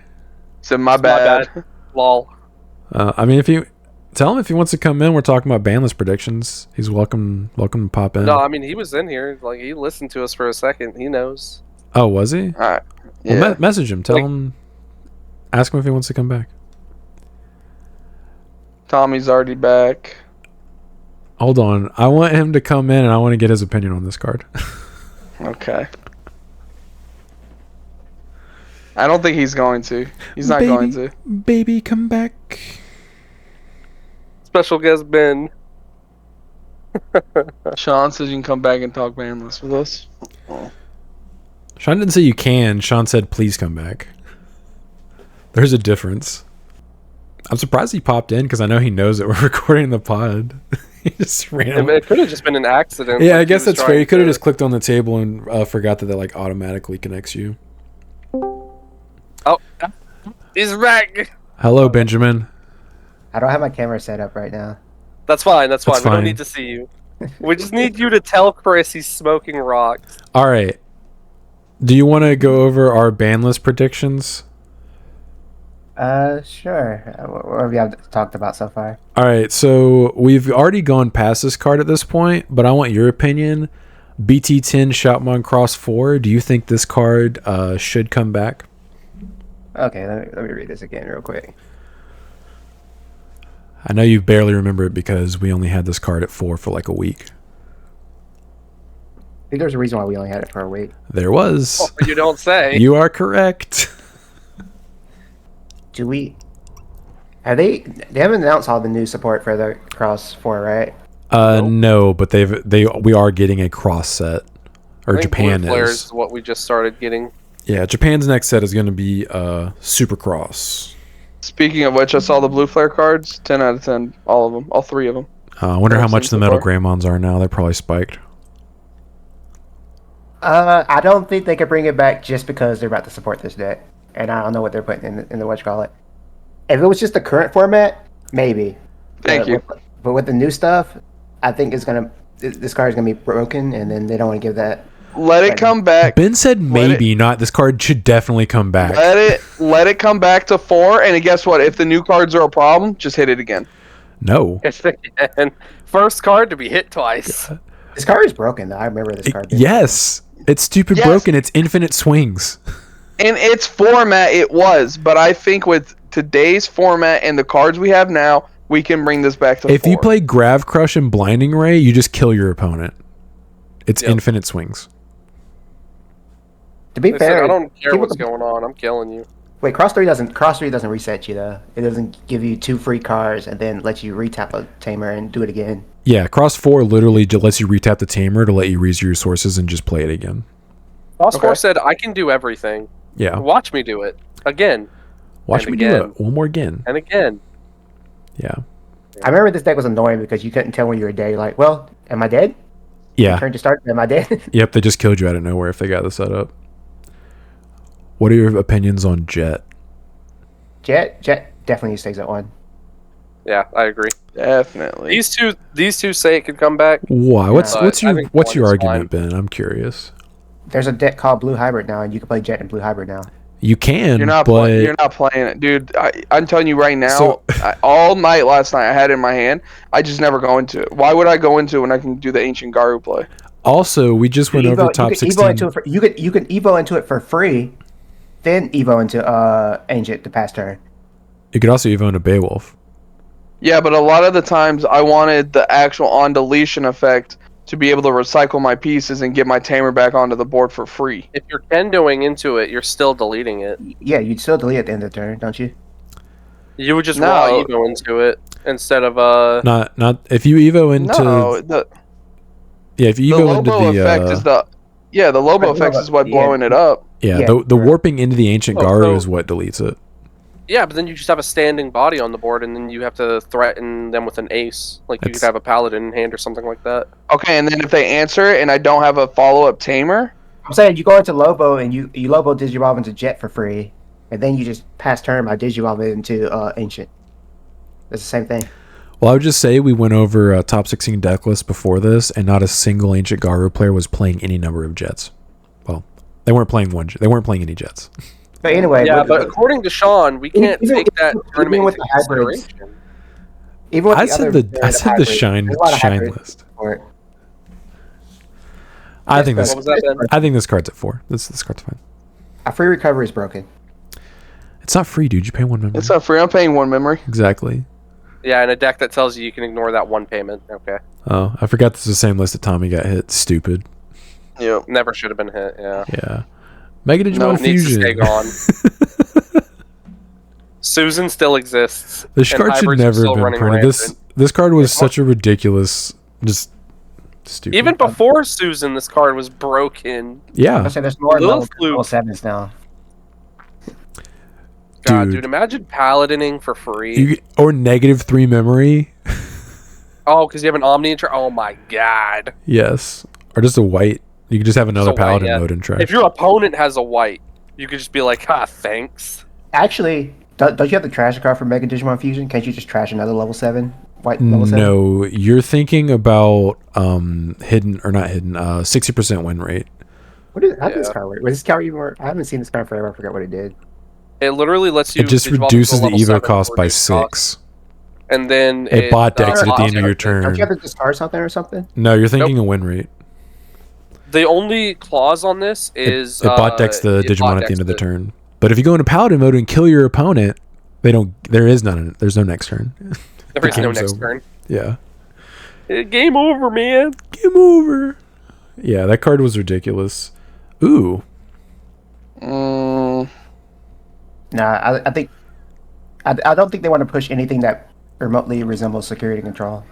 S4: Said my
S3: It's my
S4: bad.
S3: bad. Lol.
S1: I mean, if you tell him if he wants to come in, we're talking about banless predictions. He's welcome to pop in.
S3: No, I mean, he was in here. Like, he listened to us for a second. He knows.
S1: Oh, was he?
S4: All right.
S1: Well,
S4: Yeah.
S1: message him. Tell
S3: Like-
S1: him. Ask him if he wants to come back.
S4: Tommy's already back.
S1: Hold on. I want him to come in, and I want to get his opinion on this card.
S4: Okay. I don't think he's going to. He's not
S1: Baby.
S4: going to.
S1: Baby, come back.
S3: Special guest Ben.
S4: Sean says you can come back and talk bandless with us.
S1: Sean didn't say you can. Sean said, please come back. There's a difference. I'm surprised he popped in because I know he knows that we're recording the pod. He just ran.
S3: It could have just been an accident.
S1: Yeah,
S3: like
S1: I
S3: he
S1: guess
S3: was
S1: that's fair. You
S3: trying
S1: could have
S3: to-
S1: just clicked on the table and forgot that like automatically connects you.
S3: Oh, he's back.
S1: Hello, Benjamin.
S2: I don't have my camera set up right now.
S3: That's fine. That's fine.
S1: That's
S3: We
S1: fine.
S3: don't need to see you. We just need you to tell Chris he's smoking rocks.
S1: All right. Do you want to go over our ban list predictions?
S2: Sure. What have you talked about so far?
S1: All right. So we've already gone past this card at this point, but I want your opinion. BT10 Shoutmon Cross 4. Do you think this card should come back?
S2: Okay, let me read this again real quick.
S1: I know you barely remember it because we only had this card at 4 for like a week.
S2: I think there's a reason why we only had it for a week.
S1: There was.
S3: Oh, you don't say.
S1: You are correct.
S2: Do we? Have they haven't announced all the new support for the Cross 4, right?
S1: No, but we are getting a cross set,
S3: I
S1: or
S3: think
S1: Japan
S3: Blue Flare
S1: is.
S3: is what we just started getting.
S1: Yeah, Japan's next set is going to be Super Cross.
S4: Speaking of which, I saw the blue flare cards. 10 out of 10. All of them. All 3 of them.
S1: I wonder how
S4: I've
S1: much
S4: seen
S1: the
S4: so
S1: Metal
S4: far.
S1: Greymons are now. They're probably spiked.
S2: I don't think they could bring it back just because they're about to support this deck, and I don't know what they're putting in the whatchamacallit. If it was just the current format, maybe.
S4: Thank you.
S2: But with the new stuff, I think this card is gonna be broken, and then they don't want to give that.
S4: Let it come back.
S1: Ben said
S4: Let
S1: maybe, not this card should definitely come back.
S4: Let it come back to 4. And guess what? If the new cards are a problem, just hit it again.
S1: No.
S3: Yes, again. First card to be hit twice.
S2: This card is broken, though. I remember this card. being
S1: Yes. It's stupid
S4: Yes.
S1: broken. It's infinite swings.
S4: In its format, it was. But I think with today's format and the cards we have now, we can bring this back to 4.
S1: If you play Grav Crush and Blinding Ray, you just kill your opponent. It's
S3: Yep.
S1: infinite swings.
S2: To be
S3: I said,
S2: fair,
S3: I don't care
S2: people
S3: what's
S2: can-
S3: going on. I'm killing you.
S2: Wait, Cross 3 doesn't reset you though. It doesn't give you 2 free cards and then let you retap a tamer and do it again.
S1: Yeah, Cross 4 literally lets you retap the tamer to let you reuse your resources and just play it again.
S3: Cross
S4: Okay.
S3: 4 said, I can do everything.
S1: Yeah.
S3: Watch me do it. Again.
S1: Watch
S3: and
S1: me
S3: again,
S1: do it. One more again.
S3: And again.
S1: Yeah.
S2: I remember this deck was annoying because you couldn't tell when you were dead. You're like, well, am I dead?
S1: Yeah.
S2: Turn to start. Am I dead?
S1: Yep, they just killed you out of nowhere if they got the setup. What are your opinions on Jet?
S2: Jet definitely stays at 1.
S3: Yeah, I agree.
S4: Definitely.
S3: These two say it could come back.
S1: Why? What's
S3: But
S1: what's
S3: I
S1: your
S3: think
S1: what's
S3: one
S1: your
S3: is
S1: argument
S3: fine.
S1: been? I'm curious.
S2: There's a deck called Blue Hybrid now, and you can play Jet and Blue Hybrid now.
S1: You can,
S4: You're not
S1: but
S4: you're not playing it, dude. I'm telling you right now.
S1: So-
S4: All night last night, I had it in my hand. I just never go into it. Why would I go into it when I can do the ancient Garu play?
S1: also we just went over top 16.
S2: You could Evo into it for free, then Evo into Ancient to pass turn.
S1: You could also Evo into Beowulf.
S4: Yeah, but a lot of the times I wanted the actual on deletion effect to be able to recycle my pieces and get my tamer back onto the board for free.
S3: If you're kendoing into it, you're still deleting it.
S2: Yeah, you'd still delete at the end of the turn, don't you?
S3: You would just
S4: No.
S3: raw Evo into it instead of
S1: Not if you Evo into
S4: No, the
S1: if you
S4: the
S1: Evo into
S4: Lobo
S1: the
S4: effect is the Lobo
S2: Right,
S4: effect
S2: Lobo,
S4: is what
S2: yeah.
S4: blowing it up.
S1: yeah,
S2: Yeah,
S1: the
S2: right.
S1: warping into the ancient
S3: Oh,
S1: Garu
S3: so-
S1: is what deletes it.
S3: Yeah, but then you just have a standing body on the board, and then you have to threaten them with an ace. Like you
S1: It's-
S3: could have a paladin in hand or something like that.
S4: Okay, and then if they answer it and I don't have a follow up tamer,
S2: I'm saying you go into Lobo and you Lobo Digivolve into Jet for free, and then you just pass turn by Digivolve it into Ancient. It's the same thing.
S1: Well, I would just say we went over top 16 deck list before this, and not a single ancient Garu player was playing any number of Jets. Well, they weren't playing They weren't playing any Jets.
S2: But anyway,
S3: Yeah, but according to Sean, we can't
S2: even-
S3: take that
S2: even
S3: tournament
S2: with
S3: into
S2: the hybrids,
S3: consideration.
S2: even with
S1: I
S2: the
S1: said
S2: other
S1: the
S2: hybrids,
S1: shine
S2: there's a lot of
S1: shine
S2: hybrids
S1: list.
S2: for it.
S1: I think
S2: What
S1: this
S3: was that, Ben?
S1: I think this card's at 4. This card's fine.
S2: A free recovery is broken.
S1: It's not free, dude. You pay 1 memory.
S4: it's not free. I'm paying 1 memory.
S1: Exactly.
S3: Yeah, and a deck that tells you can ignore that one payment. Okay.
S1: Oh, I forgot this is the same list that Tommy got hit. Stupid.
S4: Yep.
S3: Never should have been hit, yeah.
S1: Yeah. Mega Digimon
S4: No,
S3: Needs to
S1: Fusion.
S3: stay gone. Susan still exists.
S1: This
S3: and
S1: card should
S3: hybrids are
S1: never
S3: still
S1: been
S3: running
S1: printed.
S3: rampant.
S1: This card was such a ridiculous, just stupid.
S3: Even before Susan, this card was broken.
S1: yeah,
S2: I said there's more
S3: Little
S2: level
S3: fluke.
S2: 7s now.
S3: God,
S1: Dude.
S3: dude, imagine paladining for free.
S1: or -3 memory.
S3: Oh, because you have an Omni. Oh my god.
S1: Yes, or just a white. You could just have another
S3: Just a white,
S1: paladin
S3: yeah.
S1: mode and trash.
S3: If your opponent has a white, you could just be like, thanks.
S2: Actually, don't you have to trash a card for Mega Digimon Fusion? Can't you just trash another level 7? White level 7?
S1: No, you're thinking about hidden or not hidden. 60% win rate.
S2: How did this
S3: Yeah.
S2: card work? Was this card even work? I haven't seen this card forever. I forgot what it did.
S3: It literally lets you.
S1: It just
S3: Digivolve
S1: reduces
S3: into
S1: the
S3: a level
S1: Evo
S3: 7
S1: cost
S3: for
S1: by
S3: reduced cost.
S1: 6.
S3: And then
S1: It bot decks it at the
S3: blocks
S1: end of your
S3: everything.
S2: Don't you
S1: turn.
S2: have to discard something or something?
S1: No, you're thinking a win rate.
S3: The only clause on this is
S1: It bot decks the
S3: it
S1: Digimon
S3: bot
S1: at the end of the
S3: decks
S1: turn. But if you go into paladin mode and kill your opponent, there's no next turn.
S3: There is no
S1: game's
S3: next
S1: over.
S3: turn.
S1: Yeah.
S3: Game over, man.
S1: Game over. Yeah, that card was ridiculous. Ooh.
S2: Nah, I think I don't think they want to push anything that remotely resembles security control.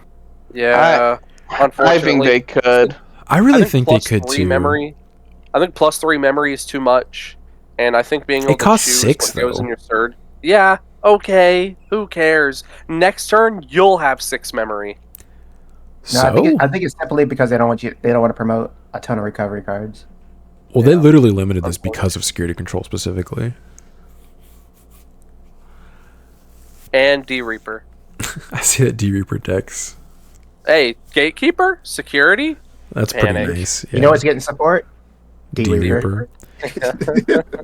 S3: Yeah. Unfortunately,
S4: I think they could.
S1: I really think they
S3: plus
S1: could
S3: 3
S1: too.
S3: Memory. I think +3 memory is too much, and I think being able
S1: It
S3: to
S1: costs
S3: choose
S1: 6
S3: what goes
S1: though.
S3: in your third. Yeah. Okay. Who cares? Next turn, you'll have 6 memory.
S2: No,
S1: So,
S2: I think it's simply because they don't want to promote a ton of recovery cards.
S1: well, they literally limited this because of security control specifically.
S3: And D Reaper.
S1: I see that D Reaper decks.
S3: Hey, Gatekeeper, security.
S1: That's pretty
S3: Panic.
S1: nice.
S2: You know what's getting support? D
S1: D
S2: Reaper.
S1: Reaper.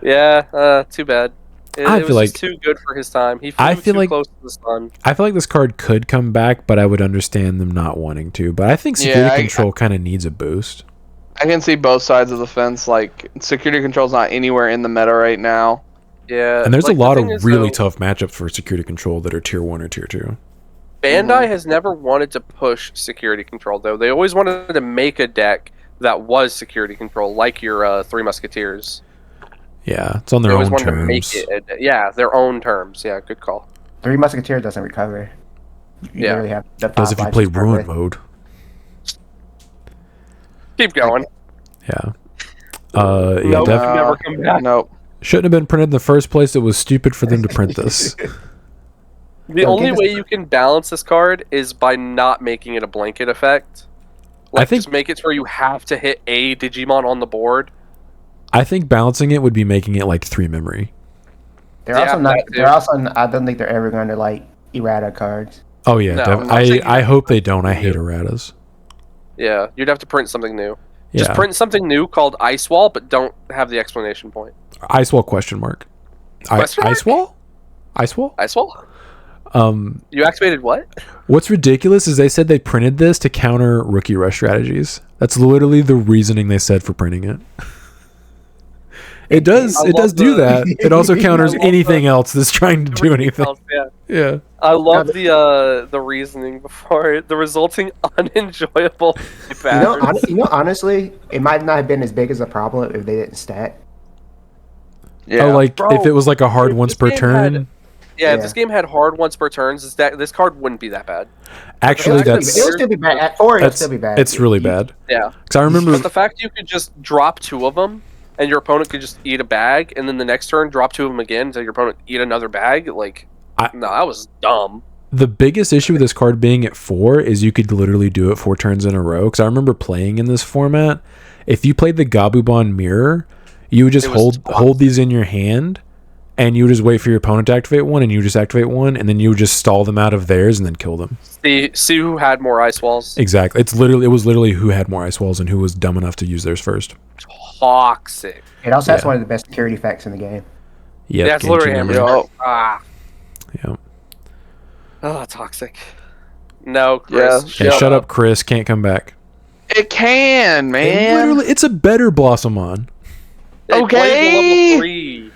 S3: Yeah. Too bad. It
S1: I
S3: was
S1: feel like-
S3: just too good for his time. He flew
S1: I feel
S3: too
S1: like-
S3: close to the sun.
S1: I feel like this card could come back, but I would understand them not wanting to. But I think security
S4: Yeah,
S1: control kind of needs a boost.
S4: I can see both sides of the fence. Like security control's not anywhere in the meta right now.
S3: Yeah.
S1: And there's
S3: like,
S1: a
S3: the
S1: lot of
S3: thing is,
S1: really
S3: though,
S1: tough matchups for security control that are tier 1 or tier 2.
S3: Bandai has never wanted to push security control, though. They always wanted to make a deck that was security control, like your Three Musketeers.
S1: Yeah, it's on
S3: They
S1: their
S3: always
S1: own
S3: wanted
S1: terms.
S3: to make it. Yeah, their own terms. Yeah, good call.
S2: Three Musketeers doesn't recover. You
S3: Yeah.
S2: literally have the
S1: Does if you
S2: lives
S1: play
S2: to start
S1: ruin
S2: with.
S1: mode.
S3: Keep going.
S1: Yeah.
S3: Nope, never come back.
S4: Nope.
S1: Shouldn't have been printed in the first place. It was stupid for them to print this.
S3: The
S2: Yo,
S3: only
S2: get this-
S3: way you can balance this card is by not making it a blanket effect.
S1: I
S3: Like,
S1: think-
S3: just make it where you have to hit a Digimon on the board.
S1: I think balancing it would be making it like 3 memory.
S2: They're
S3: Yeah,
S2: also not.
S3: that too.
S2: They're also. I don't think they're ever going to like errata cards.
S1: Oh yeah,
S3: No,
S1: def-
S3: I'm not saying
S1: I
S3: you
S1: hope
S3: have to
S1: they don't. I
S3: print
S1: hate
S3: something
S1: erratas.
S3: Yeah, you'd have to print something new.
S1: Yeah.
S3: Just print something new called Ice Wall, but don't have the explanation point.
S1: Ice wall question mark.
S3: Question mark?
S1: Ice wall? Ice wall?
S3: Ice Wall? You activated what?
S1: What's ridiculous is they said they printed this to counter rookie rush strategies. That's literally the reasoning they said for printing it. It does do that. It also counters anything else that's trying to do anything.
S3: Else, yeah.
S1: Yeah.
S3: I love the reasoning before it. The resulting unenjoyable patterns.
S2: Honestly, it might not have been as big as a problem if they didn't stack.
S4: Yeah.
S1: Oh, like
S3: Bro,
S1: if it was like a hard
S3: if
S1: once
S3: this
S1: per
S3: game
S1: turn.
S3: if
S2: Yeah.
S3: this game had hard once per turns, this card wouldn't be that bad.
S1: Actually,
S2: it would
S1: that's
S2: still be bad. At 4, it'll still be bad.
S1: it's really bad.
S3: Yeah.
S1: Because I remember
S3: But the fact you could just drop 2 of them, and your opponent could just eat a bag, and then the next turn drop 2 of them again, so your opponent eat another bag. Like, no, that was dumb.
S1: the biggest issue with this card being at 4 is you could literally do it 4 turns in a row. Because I remember playing in this format. If you played the Gabubon Mirror, you would just
S3: It was
S1: hold these in your hand, and you would just wait for your opponent to activate one, and you would just activate one, and then you would just stall them out of theirs and then kill them.
S3: See who had more ice walls.
S1: Exactly. It was literally who had more ice walls and who was dumb enough to use theirs first.
S3: Toxic.
S2: It also has
S1: Yeah.
S2: one of the best security effects in the game.
S1: Yeah,
S3: Yeah, it's literally hammer.
S4: Yo.
S3: Ah.
S1: Yeah.
S3: Oh, toxic. No,
S4: Yeah.
S3: Chris.
S1: Hey, shut up, Chris. Can't come back.
S4: It can,
S1: And
S4: man.
S1: literally, it's a better Blossomon.
S3: They played the
S4: Okay.
S3: level 3.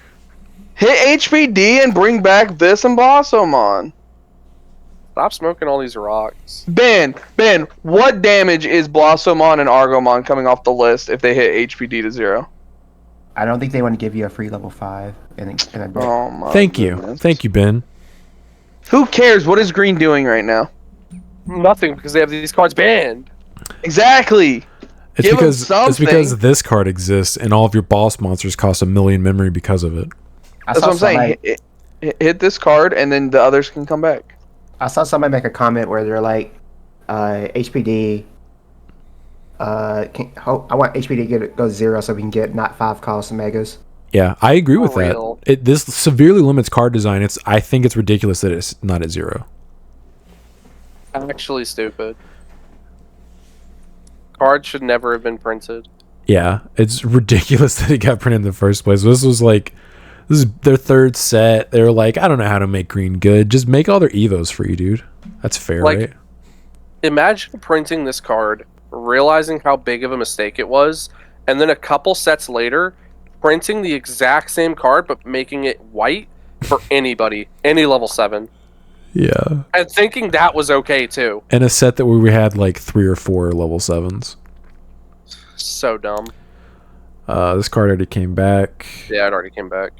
S4: Hit HPD and bring back this and Blossomon.
S3: Stop smoking all these rocks.
S4: Ben, what damage is Blossomon and Argomon coming off the list if they hit HPD to 0?
S2: I don't think they want to give you a free level 5 in a deck.
S4: Oh my
S1: Thank
S4: goodness.
S1: you, Ben.
S4: Who cares? What is Green doing right now?
S3: Nothing, because they have these cards banned.
S4: Exactly.
S1: It's
S4: Give 'em
S1: because
S4: something.
S1: this card exists and all of your boss monsters cost 1,000,000 memory because of it.
S2: I
S4: That's
S2: saw
S4: what I'm saying.
S2: somebody-
S4: Hit this card and then the others can come back.
S2: I saw somebody make a comment where they're like, HPD. I want HPD to go 0 so we can get not 5 cost megas.
S1: Yeah, I agree with
S3: For real.
S1: that. This severely limits card design. I think it's ridiculous that it's not at 0.
S3: Actually stupid. Cards should never have been printed.
S1: Yeah, it's ridiculous that it got printed in the first place. This is their 3rd set. They were like, I don't know how to make green good. Just make all their Evos for you, dude. That's fair,
S3: Like,
S1: right?
S3: Imagine printing this card, realizing how big of a mistake it was, and then a couple sets later, printing the exact same card but making it white for anybody, any level 7.
S1: Yeah.
S3: And thinking that was okay too.
S1: And a set that where we had like 3 or 4 level 7s.
S3: So dumb.
S1: This card already came back.
S3: Yeah, it already came back.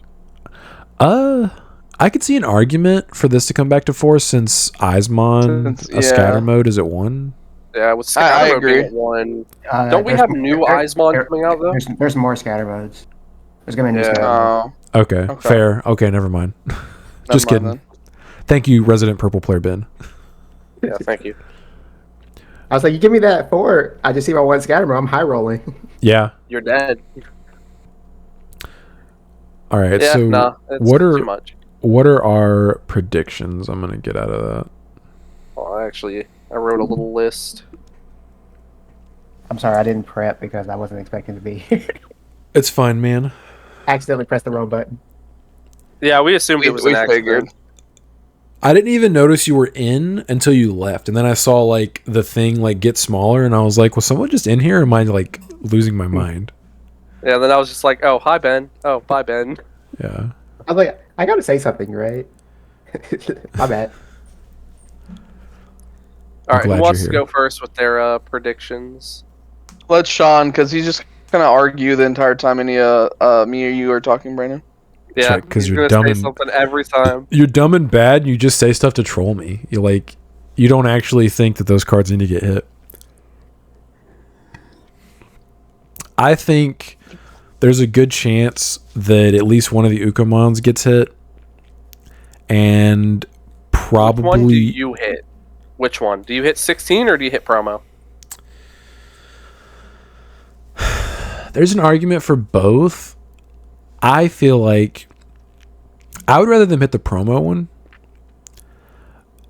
S1: I could see an argument for this to come back to 4 since Eismon,
S4: Since-
S1: a
S4: yeah.
S1: scatter mode, is at 1.
S3: Yeah, with
S4: I
S3: scatter mode being
S4: agree.
S3: at 1.
S2: Don't
S3: Don't we have new Eismon coming out though?
S2: There's more scatter modes. There's gonna be a new
S3: Yeah.
S2: scatter mode.
S1: Okay,
S4: Okay.
S1: fair. Okay, never mind. Just
S4: Never mind
S1: kidding. Thank you, resident purple player Ben.
S3: Yeah, thank you.
S2: I was like, you give me that 4. I just see my 1 scatter mode. I'm high rolling.
S1: Yeah.
S3: You're dead.
S1: All right.
S3: Yeah,
S1: so
S3: nah, it's too much.
S1: what are our predictions? I'm gonna get out of that.
S3: Oh, I wrote a little list.
S2: I'm sorry, I didn't prep because I wasn't expecting to be here.
S1: It's fine, man.
S2: Accidentally pressed the wrong button.
S3: Yeah, we assumed it was
S4: We
S3: an
S4: figured.
S3: accident.
S1: I didn't even notice you were in until you left, and then I saw like the thing like get smaller, and I was like, "Was someone just in here? Or am I like losing my mind?"
S3: Yeah, then I was just like, oh, hi, Ben. Oh, bye, Ben.
S1: Yeah.
S2: I was like, I gotta say something, right? My bad.
S3: All right,
S1: glad
S3: who wants
S1: you're
S3: to
S1: here.
S3: go first with their predictions?
S4: Let Sean, because he's just gonna argue the entire time any me or you are talking, Brandon.
S3: Yeah,
S1: right, 'cause
S3: he's
S1: you're
S3: gonna
S1: dumb
S3: say
S1: and-
S3: something every time.
S1: You're dumb and bad. And you just say stuff to troll me. You're like, you don't actually think that those cards need to get hit. I think there's a good chance that at least one of the Ukomons gets hit. And probably...
S3: Which one do you hit? Which one? Do you hit 16 or do you hit promo?
S1: There's an argument for both. I feel like I would rather them hit the promo one.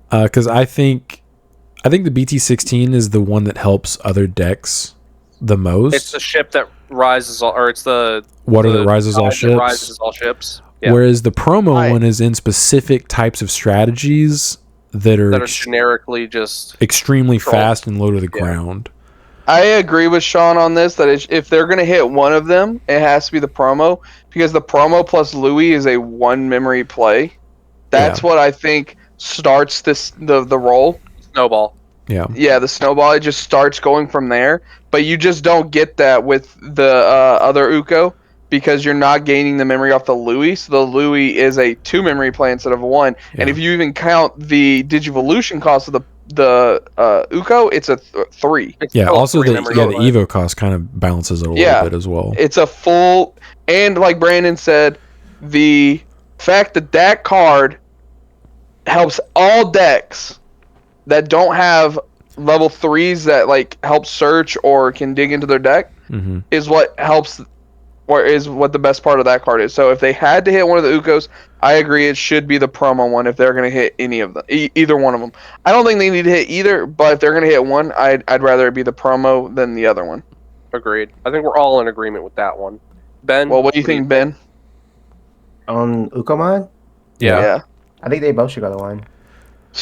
S1: Because I think the BT16 is the one that helps other decks the most.
S3: It's the ship that rises all, or it's the
S1: water that rises all ships.
S3: Rises all ships. Yeah.
S1: Whereas the promo one is in specific types of strategies that are
S3: generically just
S1: extremely fast and low to the ground.
S4: I agree with Sean on this, that if they're going to hit one of them, it has to be the promo, because the promo plus Louis is a one memory play. That's what I think starts the roll.
S3: Snowball.
S1: Yeah.
S4: Yeah, the snowball, it just starts going from there. But you just don't get that with the other Uko, because you're not gaining the memory off the Louis. So the Louis is a 2 memory play instead of a 1. Yeah. And if you even count the Digivolution cost of the Uko, it's a 3.
S1: It's also the Evo cost kind of balances it a little bit as well.
S4: It's a full, and like Brandon said, the fact that card helps all decks that don't have level 3s that like help search or can dig into their deck is what helps, or is what the best part of that card is. So if they had to hit one of the Ukos, I agree it should be the promo one if they're going to hit any of them, either one of them. I don't think they need to hit either, but if they're going to hit one, I'd rather it be the promo than the other one.
S3: Agreed. I think we're all in agreement with that one. Ben?
S4: Well, what do you think, Ben?
S2: On Ukomon?
S3: Yeah.
S2: I think they both should go to 1.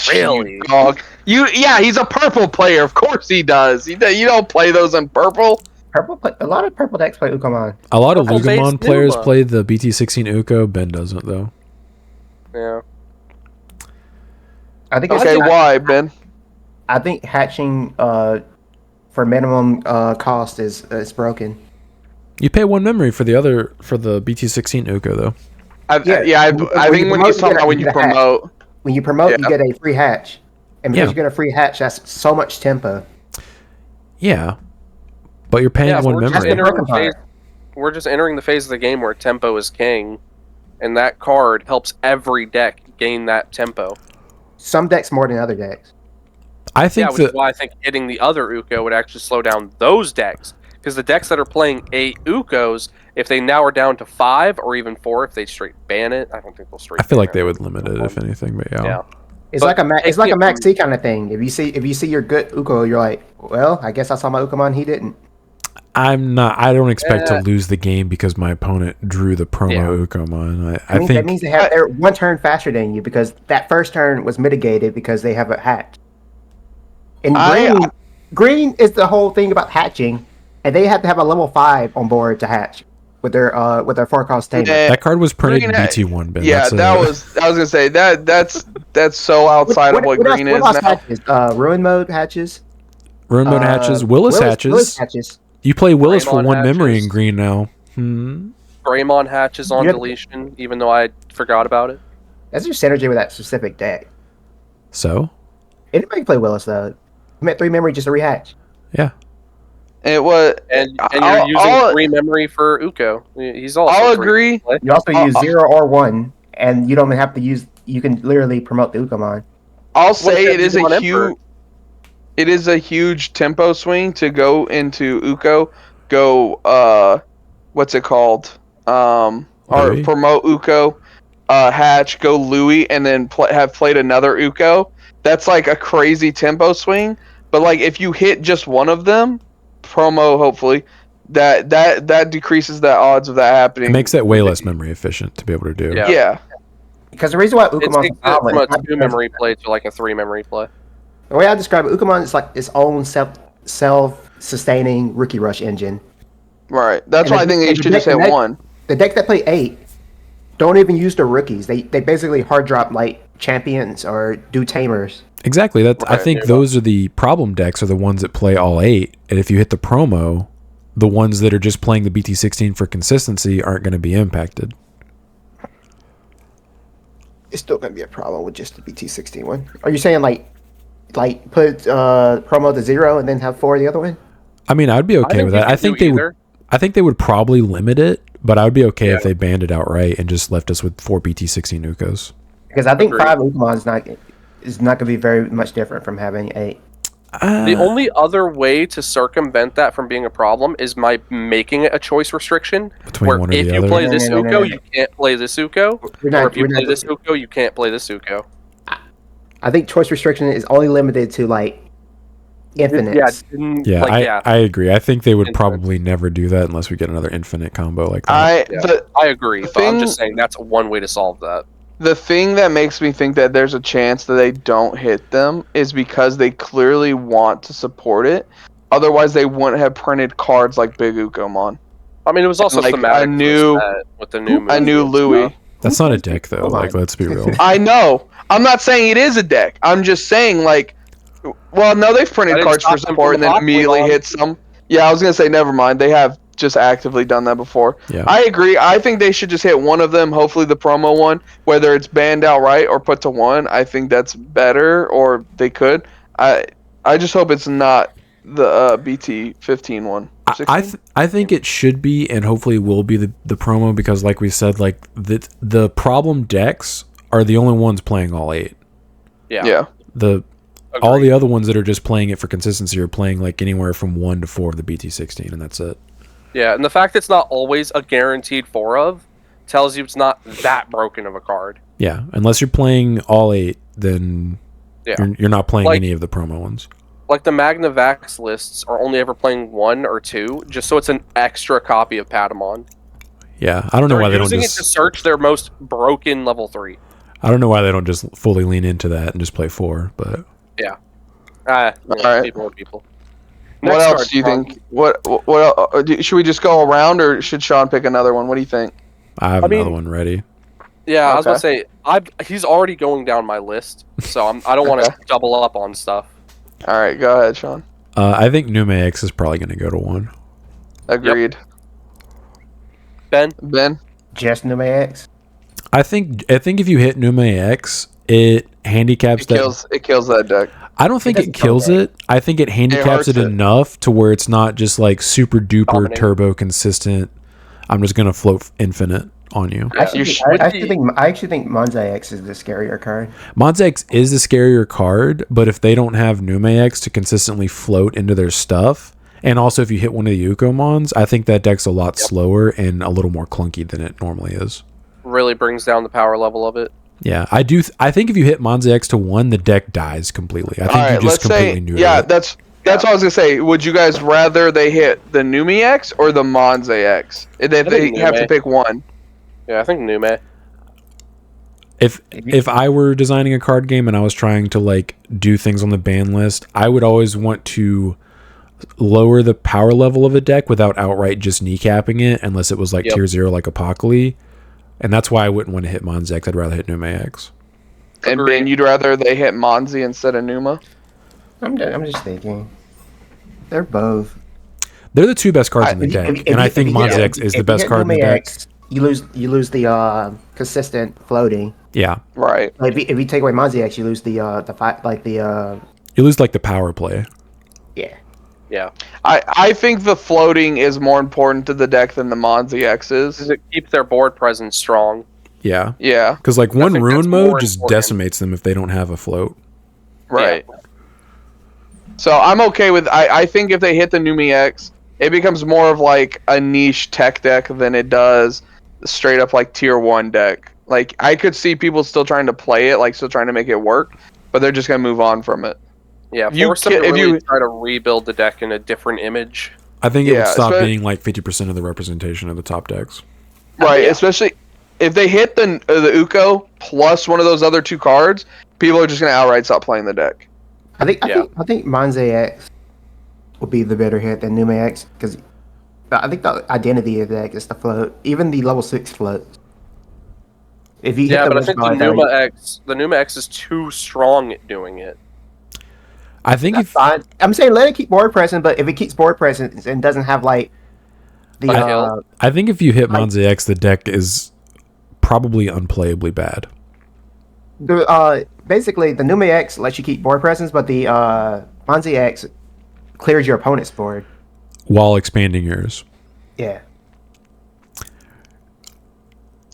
S3: Really?
S4: Dog. He's a purple player. Of course he does. You don't play those in purple.
S2: A lot of purple decks play Ukomon.
S1: A lot of Lugimon players play the BT16 Uko. Ben doesn't, though.
S3: Yeah.
S2: I think.
S4: Okay, why, Ben?
S2: I think hatching for minimum cost is broken.
S1: You pay 1 memory for the BT16 Uko, though.
S4: I think when he's talking about when you promote.
S2: When you promote, you get a free hatch. And because you get a free hatch, that's so much tempo.
S1: Yeah. But you're paying 1 memory.
S3: We're just entering the phase of the game where tempo is king. And that card helps every deck gain that tempo.
S2: Some decks more than other decks.
S1: I think
S3: which is why I think hitting the other Uko would actually slow down those decks. Because the decks that are playing 8 Ukos, if they now are down to 5 or even 4, if they straight ban it, I don't think they'll straight.
S1: I feel like they would limit it if anything, but yeah.
S2: It's like a Max C kind of thing. If you see your good Uko, you're like, well, I guess I saw my Ukomon, he didn't.
S1: I don't expect to lose the game because my opponent drew the promo Ukomon. I think
S2: that means they're 1 turn faster than you, because that first turn was mitigated because they have a hatch. And green is the whole thing about hatching. And they have to have a level 5 on board to hatch with their 4-cost tamer.
S1: That card was printed in BT1, Ben.
S4: Yeah, I was gonna say that's so outside of what green is now.
S2: Hatches? Ruin mode hatches.
S1: Ruin mode hatches. Willis hatches. You play Willis for 1 memory in green now.
S3: Greymon hatches on deletion, even though I forgot about it.
S2: That's your synergy with that specific deck.
S1: So?
S2: Anybody can play Willis though. You met 3 memory just to rehatch.
S1: Yeah.
S4: It was,
S3: and you're using 3 memory for Uko. He's also.
S4: I'll agree.
S2: You also use 0 or 1, and you don't even have to use. You can literally promote the Ukomon.
S4: I'll say it is a huge tempo swing to go into Uko. Go what's it called? Or promote Uko, hatch, go Louis, and then have played another Uko. That's like a crazy tempo swing. But like if you hit just one of them. Promo, hopefully, that decreases the odds of that happening.
S1: It makes that way less memory efficient to be able to do.
S4: Yeah.
S2: Because the reason why Ukomon is
S3: from a 2 memory play to like a 3 memory play.
S2: The way I describe it, Ukomon is like its own self-sustaining rookie rush engine.
S4: Right. That's why I think they should just hit 1.
S2: The decks that play 8 don't even use the rookies. They basically hard drop like champions or do tamers.
S1: Exactly. I think those are the problem decks, are the ones that play all 8. And if you hit the promo, the ones that are just playing the BT16 for consistency aren't going to be impacted.
S2: It's still going to be a problem with just the BT16 one. Are you saying like like put promo to 0 and then have 4 the other one?
S1: I mean, I'd be okay with that. I think they would.
S3: either.
S1: I think they would probably limit it, but I would be okay if they banned it outright and just left us with 4 BT16 Ukos.
S2: Because I think
S3: Agreed.
S2: 5 Ukamon is not going to be very much different from having 8.
S3: The only other way to circumvent that from being a problem is by making it a choice restriction.
S1: Between
S3: where
S1: one or
S3: if
S1: the
S3: you
S1: other?
S3: play this
S2: No.
S3: Uko, you can't play this Uko. Or if you play this Uko, you can't play this Uko.
S2: I think choice restriction is only limited to like infinites.
S1: I agree. I think they would probably never do that unless we get another infinite combo like that.
S3: I agree, but I'm just saying that's one way to solve that.
S4: The thing that makes me think that there's a chance that they don't hit them is because they clearly want to support it. Otherwise, they wouldn't have printed cards like Big Ukomon.
S3: I mean, it was also
S4: Like
S3: thematic with the new
S4: a new Louis.
S1: That's not a deck though. Like, let's be real.
S4: I know. I'm not saying it is a deck. I'm just saying, like, well, no, they've printed cards for support and then immediately hit some. Yeah, I was gonna say, never mind. They have just actively done that before.
S1: Yeah.
S4: I agree. I think they should just hit one of them. Hopefully, the promo one, whether it's banned outright or put to 1. I think that's better, or they could. I just hope it's not the BT17 one.
S1: I think it should be, and hopefully will be the promo, because like we said, like the problem decks are the only ones playing all 8.
S3: Yeah.
S1: All the other ones that are just playing it for consistency are playing like anywhere from 1 to 4 of the BT16, and that's it.
S3: Yeah, and the fact it's not always a guaranteed 4 of tells you it's not that broken of a card.
S1: Yeah, unless you're playing all 8, then you're not playing any of the promo ones.
S3: Like the Magnavax lists are only ever playing 1 or 2, just so it's an extra copy of Patamon.
S1: Yeah, I don't know why they don't just...
S3: They're using it to search their most broken level 3.
S1: I don't know why they don't just fully lean into that and just play 4, but...
S3: Yeah.
S4: All right.
S3: People.
S4: What else do you think? What should we just go around, or should Sean pick another one? What do you think?
S1: I have another one ready.
S3: Yeah, I was going to say, he's already going down my list, so I don't want to double up on stuff.
S4: All right, go ahead, Sean.
S1: I think Nume X is probably going to go to 1.
S4: Agreed.
S3: Ben?
S2: Just Nume X?
S1: I think if you hit Nume X, it handicaps
S4: it kills that deck.
S1: I don't think it kills it. I think it handicaps it enugh to where it's not just like super duper turbo consistent. I'm just gonna float infinite on you.
S2: I actually think Monza X is the scarier card.
S1: Monza X is the scarier card, but if they don't have Nume X to consistently float into their stuff, and also if you hit one of the Ukomons, I think that deck's a lot slower and a little more clunky than it normally is.
S3: Really brings down the power level of it.
S1: Yeah, I do. I think if you hit Monza X to 1, the deck dies completely. I think you just completely neuter it.
S4: Yeah, that's what I was gonna say. Would you guys rather they hit the Numi X or the Monza X? If they have to pick one.
S3: Yeah, I think Nume.
S1: If I were designing a card game and I was trying to like do things on the ban list, I would always want to lower the power level of a deck without outright just kneecapping it, unless it was like tier 0 like Apocalypse. And that's why I wouldn't want to hit Monza X. I'd rather hit Nume X.
S4: And Ben, you'd rather they hit Monzi instead of Numa?
S2: I'm just thinking. They're both.
S1: They're the 2 best cards in the deck, and I think Monza X is the best card in the deck.
S2: You lose the consistent floating.
S1: Yeah.
S4: Right.
S2: If you take away Monzi X, you lose the
S1: you lose like the power play.
S2: Yeah.
S3: Yeah.
S4: I think the floating is more important to the deck than the Monzi X is.
S3: Because it keeps their board presence strong.
S1: Yeah.
S4: Yeah.
S1: Because like one rune mode just decimates them if they don't have a float.
S4: Right. Yeah. So I'm okay with... I think if they hit the Numi X, it becomes more of like a niche tech deck than it does straight up like tier 1 deck. Like, I could see people still trying to play it, like still trying to make it work, but they're just going to move on from it.
S3: Yeah, force them to really try to rebuild the deck in a different image.
S1: I think it would stop being like 50% of the representation of the top decks.
S4: Right, especially if they hit the Uko plus one of those other 2 cards, people are just going to outright stop playing the deck.
S2: I think Monza X will be the better hit than Nume X, because I think the identity of the deck is the float. Even the level 6 floats. If you
S3: but I think the Numa X is too strong at doing it.
S1: I think
S2: I'm saying let it keep board present, but if it keeps board present and doesn't have like the
S1: I think if you hit Monza X, the deck is probably unplayably bad.
S2: The basically the Numi X lets you keep board presence, but the Monzi X clears your opponent's board
S1: while expanding yours.
S2: Yeah.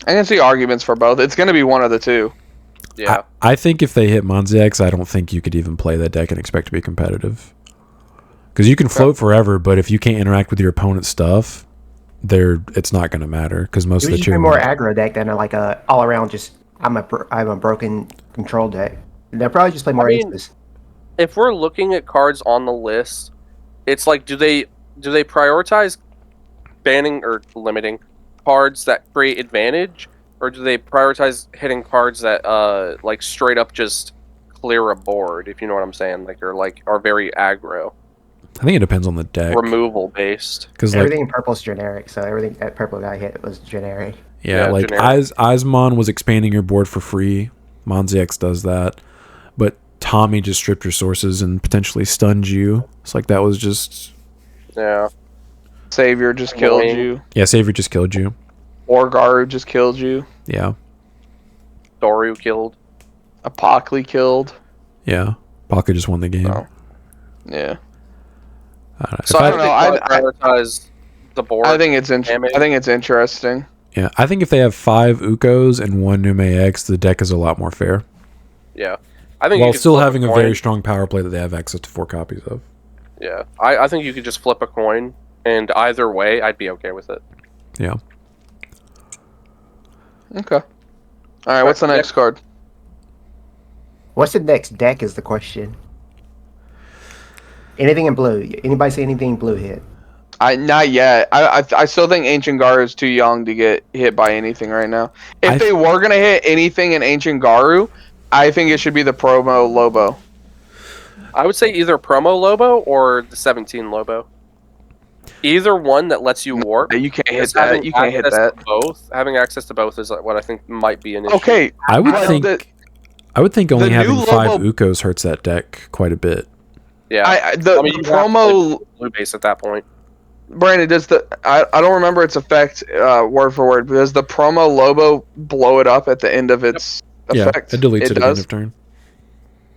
S4: I can see arguments for both. It's going to be one of the two.
S3: Yeah.
S1: I think if they hit Monzi X, I don't think you could even play that deck and expect to be competitive. Because you can float forever, but if you can't interact with your opponent's stuff, it's not going to matter. Because most of the tier
S2: more aggro deck than like a all around just I'm a broken control deck. They'll probably just play more aces.
S3: If we're looking at cards on the list, it's like do they prioritize banning or limiting cards that create advantage, or do they prioritize hitting cards that like straight up just clear a board? If you know what I'm saying, like are very aggro.
S1: I think it depends on the deck.
S3: Removal based.
S1: Because
S2: everything in purple is generic, so everything that purple guy hit was generic.
S1: Yeah, like Eismon was expanding your board for free. Monzi X does that. But Tommy just stripped your sources and potentially stunned you. It's like that was just...
S3: Yeah.
S4: Savior just killed you.
S1: Yeah, Savior just killed you.
S4: Or Garu just killed you.
S1: Yeah.
S3: Doru killed.
S4: Apocally killed.
S1: Yeah. Paka just won the game.
S4: Oh. Yeah.
S3: So I don't know. I prioritize the board.
S4: I think it's interesting.
S1: Yeah, I think if they have 5 Ukos and 1 Nume X, the deck is a lot more fair.
S3: Yeah, I think
S1: while still having a very strong power play that they have access to 4 copies of.
S3: Yeah, I think you could just flip a coin, and either way, I'd be okay with it.
S1: Yeah.
S4: Okay. All right. What's the next card?
S2: What's the next deck is the question. Anything in blue? Anybody see anything blue hit?
S4: Not yet. I still think Ancient Garu is too young to get hit by anything right now. If they were gonna hit anything in Ancient Garu, I think it should be the promo Lobo.
S3: I would say either promo Lobo or the 17 Lobo. Either one that lets you warp.
S4: You can't hit that. You can't hit that.
S3: Both having access to both is what I think might be an issue.
S4: Okay,
S1: I would think only having 5 Ukos hurts that deck quite a bit.
S3: Yeah,
S4: the promo
S3: blue base at that point.
S4: Brandon, does I don't remember its effect word for word, but does the promo Lobo blow it up at the end of its effect?
S1: Yeah, it deletes it at the end of turn.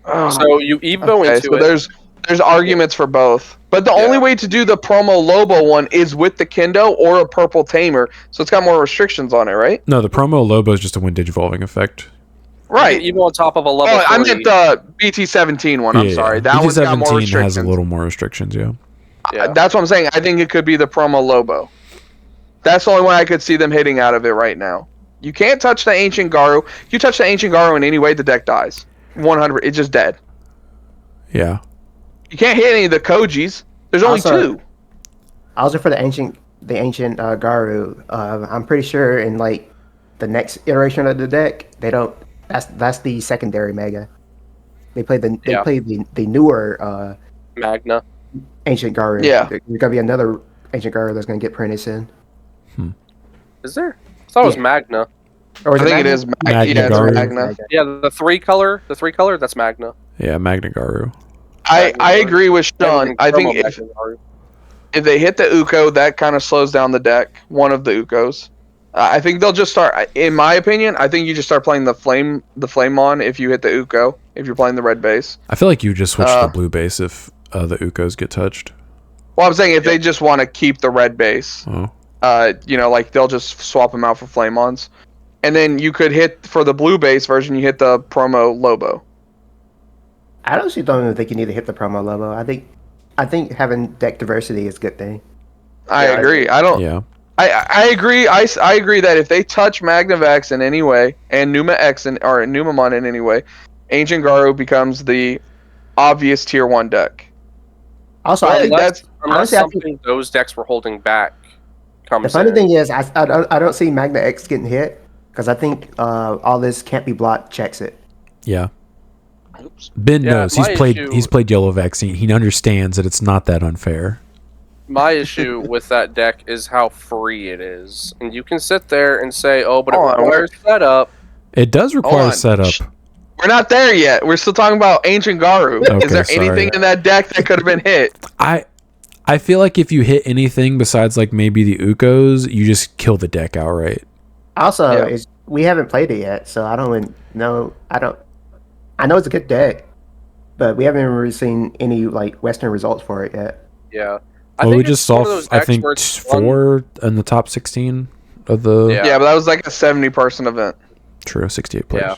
S3: So you Evo into it.
S4: There's arguments for both, but the only way to do the promo Lobo one is with the Kendo or a purple Tamer, so it's got more restrictions on it, right?
S1: No, the promo Lobo is just a win digivolving effect.
S4: Right.
S3: Even on top of a level 3.
S4: I meant the BT17 one. I'm sorry. That one's got more restrictions.
S1: Has a little more restrictions, yeah.
S4: That's what I'm saying. I think it could be the promo Lobo. That's the only one I could see them hitting out of it right now. You can't touch the Ancient Garu. If you touch the Ancient Garu in any way, the deck dies. 100. It's just dead.
S1: Yeah.
S4: You can't hit any of the Kojis. There's only 2.
S2: Also for the ancient Garu, I'm pretty sure in like the next iteration of the deck, they don't. That's the secondary Mega. They play the newer
S3: Magna
S2: Ancient Garu.
S4: Yeah.
S2: There's gonna be another Ancient Garu that's gonna get printed soon.
S3: Is there? I thought it was Magna.
S4: Or I think it is Magna.
S3: Yeah, the 3 color. That's Magna.
S1: Yeah, Magna Garu.
S4: I agree with Sean. I think if they hit the Uko, that kind of slows down the deck. One of the Ukos. I think they'll just start. In my opinion, I think you just start playing the flame on if you hit the Uko. If you're playing the red base.
S1: I feel like you just switch to the blue base if the Ukos get touched.
S4: Well, I'm saying if they just want to keep the red base, like they'll just swap them out for flame ons, and then you could hit for the blue base version. You hit the promo Lobo.
S2: I don't even think you need to hit the promo Lobo. I think having deck diversity is a good thing.
S4: I agree. I don't.
S1: Yeah.
S4: I agree. I agree that if they touch Magnavax in any way and Numa X or Numamon in any way, Ancient Garu becomes the obvious tier 1 deck.
S2: Also, I think
S3: unless something those decks were holding back comes.
S2: The funny thing is, I don't see Magna X getting hit because I think all this can't be blocked checks it.
S1: Yeah. Ben knows he's played Yellow Vaccine. He understands that it's not that unfair.
S3: My issue with that deck is how free it is, and you can sit there and say, "Oh, but it requires setup."
S1: It does require setup.
S4: We're not there yet. We're still talking about Ancient Garu.
S1: Okay,
S4: is there anything in that deck that could have been hit?
S1: I feel like if you hit anything besides like maybe the Ukos, you just kill the deck outright.
S2: Also, we haven't played it yet, so I don't even know. I'm I know it's a good deck, but we haven't really seen any like Western results for it yet.
S3: Yeah.
S1: Well, we
S3: it's
S1: just
S3: one
S1: saw,
S3: of those
S1: I
S3: decks
S1: think,
S3: where it's fun.
S1: 4 in the top 16 of the...
S3: Yeah.
S4: But that was like a 70-person event.
S1: True, 68 players.
S3: Yeah.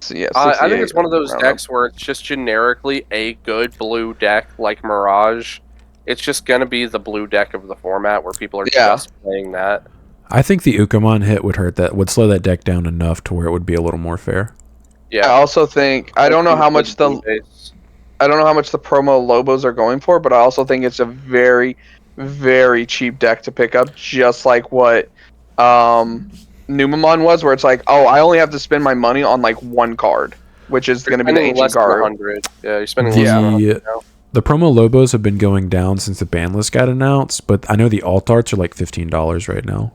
S4: So, yeah,
S3: I think it's
S4: 68
S3: one of those
S4: round
S3: decks where it's just generically a good blue deck like Mirage. It's just going to be the blue deck of the format where people are just playing that.
S1: I think the Ukamon hit would slow that deck down enough to where it would be a little more fair.
S3: Yeah.
S4: I also think I don't know how much the promo Lobos are going for, but I also think it's a very, very cheap deck to pick up, just like what Numamon was, where it's like, oh, I only have to spend my money on like one card, which is going to be the ancient card.
S3: 100. Yeah, you're spending less than 100 now.
S1: The promo Lobos have been going down since the ban list got announced, but I know the alt arts are like $15 right now.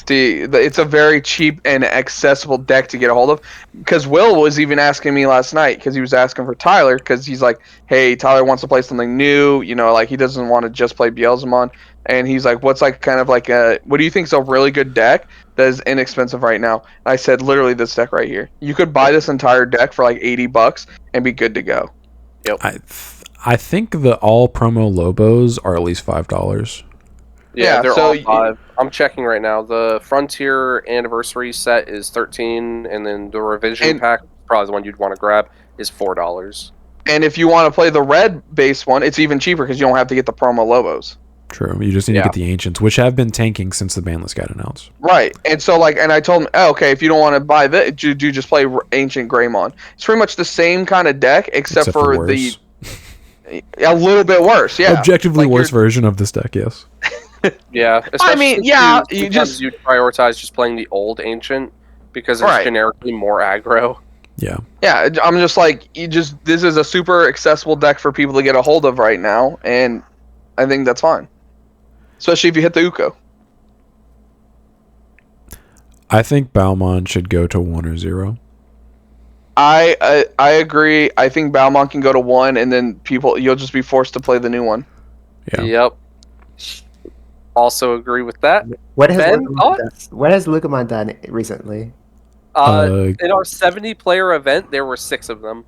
S4: It's a very cheap and accessible deck to get a hold of. Because Will was even asking me last night, because he was asking for Tyler, because he's like, hey, Tyler wants to play something new, you know, like he doesn't want to just play Beelzemon. And he's like, what's like kind of like what do you think is a really good deck that is inexpensive right now? And I said, literally this deck right here. You could buy this entire deck for like $80 and be good to go.
S3: Yep.
S1: I think the all promo Lobos are at least $5.
S3: Yeah, they're all 5. I'm checking right now. The Frontier Anniversary set is 13, and then the Revision pack, probably the one you'd want to grab, is $4.
S4: And if you want to play the red base one, it's even cheaper because you don't have to get the promo Lobos.
S1: True. You just need to get the Ancients, which have been tanking since the ban list got announced.
S4: Right. And so, like, and I told him, oh, okay, if you don't want to buy that, do just play Ancient Greymon. It's pretty much the same kind of deck, except for
S1: worse.
S4: a little bit worse, yeah.
S1: Objectively worse version of this deck, yes.
S3: Yeah.
S4: I mean,
S3: you prioritize just playing the old Ancient because it's generically more aggro.
S1: Yeah.
S4: Yeah, I'm just like, this is a super accessible deck for people to get a hold of right now, and I think that's fine. Especially if you hit the Uko.
S1: I think Balmon should go to 1 or 0.
S4: I agree. I think Balmon can go to 1, and then you'll just be forced to play the new one.
S1: Yeah.
S3: Yep. Also agree with that.
S2: What has Lucamon done recently?
S3: In our 70-player event, there were 6 of them.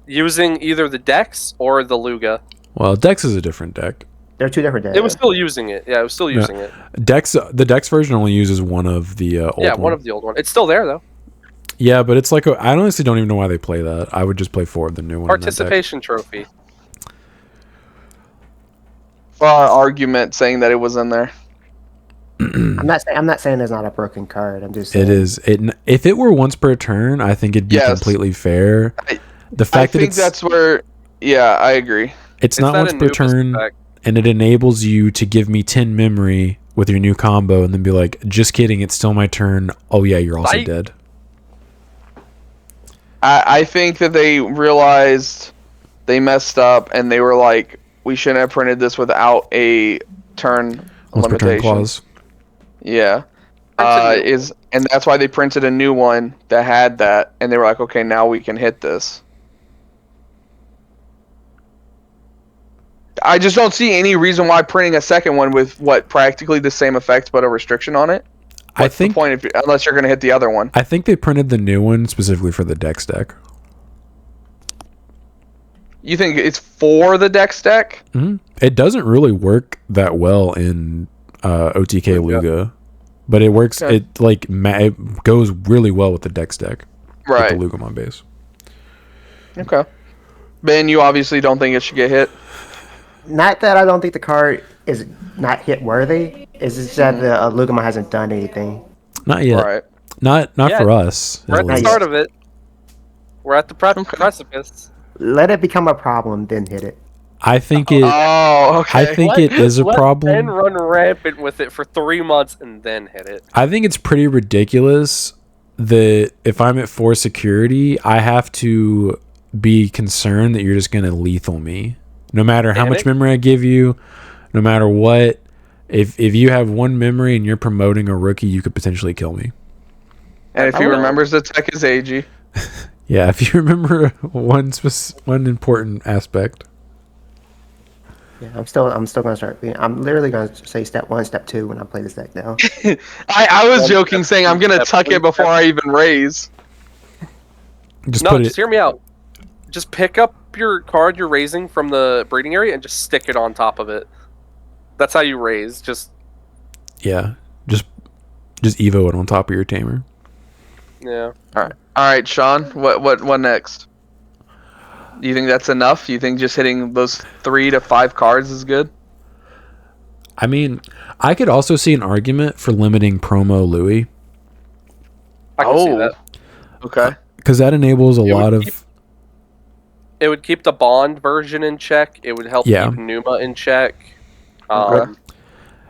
S3: Using either the Dex or the Luga.
S1: Well, Dex is a different deck.
S2: They're 2 different decks.
S3: It was still using it. Yeah, it was still using it.
S1: The Dex version only uses one of the old one.
S3: Yeah, one of the old one. It's still there, though.
S1: Yeah, but it's like, I honestly don't even know why they play that. I would just play 4 of the new one.
S3: Participation trophy.
S4: For our argument saying that it was in there.
S2: I'm not saying there's not a broken card. I'm just saying.
S1: It is. If it were once per turn, I think it'd be completely fair.
S4: That's where. Yeah, I agree.
S1: It's not once per turn, and it enables you to give me 10 memory with your new combo, and then be like, just kidding, it's still my turn. Oh yeah, you're also dead.
S4: I think that they realized they messed up, and they were like, we shouldn't have printed this without a turn limitation.
S1: Clause.
S4: Yeah. And that's why they printed a new one that had that, and they were like, okay, now we can hit this. I just don't see any reason why printing a second one with practically the same effect but a restriction on it. What's the point unless you're going to hit the other one?
S1: I think they printed the new one specifically for the Dex deck.
S4: You think it's for the Dex deck?
S1: Mm-hmm. It doesn't really work that well in OTK Luga, but it works. Okay. It goes really well with the Dex deck,
S4: right?
S1: With the Lugamon base.
S4: Okay. Ben, you obviously don't think it should get hit.
S2: Not that I don't think the card is not hit worthy. It's just that the Lugamon hasn't done anything.
S1: Not yet.
S4: Right.
S1: Not for us.
S3: We're at the start of it. We're at the precipice.
S2: Let it become a problem, then hit it.
S1: I think it.
S4: Oh, okay.
S1: I think it is a problem.
S3: And run rampant with it for 3 months and then hit it.
S1: I think it's pretty ridiculous that if I'm at 4 security, I have to be concerned that you're just going to lethal me. No matter how much memory I give you, no matter what, if you have 1 memory and you're promoting a rookie, you could potentially kill me.
S4: And if he remembers the tech is AG.
S1: Yeah, if you remember one important aspect.
S2: Yeah, I'm still gonna start. I'm literally gonna say step 1, step 2 when I play this deck now.
S4: I was joking, saying I'm gonna tuck it before I even raise.
S1: Just
S3: Just hear me out. Just pick up your card you're raising from the breeding area and just stick it on top of it. That's how you raise. Just
S1: Evo it on top of your tamer.
S3: yeah.
S4: All right, Sean. What next? Do you think that's enough? Do you think just hitting those 3 to 5 cards is good?
S1: I mean, I could also see an argument for limiting promo Louis.
S3: I can see that.
S4: Okay.
S1: Because that enables a lot of...
S3: It would keep the Bond version in check. It would help keep Numa in check.
S2: I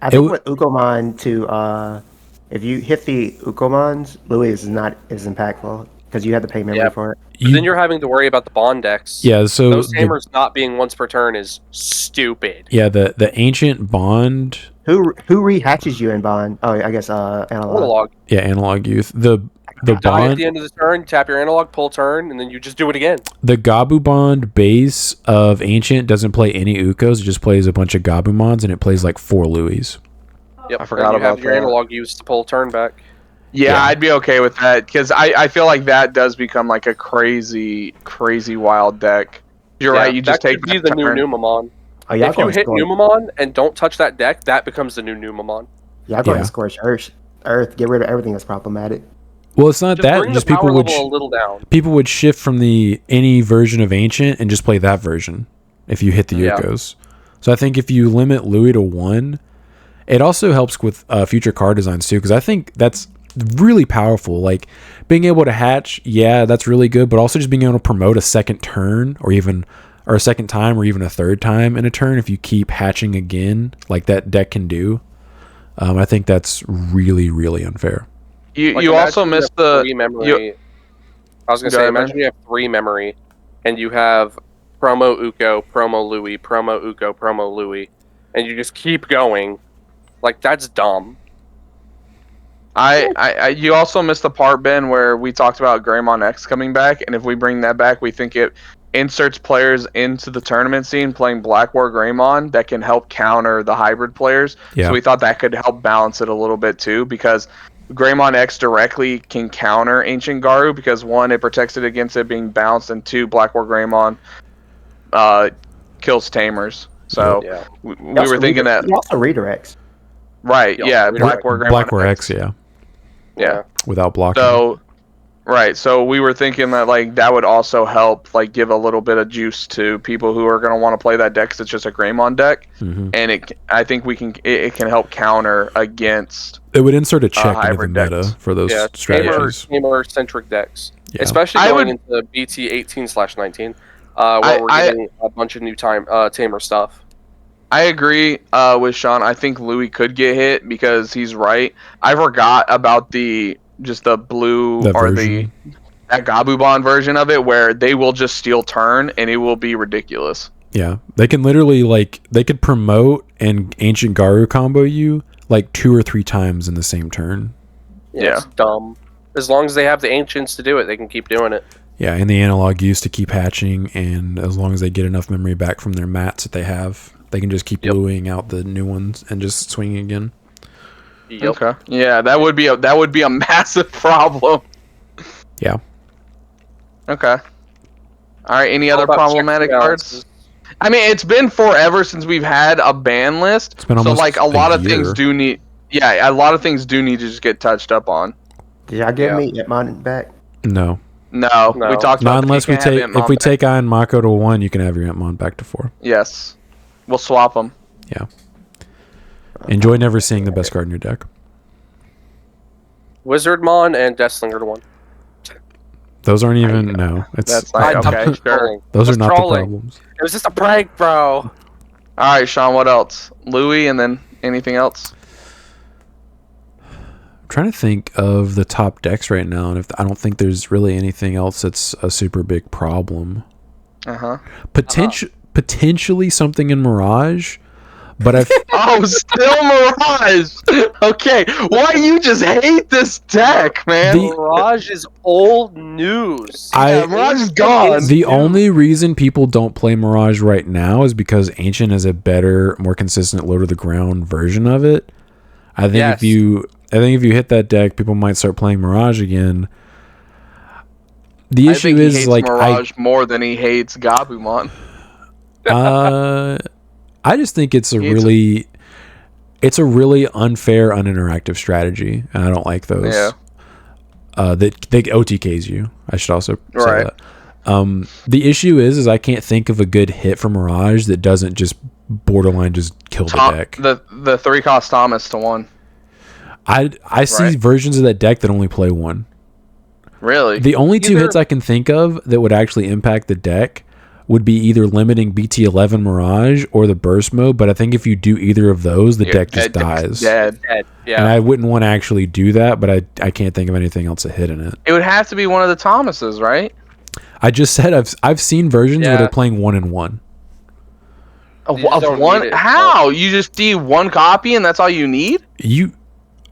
S2: think with Ukomon to if you hit the Ukomons, Louis is not as impactful because you have to pay memory for it.
S3: But then you're having to worry about the Bond decks.
S1: Yeah, so
S3: those tamers not being once per turn is stupid.
S1: Yeah, the ancient Bond.
S2: Who rehatches you in Bond? Oh, I guess analog.
S1: Yeah, analog youth. The Bond
S3: at the end of the turn, tap your analog, pull turn, and then you just do it again.
S1: The Gabu Bond base of ancient doesn't play any Ukos. It just plays a bunch of Gabumons, and it plays like 4 Louis.
S3: Yep,
S4: I forgot about
S3: your analog used to pull turn back.
S4: Yeah, I'd be okay with that because I feel like that does become like a crazy wild deck. You're right. You just take
S3: the new Numamon.
S2: Oh, yeah,
S3: if you hit Numamon and don't touch that deck, that becomes the new Numamon.
S2: Yeah, I'm going to Scorch Earth. Get rid of everything that's problematic.
S1: Well, it's not that. Just people would
S3: a little down.
S1: People would shift from any version of ancient and just play that version if you hit the Ukos. So I think if you limit Louis to 1, it also helps with future card designs too, because I think that's really powerful. Like being able to hatch, that's really good, but also just being able to promote a second turn or a second time or even a third time in a turn if you keep hatching again, like that deck can do. I think that's really, really unfair.
S4: You also missed the
S3: 3 memory. I was gonna say, imagine you have 3 memory, and you have promo Uko, promo Louis, promo Uko, promo Louis, and you just keep going. Like that's dumb.
S4: You also missed the part, Ben, where we talked about Greymon X coming back, and if we bring that back, we think it inserts players into the tournament scene playing Black War Greymon that can help counter the hybrid players. Yeah. So we thought that could help balance it a little bit too, because Greymon X directly can counter Ancient Garu because 1, it protects it against it being bounced, and 2, Black War Greymon kills tamers. So we were thinking that.
S2: He also redirects.
S4: Right, Black War Greymon.
S1: Black War X,
S4: Yeah.
S1: Without blocking.
S4: So we were thinking that like that would also help like give a little bit of juice to people who are going to want to play that deck because it's just a Greymon deck, and I think it can help counter against.
S1: It would insert a check into the meta for those strategies.
S3: Tamer-centric decks, especially going into BT18/19, where we're getting a bunch of new tamer stuff.
S4: I agree with Sean. I think Louis could get hit because he's right. I forgot about the blue that Gabubon version of it where they will just steal turn and it will be ridiculous.
S1: Yeah. They can literally they could promote and Ancient Garu combo you like 2 or 3 times in the same turn.
S3: Yeah. It's dumb. As long as they have the ancients to do it, they can keep doing it.
S1: Yeah, and the analog used to keep hatching, and as long as they get enough memory back from their mats that they have, they can just keep Louising out the new ones and just swing again.
S3: Yep.
S4: Okay. Yeah, that would be a massive problem.
S1: Yeah.
S4: Okay. All right. Any other problematic cards? I mean, it's been forever since we've had a ban list. It's been almost a lot of things do need. Yeah, a lot of things do need to just get touched up on.
S2: Did y'all get me Hitmon back?
S1: No.
S4: We talked about
S1: not unless we take if we take Iron Mako to 1, you can have your Hitmon back to 4.
S4: Yes. We'll swap them.
S1: Yeah. Enjoy never seeing the best card in your deck.
S3: Wizardmon and Deathslinger to 1.
S1: Those aren't even It's
S4: not okay. Sure.
S1: Those are not the problems.
S3: It was just a prank, bro.
S4: All right, Sean. What else? Louis, and then anything else?
S1: I'm trying to think of the top decks right now, and I don't think there's really anything else that's a super big problem. Potentially something in Mirage. But
S4: still Mirage. Okay, why you just hate this deck, man?
S3: Mirage is old news.
S4: Mirage is gone.
S1: The only reason people don't play Mirage right now is because Ancient is a better, more consistent low to the ground version of it. I think if you hit that deck, people might start playing Mirage again. The
S4: I
S1: issue
S4: think he
S1: is
S4: hates
S1: like
S4: Mirage more than he hates Gabumon.
S1: I just think it's a really unfair, uninteractive strategy, and I don't like those.
S4: Yeah.
S1: That they OTKs you. I should also say
S4: Right.
S1: that. The issue is I can't think of a good hit for Mirage that doesn't just borderline just kill the deck.
S4: The 3 cost Thomas to 1.
S1: I see versions of that deck that only play 1.
S4: Really?
S1: The only 2 hits I can think of that would actually impact the deck would be either limiting BT11 Mirage or the burst mode, but I think if you do either of those, the deck just dies.
S4: Dead.
S3: Yeah.
S1: And I wouldn't want to actually do that, but I can't think of anything else to hit in it.
S4: It would have to be one of the Thomases, right?
S1: I just said I've seen versions where they're playing 1 and 1.
S4: Of
S3: don't
S4: one?
S3: need it,
S4: How? You just need 1 copy and that's all you need?
S1: You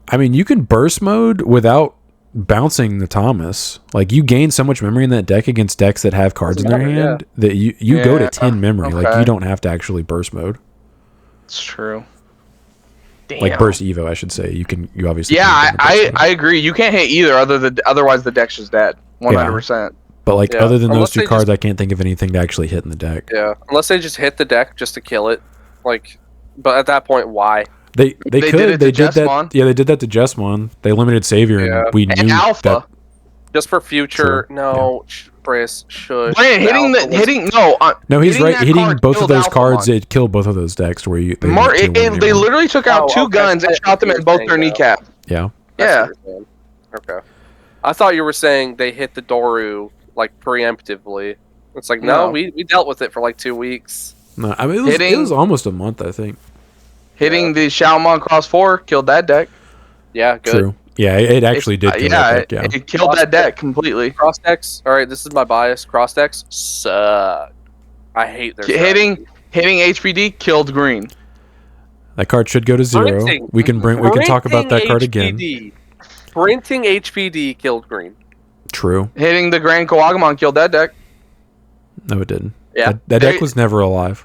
S1: can burst mode without bouncing the Thomas. Like, you gain so much memory in that deck against decks that have cards in their hand that you go to 10 memory. Like, you don't have to actually burst mode.
S4: It's true. Damn.
S1: Like burst Evo, I should say. You obviously.
S4: Yeah, I agree. You can't hit either. Otherwise the deck's just dead. 100%.
S1: But like other than
S3: Unless
S1: those 2 cards, I can't think of anything to actually hit in the deck.
S3: Yeah, unless they just hit the deck just to kill it. Like, but at that point, why?
S1: They
S4: did it to Jesmon.
S1: Yeah, they did that to Jesmon. They limited Savior, and we
S4: And
S1: knew
S4: Alpha.
S1: that.
S3: Just for future.
S1: True.
S3: No, Chris should.
S4: Man,
S1: No, he's right.
S4: that
S1: Hitting
S4: card
S1: both of
S4: killed
S1: those
S4: Alphamon.
S1: cards, it killed both of those decks. Where you
S4: They literally took out 2
S3: okay.
S4: guns and shot them in both their kneecap.
S1: Yeah.
S4: Yeah.
S3: Okay. I thought you were saying they hit the Doru like preemptively. It's like no. we dealt with it for like 2 weeks.
S1: No, I mean it was almost a month, I think.
S4: Hitting the Shaomon Cross 4 killed that deck.
S3: Yeah, good.
S1: True. Yeah, it actually did kill that deck. Yeah.
S4: It killed that deck completely.
S3: Cross decks. All right, this is my bias. Cross decks suck. I hate their
S4: Hitting HPD killed green.
S1: That card should go to 0. We can talk about that card again.
S3: Printing HPD killed green.
S1: True.
S4: Hitting the Grand Kawagamon killed that deck.
S1: No, it didn't.
S3: Yeah.
S1: That deck was never alive.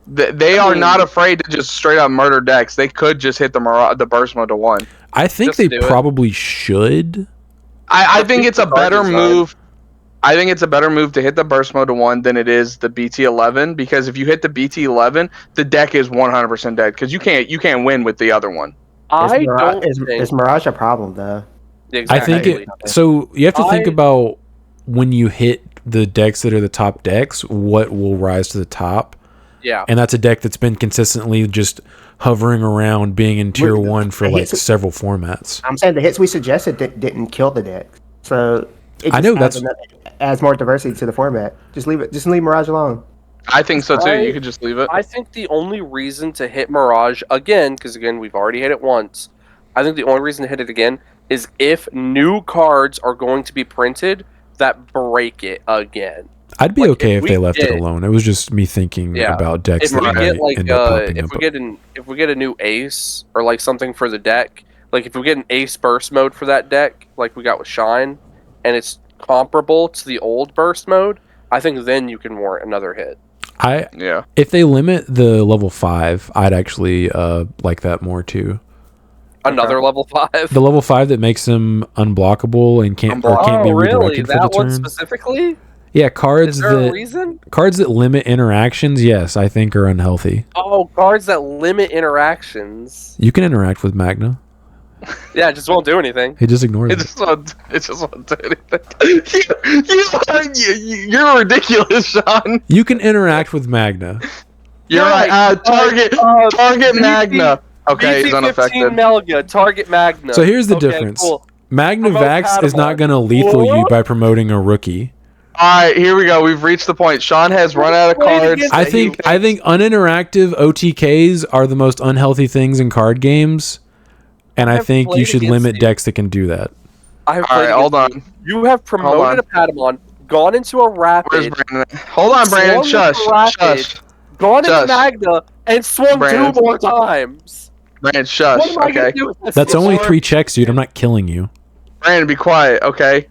S4: They are not afraid to just straight up murder decks. They could just hit the burst mode to 1.
S1: I think
S3: Just
S1: they
S3: do it.
S1: probably should.
S4: I think it's a better
S3: design.
S4: move. I think it's a better move to hit the burst mode to 1 than it is the BT11, because if you hit the BT11, the deck is 100% dead because you can't win with the other one.
S2: Is Mirage a problem though?
S3: Exactly.
S1: I think so you have to think about when you hit the decks that are the top decks, what will rise to the top.
S3: Yeah.
S1: And that's a deck that's been consistently just hovering around being in tier 1 for like several formats.
S2: I'm saying the hits we suggested didn't kill the deck. So it
S1: I know
S2: adds more diversity to the format. Just leave it. Just leave Mirage alone.
S4: I think so too. You could just leave it.
S3: I think the only reason to hit Mirage again, because again we've already hit it once, I think the only reason to hit it again is if new cards are going to be printed that break it again.
S1: I'd be
S3: Like,
S1: okay if they left it
S3: get-
S1: alone. It was just me thinking about decks
S3: If we
S1: that
S3: get
S1: might
S3: like
S1: end up popping
S3: if
S1: up.
S3: we get a new ace or like something for the deck, like if we get an ace burst mode for that deck, like we got with Shine, and it's comparable to the old burst mode, I think then you can warrant another hit.
S1: If they limit the level 5, I'd actually like that more too.
S3: Another level 5.
S1: The level 5 that makes them unblockable and can't be
S3: really?
S1: redirected for the
S3: That one
S1: turn.
S3: specifically?
S1: Yeah, cards
S3: Is there a reason?
S1: Cards that limit interactions, yes, I think are unhealthy.
S3: Oh, cards that limit interactions.
S1: You can interact with Magna.
S3: Yeah, it just won't do anything.
S1: He just ignores
S4: It
S1: it.
S4: just won't do anything. You're ridiculous, Sean.
S1: You can interact with Magna.
S4: You're right. Target Magna. Okay, he's
S3: BT17
S4: unaffected.
S3: Melga, target Magna.
S1: So here's the difference.
S3: Cool.
S1: Magnavax is not
S3: Patamon.
S1: going to lethal you by promoting a rookie.
S4: All right, here we go. We've reached the point. Sean has run out of cards.
S1: I think uninteractive OTKs are the most unhealthy things in card games, and I think you
S3: played
S1: should
S3: against
S1: limit
S3: you.
S1: decks that can do that.
S3: I have
S4: All right,
S3: played
S4: hold on.
S3: against you. You have promoted a Patamon, gone into a
S4: Where's
S3: rapid,
S4: Brandon? Hold on, Brandon.
S3: swung
S4: Shush.
S3: into rapid,
S4: Shush.
S3: gone
S4: Shush.
S3: into Magna, and swung
S4: Brandon.
S3: 2 more times.
S4: Brandon,
S3: What
S4: shush.
S3: am I gonna
S4: Okay.
S3: do with this
S1: That's only
S3: score?
S1: 3 checks, dude. I'm not killing you.
S4: Brandon, be quiet. Okay.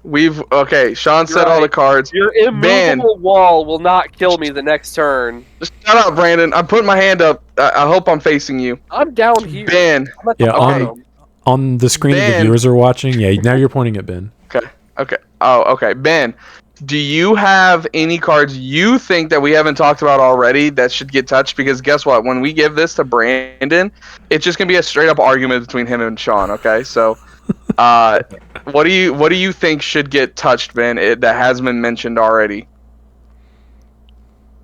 S4: Sean said all
S3: right.
S4: the cards.
S3: Your immovable wall will not kill me the next turn.
S4: Just shut up, Brandon. I'm putting my hand up. I hope I'm facing you.
S3: I'm down here.
S4: Ben.
S3: I'm at the
S1: Yeah,
S3: bottom.
S1: on the screen the
S4: Ben.
S1: viewers are watching. Yeah, now you're pointing at Ben.
S4: Okay. Okay. Oh, okay. Ben, do you have any cards you think that we haven't talked about already that should get touched? Because guess what? When we give this to Brandon, it's just gonna be a straight up argument between him and Sean. Okay, so, what do you think should get touched, Ben? That has been mentioned already.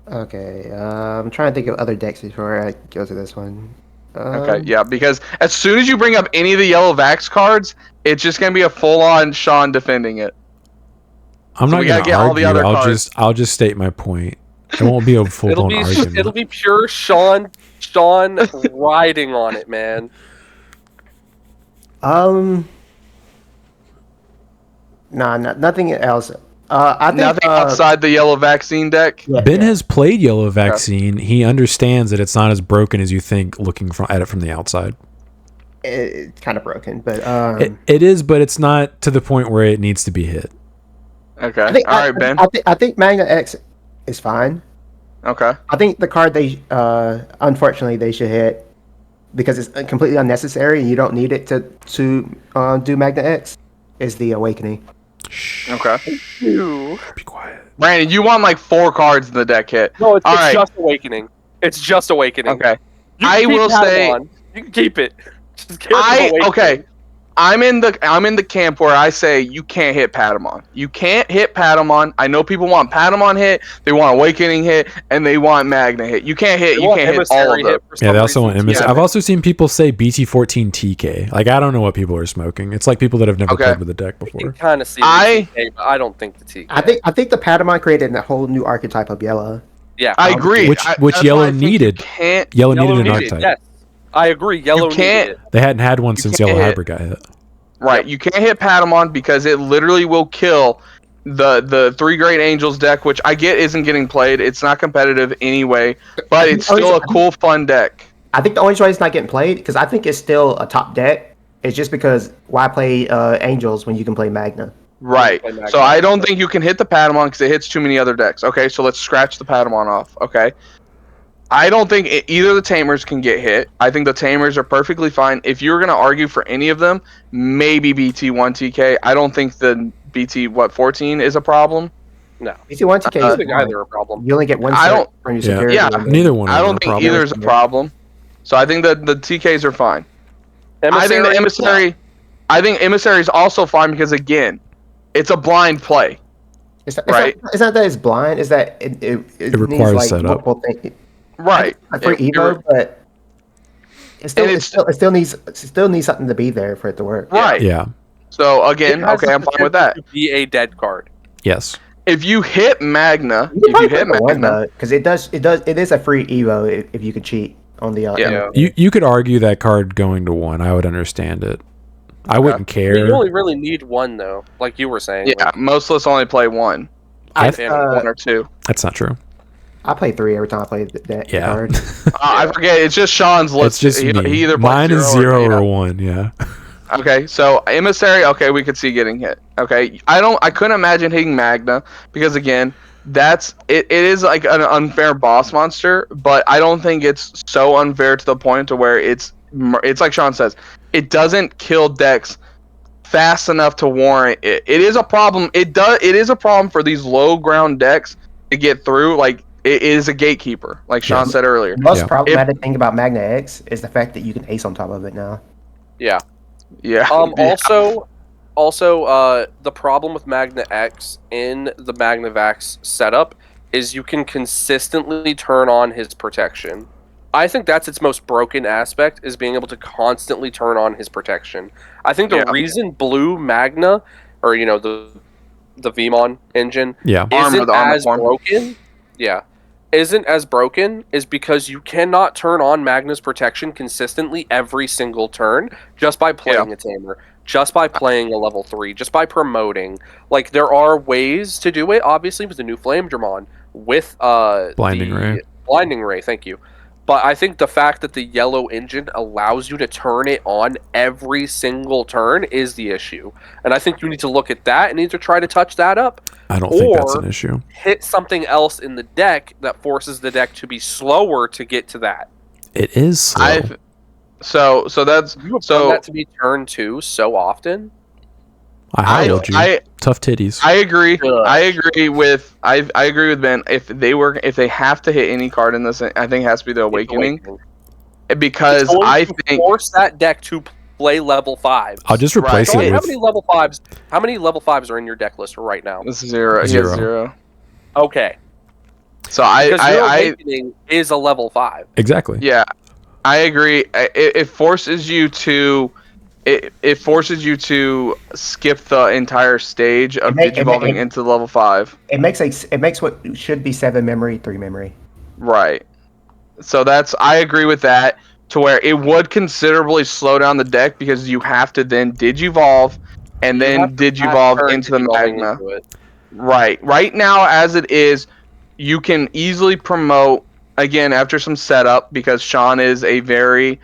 S2: Okay, I'm trying to think of other decks before I go to this one.
S4: Okay, yeah, because as soon as you bring up any of the yellow Vax cards, it's just gonna be a full on Sean defending it.
S1: I'm
S4: So
S1: not
S4: we
S1: gonna
S4: gotta get all the
S1: argue.
S4: other cards.
S1: I'll just state my point. It won't be a full blown argument.
S3: It'll be pure Sean riding on it, man.
S2: Nothing else. I think
S4: Nothing outside the yellow vaccine deck.
S2: yeah,
S1: Ben
S2: yeah.
S1: has played Yellow Vaccine. He understands that it's not as broken as you think looking at it from the outside.
S2: It's kind of broken, but
S1: It is, but it's not to the point where it needs to be hit.
S4: Okay.
S2: I think,
S4: All right, Ben.
S2: I think Magna X is fine.
S4: Okay.
S2: I think the card they unfortunately they should hit because it's completely unnecessary and you don't need it to do Magna X is the Awakening.
S1: Shh.
S4: Okay.
S3: Ew.
S1: Be quiet.
S4: Brandon, you want like 4 cards in the deck hit.
S3: No, it's
S4: All right.
S3: just Awakening. It's just Awakening.
S4: Okay.
S3: You
S4: I
S3: can keep
S4: will
S3: that
S4: say-
S3: on. You can keep it. Just get rid of Awakening.
S4: Okay. I'm in the camp where I say you can't hit Patamon. You can't hit Patamon. I know people want Patamon hit, they want Awakening hit, and they want Magna hit. You can't hit.
S3: They
S4: You
S3: want
S4: can't hit
S3: Emissary
S4: all of them.
S3: hit for
S1: Yeah,
S3: some
S1: they also want
S3: reason.
S1: MS.
S4: Yeah.
S1: I've also seen people say BT14 TK. Like, I don't know what people are smoking. It's like people that have never
S4: Okay.
S1: played with the deck
S3: You
S1: before.
S3: can kind of see
S4: I-
S3: the TK, but I don't think the TK.
S2: I think the Patamon created a whole new archetype of yellow.
S3: Yeah.
S4: I agree.
S1: Which
S4: That's why
S1: Yellow
S4: I think you
S1: needed.
S4: can't.
S1: Yellow
S3: Yellow
S1: needed an
S3: needed it,
S1: archetype.
S3: yes. I agree. Yellow
S4: can't-
S3: needed it.
S1: They hadn't had one since
S4: can't
S1: Yellow
S4: hit-
S1: Hybrid got hit.
S4: Right, you can't hit Patamon because it literally will kill the 3 Great Angels deck, which I get isn't getting played. It's not competitive anyway, but it's still a cool, fun deck.
S2: I think the only reason it's not getting played because I think it's still a top deck. It's just because why play Angels when you can play Magna?
S4: Right.
S3: Play Magna.
S4: So I don't think you can hit the Patamon because it hits too many other decks. Okay, so let's scratch the Patamon off. Okay. I don't think either of the Tamers can get hit. I think the Tamers are perfectly fine. If you were going to argue for any of them, maybe BT1 TK. I don't think the BT 14 is a problem.
S3: No.
S2: BT1 TK
S3: I
S2: is
S3: don't think
S2: fine.
S3: either a problem.
S2: You only get one
S4: I
S2: set
S4: don't-
S2: from your
S1: Yeah.
S2: security.
S4: Yeah,
S2: and then-
S1: Neither one of
S4: I
S1: them are
S4: don't
S1: a
S4: think
S1: problem.
S4: either is a problem. So I think that the TKs are fine. I think the Emissary. I think Emissary is also fine because again, it's a blind play.
S2: It's not,
S4: Right.
S2: It's not that it's blind. It's that it
S1: requires
S2: needs, like,
S1: setup.
S2: multiple things.
S4: Right.
S2: For
S4: It-
S2: Evo, but it still,
S4: And
S2: it still needs something to be there for it to work.
S4: Right.
S1: Yeah.
S4: So again,
S3: It has
S4: okay,
S3: the
S4: I'm fine with that.
S3: potential to be a dead card.
S1: Yes.
S4: If you hit Magna,
S2: You can
S4: if
S2: probably
S4: you hit
S2: play one
S4: Magna,
S2: because it is a free Evo if you could cheat on the
S4: Yeah.
S1: You could argue that card going to 1. I would understand it. I wouldn't care.
S3: You only really need one though, like you were saying.
S4: yeah, most of us only play one,
S1: I
S4: one or two.
S1: That's not true.
S2: I play 3 every time I play that
S1: Yeah.
S2: card.
S4: I forget. It's just Sean's list.
S1: It's just
S4: he,
S1: me.
S4: he either plays
S1: Mine is 0
S4: yeah.
S1: or 1. Yeah.
S4: Okay, so Emissary. Okay, we could see getting hit. Okay, I couldn't imagine hitting Magna because again, that's it. It is like an unfair boss monster, but I don't think it's so unfair to the point to where it's like Sean says, it doesn't kill decks fast enough to warrant it. It is a problem. It is a problem for these low ground decks to get through. Like it is a gatekeeper, like Sean
S1: Yes.
S4: said earlier.
S2: The most
S1: Yeah.
S2: problematic thing about Magna X is the fact that you can ace on top of it now.
S3: Yeah.
S4: Yeah.
S3: Also, the problem with Magna X in the Magnavax setup is you can consistently turn on his protection. I think that's its most broken aspect, is being able to constantly turn on his protection. I think the
S4: Yeah.
S3: reason Blue Magna, or the Vmon engine,
S1: Yeah.
S3: isn't
S4: armor
S3: as
S4: form.
S3: broken. Yeah. Isn't as broken is because you cannot turn on Magna's protection consistently every single turn just by playing a Tamer, just by playing a level 3, just by promoting. Like, there are ways to do it, obviously, with the new Flame Dramon, with
S1: Blinding Ray.
S3: Blinding Ray, thank you. But I think the fact that the yellow engine allows you to turn it on every single turn is the issue. And I think you need to look at that and either try to touch that up,
S1: I don't think that's
S3: or
S1: an issue.
S3: hit something else in the deck that forces the deck to be slower to get to that.
S1: It is slow.
S4: So that's
S3: You have
S4: so
S3: done that to me turn 2 so often.
S1: I told you. Tough titties.
S4: I agree. I agree with Ben. If they have to hit any card in this, I think it has to be the Awakening. Because I think
S3: force that deck to play level 5.
S1: I'll just replace it with...
S3: How many level 5s are in your deck list right now?
S4: Zero. He has 0.
S3: Okay.
S4: So
S3: Awakening is a level 5.
S1: Exactly.
S4: Yeah, I agree. It forces you to skip the entire stage of digivolving into level 5.
S2: It makes what should be 7 memory 3 memory.
S4: Right. So I agree with that, to where it would considerably slow down the deck because you have to then digivolve and then digivolve into the Magna. Right. Right now, as it is, you can easily promote, again, after some setup, because Sean is a very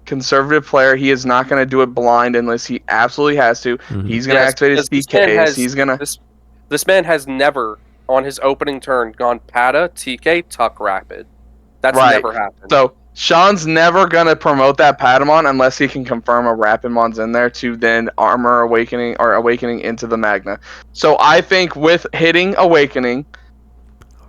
S4: conservative player. He is not going to do it blind unless he absolutely has to. Mm-hmm. He's going to activate his PKs.
S3: This man has never, on his opening turn, gone Pata, TK, Tuck Rapid. That's never happened.
S4: So Sean's never going to promote that Patamon unless he can confirm a Rapidmon's in there to then armor Awakening or Awakening into the Magna. So I think with hitting Awakening,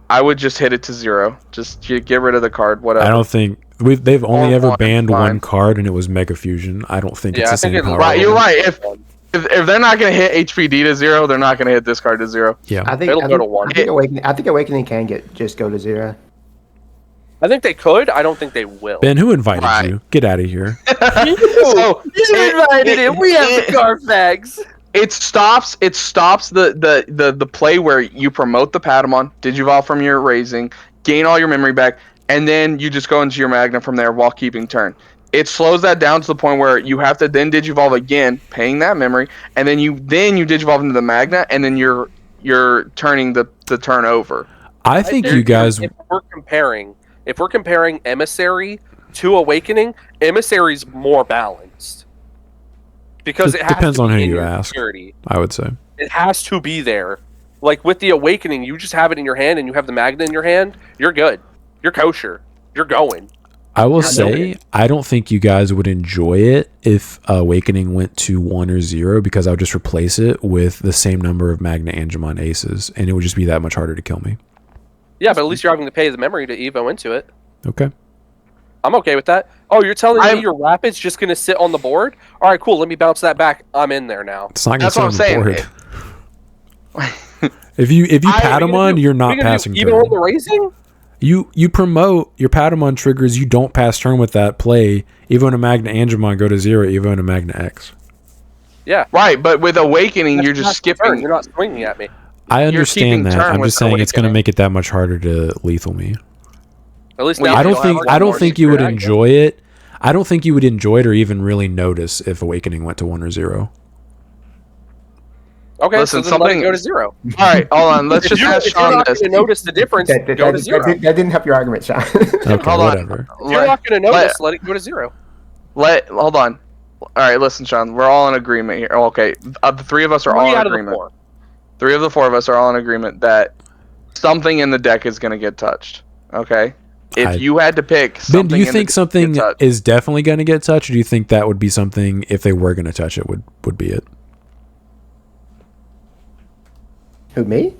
S4: I would just hit it to 0. Just get rid of the card, whatever.
S1: I don't think... They've only ever banned one card, and it was Mega Fusion. I don't think it's the same power.
S4: Right, you're right. If they're not going to hit HPD to 0, they're not going to hit this card to 0.
S1: Yeah.
S2: I think it'll go to 1. I think Awakening can just go to 0.
S3: I think they could. I don't think they will.
S1: Ben, who invited you? Get out of here.
S3: You invited him. We have the Carfax.
S4: It stops the play where you promote the Patamon, digivolve from your raising, gain all your memory back, and then you just go into your Magna from there while keeping turn. It slows that down to the point where you have to then digivolve again, paying that memory, and then you digivolve into the Magna, and then you're turning the turn over.
S1: I think you guys...
S3: If we're comparing Emissary to Awakening, Emissary's more balanced. Because it
S1: depends on who you ask, I would say.
S3: It has to be there. Like with the Awakening, you just have it in your hand and you have the Magna in your hand, you're good. You're kosher. You're going.
S1: I will say, I don't think you guys would enjoy it if Awakening went to 1 or 0, because I would just replace it with the same number of Magna Angemon aces, and it would just be that much harder to kill me.
S3: Yeah, but at least you're having to pay the memory to Evo into it.
S1: Okay.
S3: I'm okay with that. Oh, you're telling me your Rapid's just going to sit on the board? All right, cool. Let me bounce that back. I'm in there now.
S1: It's not going to sit on the board. If you Patamon, you're not passing turn.
S3: Evo on the raising?
S1: You promote your Patamon triggers. You don't pass turn with that play. Evo and a Magna Angemon go to 0. Evo and a Magna X.
S3: Yeah.
S4: Right, but with Awakening, you're just skipping.
S3: Turn. You're not swinging at me.
S1: I understand that. I'm just saying it's going to make it that much harder to lethal me.
S3: At least
S1: I don't think you would enjoy it. I don't think you would enjoy it or even really notice if Awakening went to 1 or 0.
S3: Okay, listen, so then let it go to 0.
S4: All right, hold on. Let's just ask Sean this.
S3: If you're not going to notice the difference, go to 0.
S2: That didn't help your argument, Sean.
S1: Okay,
S4: hold
S1: whatever.
S3: If you're not going to notice, let it go to 0.
S4: Hold on. All right, listen, Sean. We're all in agreement here. Okay, the 3 of us are all in agreement. 3 of the 4 of us are all in agreement that something in the deck is going to get touched. Okay? If you had to pick something...
S1: Ben, do you think something is definitely going to get touched, or do you think that would be something, if they were going to touch it, would be it?
S2: Who, me?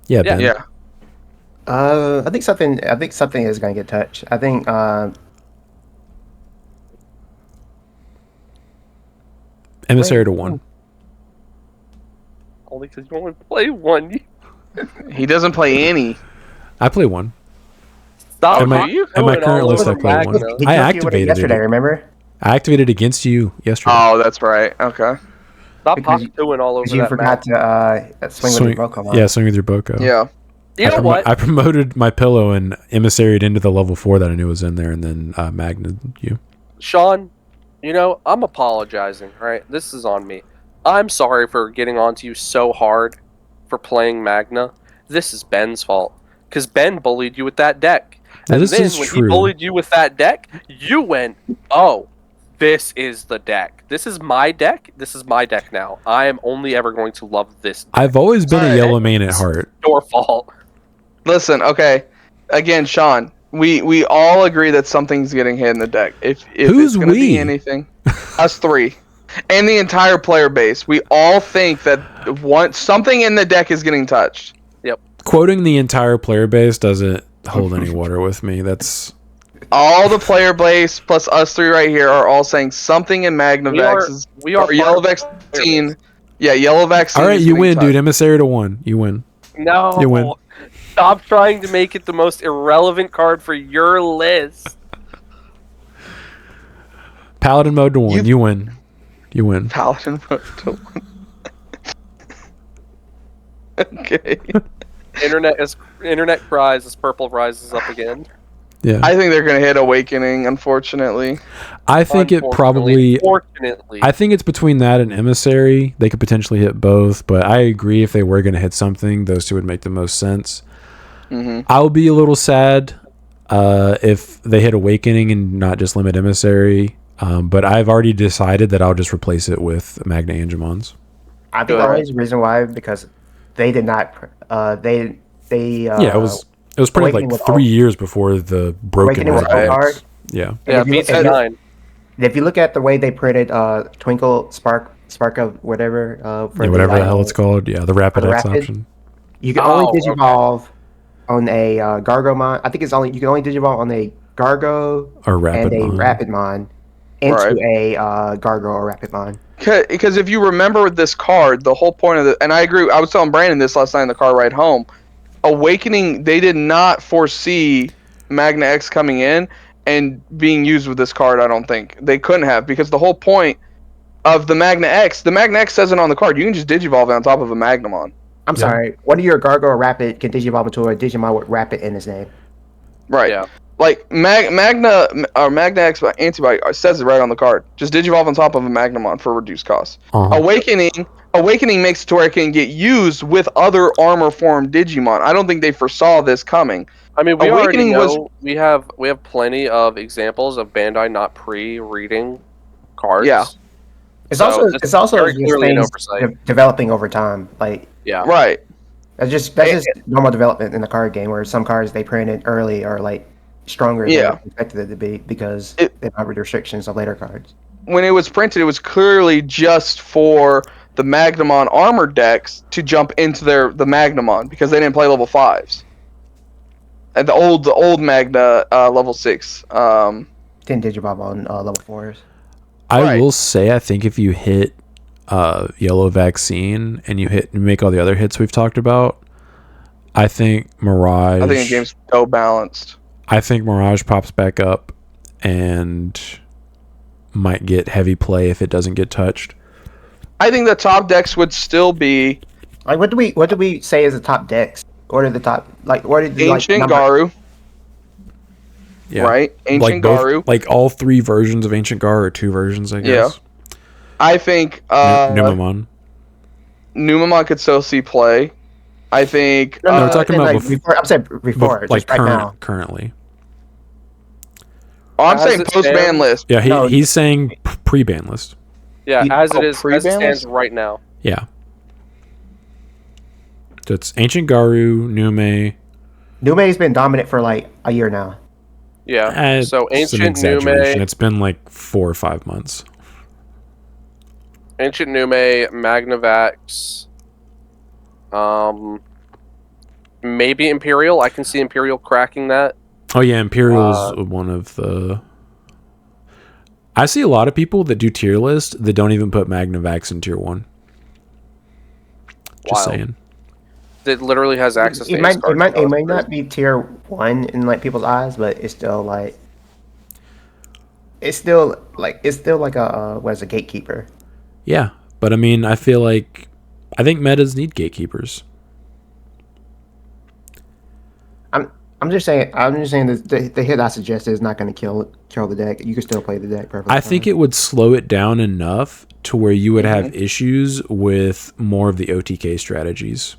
S1: Yeah, Ben.
S4: Yeah.
S2: I think something is going to get touched. I think...
S1: Emissary to 1.
S3: Only because you only play 1.
S4: He doesn't play any.
S1: I play 1.
S3: Stop.
S1: At my current list, I play 1. I activated
S2: yesterday, remember?
S1: I activated against you yesterday.
S4: Oh, that's right. Okay.
S3: Stop doing all over that.
S2: You forgot to swing with your Boko.
S1: Yeah, swing with your Boko.
S4: Yeah.
S3: You know what?
S1: I promoted my pillow and emissaried into the level 4 that I knew was in there, and then Magna you.
S3: Sean, I'm apologizing, right? This is on me. I'm sorry for getting onto you so hard for playing Magna. This is Ben's fault. Because Ben bullied you with that deck. And
S1: this
S3: then
S1: is
S3: when
S1: true.
S3: he bullied you with that deck, you went, oh, this is the deck. This is my deck. This is my deck now. I am only ever going to love this deck.
S1: I've always been a yellow main at heart.
S3: Your fault.
S4: Listen, okay. Again, Sean, we all agree that something's getting hit in the deck. If
S1: Who's
S4: it's going to
S1: we?
S4: be anything, us 3. And the entire player base. We all think that something in the deck is getting touched.
S1: Quoting the entire player base doesn't hold any water with me. That's
S4: all the player base plus us three right here are all saying something in Magnavax
S3: we are
S4: or Yellow Vaccine. Yeah, Yellow Vaccine.
S1: all right. You win, dude. Emissary to 1. You win.
S3: No.
S1: You win.
S3: Stop trying to make it the most irrelevant card for your list.
S1: Paladin mode to 1. You win. You win.
S4: Paladin mode to 1. Okay.
S3: Internet cries as purple rises up again.
S1: Yeah.
S4: I think they're gonna hit Awakening, unfortunately.
S1: I think it probably.
S3: Fortunately.
S1: I think it's between that and Emissary. They could potentially hit both, but I agree if they were going to hit something, those two would make the most sense.
S4: Mm-hmm.
S1: I'll be a little sad if they hit Awakening and not just limit Emissary. But I've already decided that I'll just replace it with Magna Angemons.
S2: I think the only reason why because they did not.
S1: Yeah, it was probably like 3 years before the broken
S2: Awakening was hard.
S1: Yeah.
S3: Yeah, BT17.
S2: If you look at the way they printed Twinkle Spark of whatever for
S1: whatever the hell it's called. Yeah, the Rapid X option.
S2: You can only Digivolve on a Gargomon. I think it's only you can only Digivolve on a Gargo
S1: or Rapidmon.
S2: Rapidmon into a Gargo or Rapidmon.
S4: Because if you remember this card, the whole point of it, and I agree, I was telling Brandon this last night in the car ride home, Awakening, they did not foresee Magna X coming in and being used with this card, I don't think. They couldn't have, because the whole point of the Magna X says it on the card, you can just Digivolve on top of a Magnamon.
S2: I'm sorry, one of your Gargo or Rapid can Digivolve into a Digimon with Rapid in his name.
S4: Right. Yeah. Like, Magna X Antibody says it right on the card. Just Digivolve on top of a Magnamon for reduced cost. Awakening makes it to where it can get used with other armor form Digimon. I don't think they foresaw this coming.
S3: I mean, we already know we have plenty of examples of Bandai not pre-reading cards.
S2: Yeah. It's also very clearly an oversight. Developing over time. Like
S4: right.
S2: That's just normal development in the card game where some cards they printed early are like stronger than they expected it to be because they have restrictions of later cards.
S4: When it was printed, it was clearly just for the Magnamon armor decks to jump into the Magnamon because they didn't play level 5s. And the old Magna level 6
S2: didn't Digivolve on level 4s.
S1: I will say, I think if you hit Yellow Vaccine and you make all the other hits we've talked about, I think Mirage.
S4: I think the game's so balanced.
S1: I think Mirage pops back up and might get heavy play if it doesn't get touched.
S4: I think the top decks would still be
S2: like what do we say is the top decks? What are the top
S4: Ancient Garu?
S1: Yeah.
S4: Right? Ancient Garu.
S1: Like all 3 versions of Ancient Garu or 2 versions, I guess.
S4: Yeah. I think
S1: Numamon
S4: could still see play. I think
S1: no, we're talking about
S2: before. I'm saying before,
S1: like
S2: right now.
S1: Currently.
S4: Oh, I'm saying post-ban list.
S1: Yeah, he's saying pre-ban list.
S3: Yeah, as it stands right now.
S1: Yeah. So it's Ancient Garu, Nume.
S2: Nume's been dominant for like a year now.
S3: Yeah. So Ancient Nume.
S1: It's been like 4 or 5 months.
S3: Ancient Nume, Magnavax. Maybe Imperial. I can see Imperial cracking that.
S1: Oh yeah, Imperial's one of the. I see a lot of people that do tier list that don't even put Magnavax in tier 1. Just saying.
S3: It literally has access to
S2: it might not be tier 1 in like people's eyes, but it's still like a gatekeeper.
S1: Yeah, but I mean, I think metas need gatekeepers.
S2: I'm just saying that the hit I suggested is not going to kill the deck. You can still play the deck perfectly.
S1: I think it would slow it down enough to where you would have issues with more of the OTK strategies.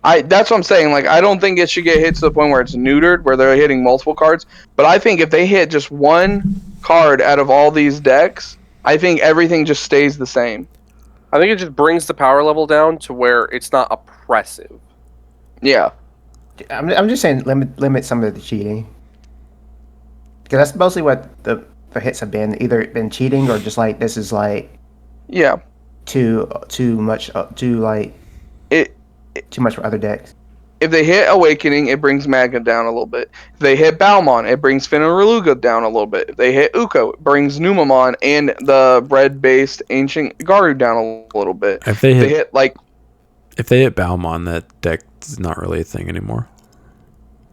S4: That's what I'm saying. Like, I don't think it should get hit to the point where it's neutered, where they're hitting multiple cards. But I think if they hit just one card out of all these decks, I think everything just stays the same.
S3: I think it just brings the power level down to where it's not oppressive.
S4: Yeah.
S2: I'm just saying limit some of the cheating. Because that's mostly what the hits have been either been cheating or just like this is like
S4: Yeah.
S2: too much
S4: It
S2: too much for other decks.
S4: If they hit Awakening, it brings Magna down a little bit. If they hit Balmon, it brings Finneruga down a little bit. If they hit Uko, it brings Numamon and the bread-based Ancient Garu down a little bit.
S1: If they hit
S4: like,
S1: Balmon, that deck is not really a thing anymore.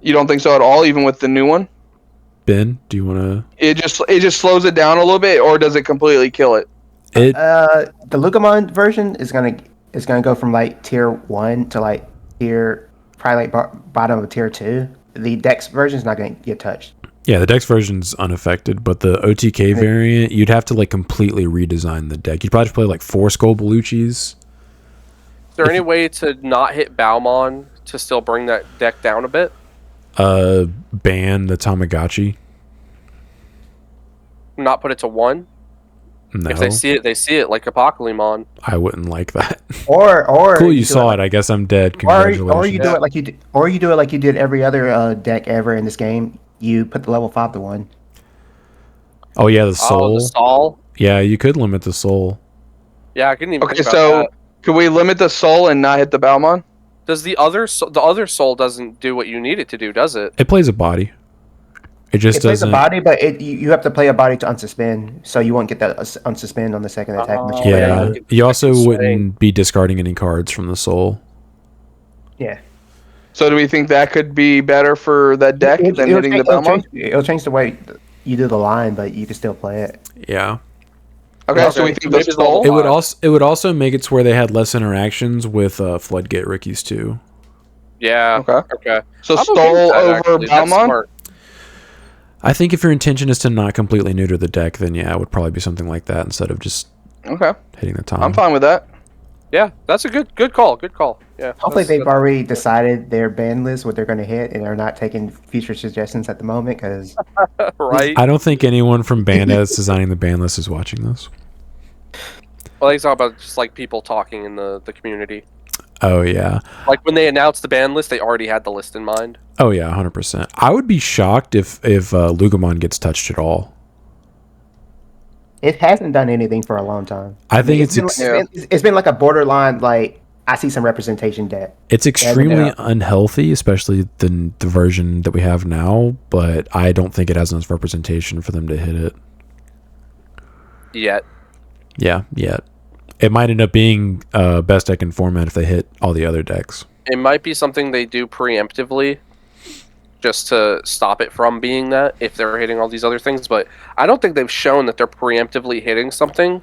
S4: you don't think so at all, even with the new one?
S1: Ben, do you want to?
S4: It just slows it down a little bit, or does it completely kill it?
S2: The Lugamon version is gonna go from like tier 1 to like probably like bottom of tier 2. The Dex version is not gonna get touched.
S1: Yeah, the Dex version's unaffected, but the OTK variant, you'd have to like completely redesign the deck. You'd probably have to play like 4 Skullbaluchis.
S3: Is there any way to not hit Balmon to still bring that deck down a bit?
S1: Ban the Tamagotchi.
S3: Not put it to 1?
S1: No,
S3: If they see it, they see it, like Apocalypse.
S1: I wouldn't like that.
S2: Or
S1: Cool, you saw it. I guess I'm dead. Congratulations.
S2: Or you do it like you did every other deck ever in this game. You put the level 5 to 1.
S1: Oh yeah, the soul.
S3: Oh, the Sol?
S1: Yeah, you could limit the soul.
S3: Yeah, I couldn't even
S4: Okay,
S3: think about
S4: so
S3: that.
S4: could we limit the Soul and not hit the Balmon?
S3: Does the other Sol doesn't do what you need it to do, does it?
S1: It plays a body. It just
S2: It plays a
S1: doesn't.
S2: body, but you have to play a body to unsuspend, so you won't get that unsuspend on the second attack. unless you play
S1: Yeah,
S2: a body.
S1: you also
S3: swing.
S1: wouldn't be discarding any cards from the soul.
S2: Yeah.
S4: So do we think that could be better for that deck than hitting the Balmon?
S2: It'll change the way you do the line, but you can still play it.
S1: Yeah.
S4: Okay, so we think the
S3: Maybe
S4: Soul.
S1: It would also make it to where they had less interactions with Floodgate rookies too.
S3: Yeah. Okay.
S4: So
S3: I'm
S4: Soul
S3: okay with that,
S4: over
S3: actually. That's
S4: Balmon?
S3: smart.
S1: I think if your intention is to not completely neuter the deck, then yeah, it would probably be something like that instead of just
S4: Okay,
S1: hitting the top.
S4: I'm fine with that.
S3: Yeah, that's a good call. Good call. Yeah.
S2: Hopefully, they've
S3: that's-
S2: already decided their ban list, what they're going to hit, and are not taking future suggestions at the moment. Because
S3: right.
S1: I don't think anyone from Bandaz designing the ban list is watching this.
S3: Well, they talk about just like people talking in the community.
S1: Oh yeah.
S3: Like when they announced the ban list, they already had the list in mind.
S1: Oh yeah, 100%. I would be shocked if Lugamon gets touched at all.
S2: it hasn't done anything for a long time.
S1: I think
S2: it's been like a borderline. Like I see some representation debt.
S1: it's extremely
S2: Yeah.
S1: unhealthy, especially the version that we have now. But I don't think it has enough representation for them to hit it.
S3: Yet.
S1: Yeah, yet. It might end up being best deck in format if they hit all the other decks.
S3: It might be something they do preemptively just to stop it from being that if they're hitting all these other things, but I don't think they've shown that they're preemptively hitting something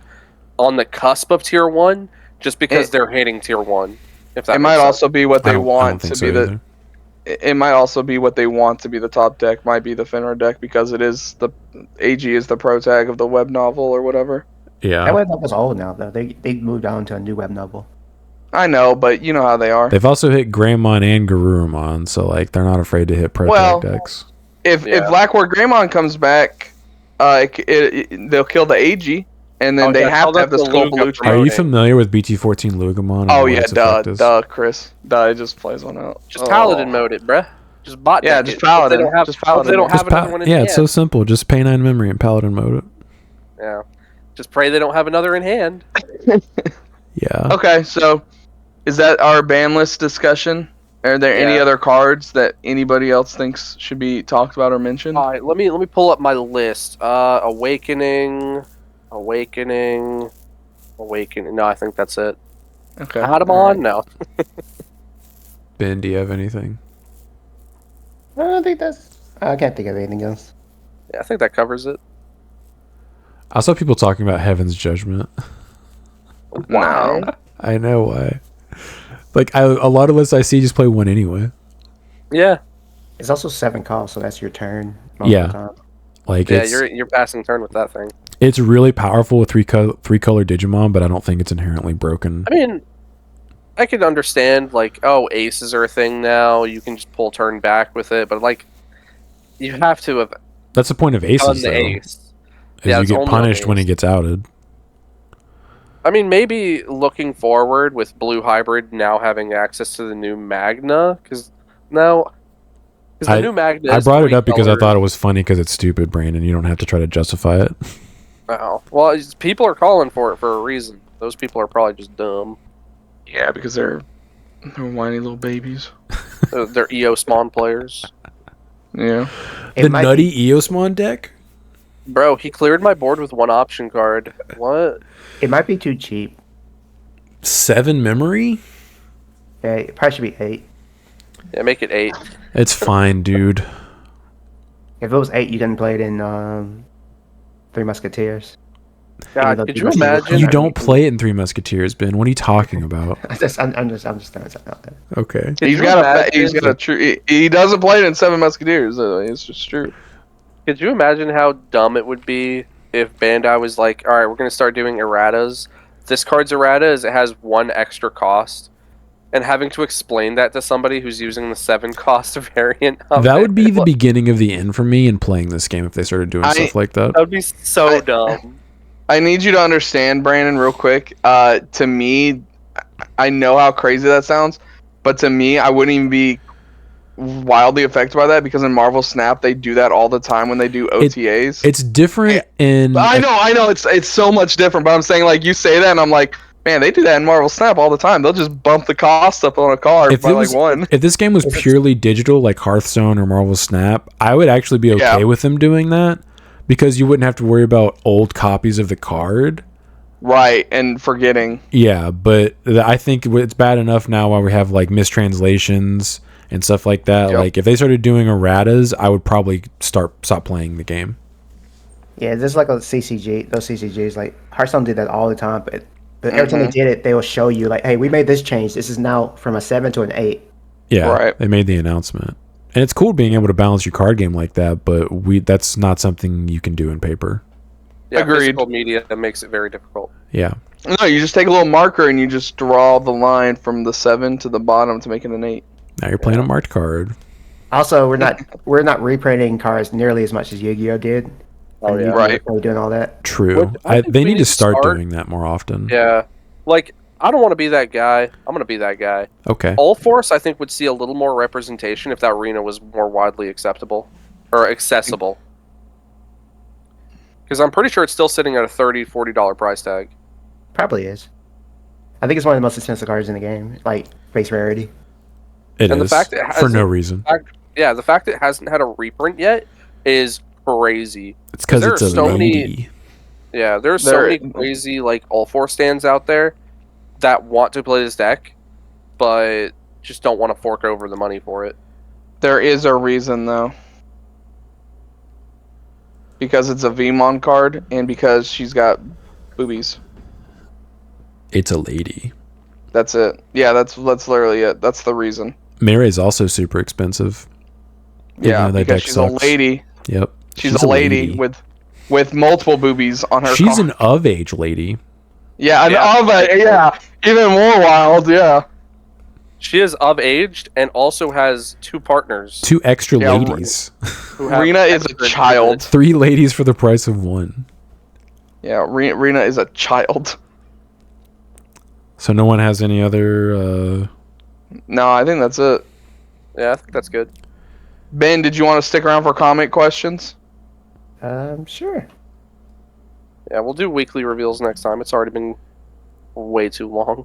S3: on the cusp of tier 1 just because they're hitting tier 1. If that
S4: It
S3: makes
S4: might
S3: sense.
S4: also be what
S1: I
S4: they
S1: don't
S4: want
S1: think
S4: to
S1: so
S4: be the.
S1: either.
S4: It might also be what they want to be the top deck. Might be the Fenrir deck because it is the AG is the pro tag of the web novel or whatever.
S1: Yeah.
S2: That web novel's old now, though. They moved on to a new web novel.
S4: I know, but you know how they are.
S1: They've also hit Greymon and Garurumon, so like they're not afraid to hit pro
S4: Well,
S1: tag decks.
S4: If
S3: Yeah.
S4: Blackboard Greymon comes back, they'll kill the AG, and then
S3: Oh,
S4: they
S3: yeah,
S4: have to
S3: tell
S4: have the
S3: them to Luga
S4: Skullbaluchi.
S3: promote
S1: Are you
S3: it.
S1: familiar with BT14 Lugamon? and
S4: Oh
S1: what
S4: yeah,
S1: its effect is?
S4: duh, Chris. Duh, it just plays one out.
S3: Just Paladin mode it, bruh. Just bot
S4: Yeah,
S3: deck
S4: just
S3: it.
S4: Paladin.
S3: Hope they don't have,
S4: Just
S3: hope they
S4: Paladin
S3: don't
S4: it.
S3: have another one in
S1: Yeah,
S3: hand.
S1: it's so simple. Just pay 9 memory and Paladin mode it.
S3: Yeah. Just pray they don't have another in hand.
S1: Yeah.
S4: Okay, so is that our ban list discussion? Are there any
S3: Yeah.
S4: other cards that anybody else thinks should be talked about or mentioned?
S3: All right, let me pull up my list. Awakening. No, I think that's it.
S4: Okay.
S3: Adamon? No.
S1: Ben, do you have anything?
S2: I don't think that's. I can't think of anything else.
S3: Yeah, I think that covers it.
S1: I saw people talking about Heaven's Judgment.
S4: No.
S1: I know why. Like a lot of lists I see just play one anyway.
S3: Yeah.
S2: It's also 7 costs, so that's your turn. Most
S1: Yeah.
S2: Of the time.
S1: Like
S3: Yeah,
S1: it's
S3: you're passing turn with that thing.
S1: it's really powerful with three color Digimon, but I don't think it's inherently broken.
S3: I mean, I can understand, like, oh, aces are a thing now. You can just pull turn back with it, but, like, you have to have
S1: That's the point of
S3: done
S1: aces,
S3: the
S1: though.
S3: ace.
S1: Is
S3: Yeah,
S1: you
S3: it's
S1: get
S3: only
S1: punished when
S3: ace.
S1: it gets outed.
S3: I mean, maybe looking forward with Blue Hybrid now having access to the new Magna, because now Because the new Magna.
S1: I
S3: is
S1: brought it up because I
S3: three-color.
S1: thought it was funny because it's stupid, Brandon. You don't have to try to justify it.
S3: Oh, well, people are calling for it for a reason. Those people are probably just dumb.
S4: Yeah, because they're whiny little babies.
S3: They're Eosmon players.
S4: Yeah.
S1: The nutty Eosmon deck?
S3: Bro, he cleared my board with one option card. What?
S2: It might be too cheap.
S1: 7 memory?
S2: Yeah, it probably should be 8.
S3: Yeah, make it 8.
S1: It's fine, dude.
S2: If it was 8, you can play it in Three Musketeers.
S3: God, could you imagine?
S1: You don't play it in Three Musketeers, Ben. What are you talking about?
S2: I'm just throwing something out there.
S1: Okay.
S4: He doesn't play it in Seven Musketeers. It's just true.
S3: Could you imagine how dumb it would be if Bandai was like, all right, we're going to start doing erratas. This card's errata is it has 1 extra cost. And having to explain that to somebody who's using the 7 cost variant of
S1: That
S3: it.
S1: would be the beginning of the end for me in playing this game if they started doing stuff like that.
S3: That would be so dumb.
S4: I need you to understand, Brandon, real quick. To me, I know how crazy that sounds, but to me, I wouldn't even be wildly affected by that because in Marvel Snap they do that all the time when they do OTAs.
S1: It's different in.
S4: I know. It's so much different, but I'm saying like you say that, and I'm like, man, they do that in Marvel Snap all the time. They'll just bump the cost up on a card by like 1.
S1: If this game was purely digital, like Hearthstone or Marvel Snap, I would actually be okay with them doing that because you wouldn't have to worry about old copies of the card.
S4: Right, and forgetting.
S1: Yeah, but I think it's bad enough now while we have like mistranslations and stuff like that.
S4: Yep.
S1: Like if they started doing erratas, I would probably stop playing the game.
S2: Yeah, just like a CCG. Those CCGs, like Hearthstone did that all the time, but every time they did it, they will show you like, hey, we made this change. This is now from a 7 to an 8.
S1: Yeah,
S4: right.
S1: They made the announcement. And it's cool being able to balance your card game like that, but that's not something you can do in paper.
S3: Yeah,
S4: Agreed.
S3: physical media makes it very difficult.
S1: Yeah.
S4: No, you just take a little marker and you just draw the line from the 7 to the bottom to make it an 8.
S1: Now you're playing a marked card.
S2: Also, we're not reprinting cards nearly as much as Yu-Gi-Oh did.
S3: Oh yeah,
S4: right.
S2: We're doing all that.
S1: True.
S3: I think
S1: They
S3: we
S1: need
S3: need
S1: to
S3: to
S1: start
S3: start-
S1: doing that more often.
S3: Yeah, like I don't want to be that guy. I'm gonna be that guy.
S1: Okay.
S3: All Force, I think, would see a little more representation if that arena was more widely acceptable or accessible. Because I'm pretty sure it's still sitting at a $30, $40 price tag.
S2: Probably is. I think it's one of the most expensive cards in the game, like base rarity.
S1: It
S3: And the
S1: is,
S3: fact that it
S1: for no
S3: hasn't-
S1: reason.
S3: Yeah, the fact that it hasn't had a reprint yet is crazy.
S1: It's because
S3: there
S1: it's
S3: are
S1: a
S3: so many-
S1: lady.
S3: Yeah, there's so
S4: There-
S3: many crazy like All Four stands out there that want to play this deck, but just don't want to fork over the money for it.
S4: There is a reason though. Because it's a VMon card and because she's got boobies.
S1: It's a lady.
S4: That's it. Yeah, that's literally it. That's the reason.
S1: Mary's also super expensive. Even
S4: Yeah,
S1: though that
S4: because
S1: deck
S4: she's
S1: sucks.
S4: a lady.
S1: Yep.
S4: She's a lady with multiple boobies on her
S1: She's
S4: card.
S1: an of-age lady.
S4: Yeah,
S3: Yeah.
S4: even more wild, yeah.
S3: She is of aged and also has 2 partners.
S1: 2 extra
S4: Yeah,
S1: ladies.
S3: who have
S4: Rena is a
S3: extra
S4: child.
S1: 3 ladies for the price of 1.
S4: Yeah, Rena is a child.
S1: So no one has any other...
S4: No, I think that's it.
S3: Yeah, I think that's good.
S4: Ben, did you want to stick around for comment questions?
S2: Sure.
S3: Yeah, we'll do weekly reveals next time. It's already been way too long.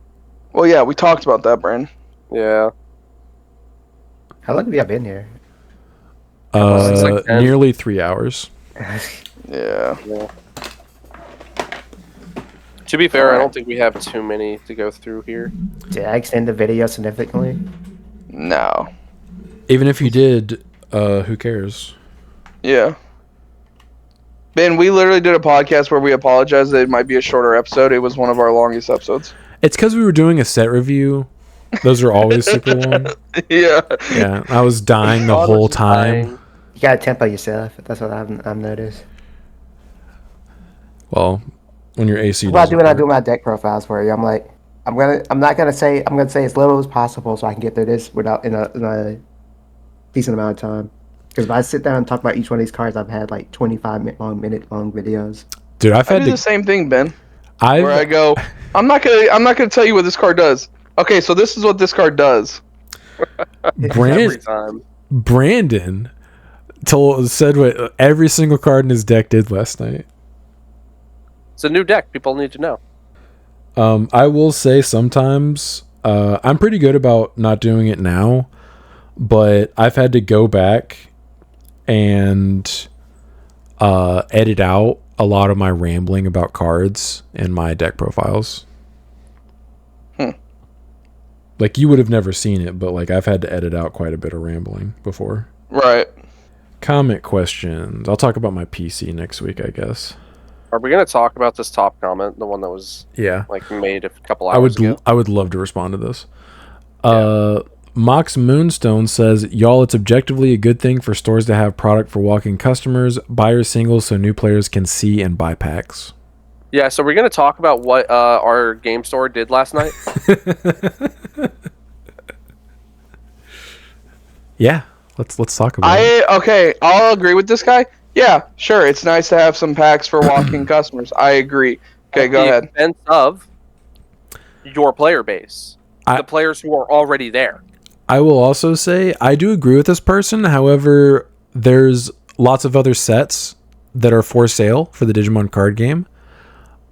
S4: Well, yeah, we talked about that, Brandon.
S3: Yeah.
S2: How long have you been here?
S3: It's like 10.
S1: Nearly 3 hours.
S4: Yeah.
S3: To be fair, I don't think we have too many to go through here.
S2: Did I extend the video significantly?
S4: No.
S1: Even if you did, who cares?
S4: Yeah. Ben, we literally did a podcast where we apologized that it might be a shorter episode. It was one of our longest episodes.
S1: It's because we were doing a set review. Those are always super long.
S4: Yeah.
S1: Yeah, I was dying the whole time.
S2: You gotta tempo yourself. That's what I've noticed.
S1: Well, when your AC
S2: What I
S1: doesn't
S2: do when I
S1: work.
S2: do my deck profiles for you, I'm gonna say as little as possible so I can get through this without in a decent amount of time. Because if I sit down and talk about each one of these cards, I've had like 25 minute long videos.
S1: Dude, I've
S4: I
S1: had
S4: do the same thing, Ben.
S1: I've
S4: Where I go, I'm not gonna tell you what this card does. Okay, so this is what this card does.
S3: Every
S1: Brandon
S3: time.
S1: Brandon said what every single card in his deck did last night.
S3: It's a new deck. People need to know.
S1: I will say sometimes I'm pretty good about not doing it now, but I've had to go back and edit out a lot of my rambling about cards in my deck profiles. Like, you would have never seen it, but like I've had to edit out quite a bit of rambling before.
S4: Right.
S1: Comment questions. I'll talk about my PC next week, I guess.
S3: Are we going to talk about this top comment, the one that was like made a couple hours ago?
S1: I would love to respond to this. Mox Moonstone says, y'all, it's objectively a good thing for stores to have product for walk-in customers, buyer singles, so new players can see and buy packs.
S3: Yeah, so we're going to talk about what our game store did last night.
S1: Yeah, let's talk about it.
S4: Okay, I'll agree with this guy. Yeah, sure, it's nice to have some packs for walk-in customers. I agree. Okay, go ahead.
S3: At the expense of your player base. The players who are already there.
S1: I will also say, I do agree with this person. However, there's lots of other sets that are for sale for the Digimon card game.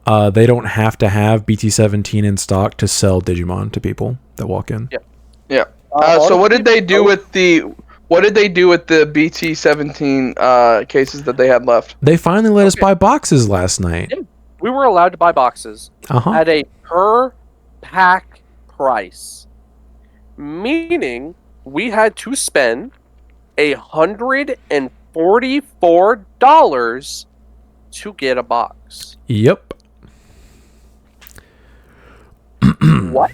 S1: They don't have to have BT17 in stock to sell Digimon to people that walk in.
S4: Yeah. So what did they do with the BT17 cases that they had left?
S1: They finally let us buy boxes last night.
S3: Yeah. We were allowed to buy boxes at a per pack price, meaning we had to spend $144 to get a box.
S1: Yep.
S3: What?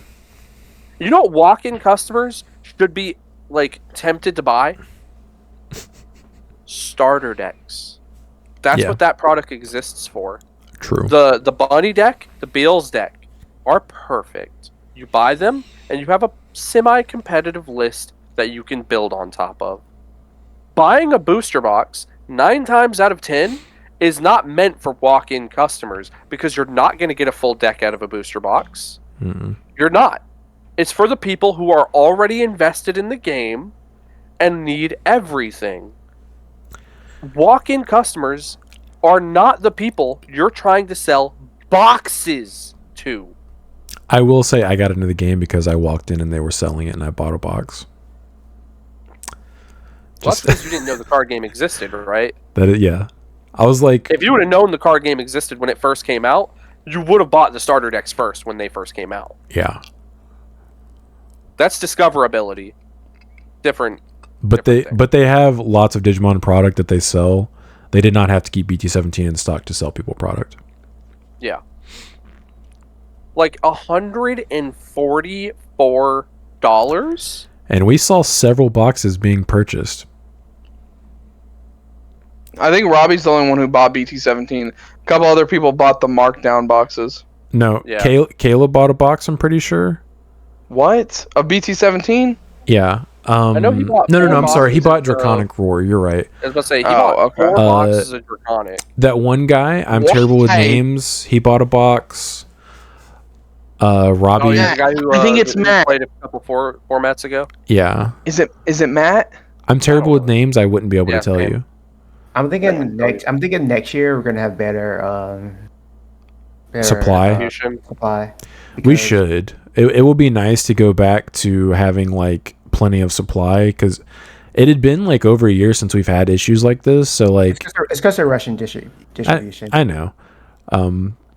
S3: You know what walk-in customers should be like tempted to buy? Starter decks. That's what that product exists for.
S1: True.
S3: The Bunny deck, the Beals deck are perfect. You buy them and you have a semi-competitive list that you can build on top of. Buying a booster box 9 times out of 10 is not meant for walk-in customers because you're not going to get a full deck out of a booster box. You're not. It's for the people who are already invested in the game and need everything. Walk-in customers are not the people you're trying to sell boxes to.
S1: I will say I got into the game because I walked in and they were selling it and I bought a box.
S3: Well, that's because you didn't know the card game existed, right?
S1: Yeah. I was like...
S3: If you would have known the card game existed when it first came out, you would have bought the starter decks first when they first came out.
S1: Yeah.
S3: That's discoverability. Different.
S1: But they have lots of Digimon product that they sell. They did not have to keep BT17 in stock to sell people product.
S3: Yeah. Like $144.
S1: And we saw several boxes being purchased.
S4: I think Robbie's the only one who bought BT17. A couple other people bought the markdown boxes.
S1: No,
S3: yeah.
S1: Caleb bought a box, I'm pretty sure.
S4: What? A BT17?
S1: Yeah.
S3: I know he bought
S1: No, I'm sorry. He bought Draconic Roar. You're right.
S3: I was about to say, he bought 4 boxes of Draconic.
S1: That one guy, I'm terrible with names. He bought a box. Robbie.
S3: Oh, yeah, the guy who,
S4: I think it's Matt.
S3: Played a couple formats ago.
S1: Yeah.
S4: Is it Matt?
S1: I'm terrible with names. I wouldn't be able to tell you.
S2: I'm thinking next year we're gonna have better
S1: supply. We should. It will be nice to go back to having like plenty of supply because it had been like over a year since we've had issues like this. So like
S2: it's because of Russian distribution.
S1: I know.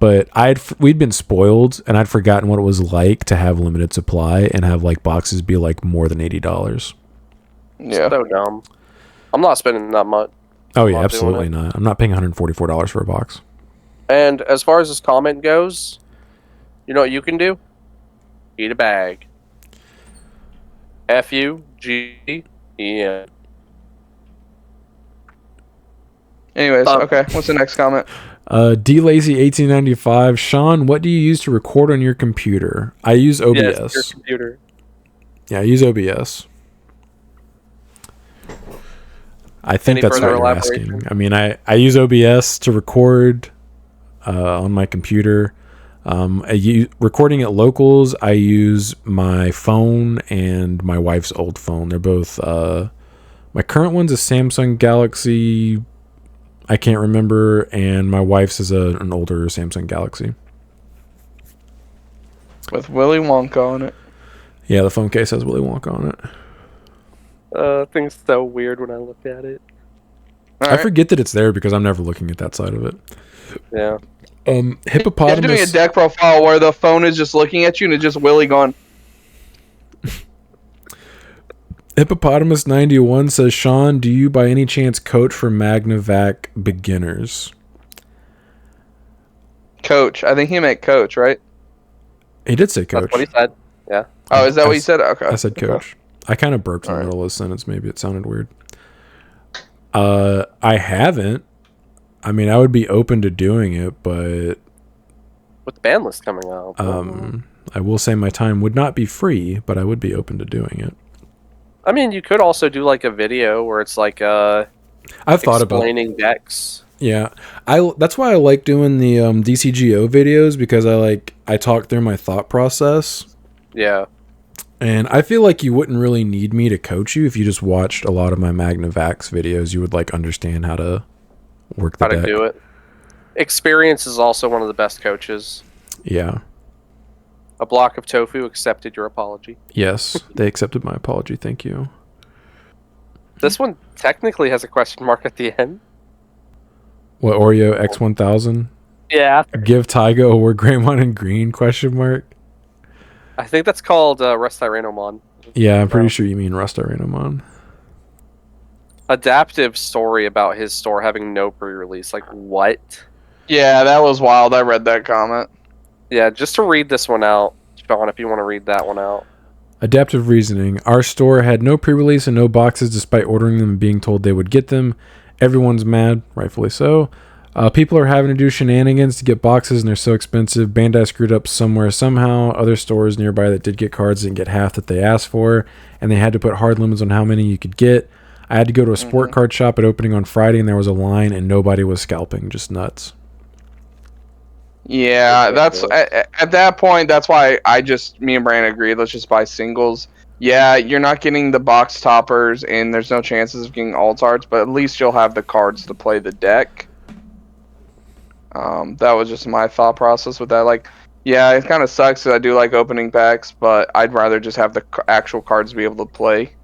S1: But we'd been spoiled and I'd forgotten what it was like to have limited supply and have like boxes be like more than $80.
S4: Yeah.
S3: So dumb. I'm not spending that much.
S1: Oh yeah, absolutely not. I'm not paying $144 for a box.
S3: And as far as this comment goes, you know what you can do? Eat a bag. FUGEN.
S4: Anyways, okay. What's the next comment?
S1: DLazy1895. Sean, what do you use to record on your computer? I use OBS.
S3: Yes, your computer.
S1: Yeah, I use OBS. I think that's what you're asking. I mean, I use OBS to record on my computer. Recording at locals, I use my phone and my wife's old phone. They're both My current one's a Samsung Galaxy. I can't remember, and my wife's is an older Samsung Galaxy.
S4: With Willy Wonka on it.
S1: Yeah, the phone case has Willy Wonka on it.
S3: Thing's so weird when I look at it.
S4: All
S1: I
S4: right.
S1: forget that it's there because I'm never looking at that side of it.
S3: Yeah.
S4: You're doing a
S1: Hippopotamus.
S4: deck profile where the phone is just looking at you and it's just Willy going.
S1: Hippopotamus 91 says, Sean, do you by any chance coach for Magnavac beginners?
S4: Coach. I think he meant coach, right?
S1: He did say coach.
S3: That's what he said. Yeah.
S4: Oh, is that what he said? Okay.
S1: I said coach. I kind of burped in the middle of the sentence. Maybe it sounded weird. I haven't. I mean, I would be open to doing it, but
S3: With the ban list coming out.
S1: I will say my time would not be free, but I would be open to doing it.
S3: I mean, you could also do like a video where it's like
S1: I've thought about
S3: explaining decks.
S1: Yeah, that's why I like doing the DCGO videos, because I talk through my thought process.
S3: Yeah.
S1: And I feel like you wouldn't really need me to coach you if you just watched a lot of my Magnavax videos. You would understand how to work the
S3: How to
S1: deck.
S3: do it. Experience is also one of the best coaches.
S1: Yeah.
S3: A block of tofu accepted your apology.
S1: Yes, they accepted my apology. Thank you.
S3: This one technically has a question mark at the end.
S1: What, Oreo X1000?
S3: Yeah.
S1: Give Taiga or Greymon in green? Question mark.
S3: I think that's called Restyrainomon.
S1: Yeah, I'm pretty sure you mean Rustarinomon.
S3: Adaptive story about his store having no pre-release. Like, what?
S4: Yeah, that was wild. I read that comment.
S3: Yeah, just to read this one out, Sean, if you want to read that one out.
S1: Adaptive reasoning. Our store had no pre-release and no boxes despite ordering them and being told they would get them. Everyone's mad, rightfully so. People are having to do shenanigans to get boxes and they're so expensive. Bandai screwed up somewhere somehow. Other stores nearby that did get cards didn't get half that they asked for, and they had to put hard limits on how many you could get. I had to go to a sport card shop at opening on Friday and there was a line and nobody was scalping. Just nuts.
S4: Yeah, that's at that point. That's why me and Brandon agreed. Let's just buy singles. Yeah, you're not getting the box toppers, and there's no chances of getting alt arts, but at least you'll have the cards to play the deck. That was just my thought process with that. Yeah, it kind of sucks that I do like opening packs, but I'd rather just have the actual cards to be able to play.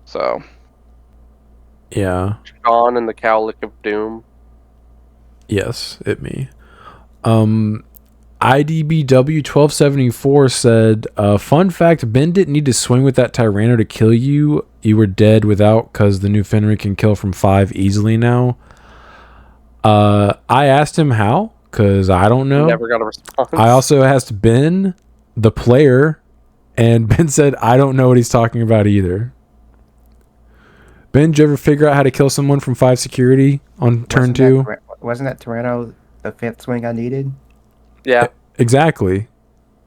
S4: So.
S1: Yeah.
S3: Sean and the Cowlick of Doom.
S1: Yes, me. IDBW1274 said, fun fact, Ben didn't need to swing with that Tyranno to kill you. You were dead without, because the new Fenrir can kill from 5 easily now. I asked him how, because I don't know.
S3: Never got a response.
S1: I also asked Ben, the player, and Ben said, I don't know what he's talking about either. Ben, did you ever figure out how to kill someone from 5 security on turn 2?
S2: Wasn't that Tyranno the 5th swing I needed?
S3: Yeah.
S1: Exactly.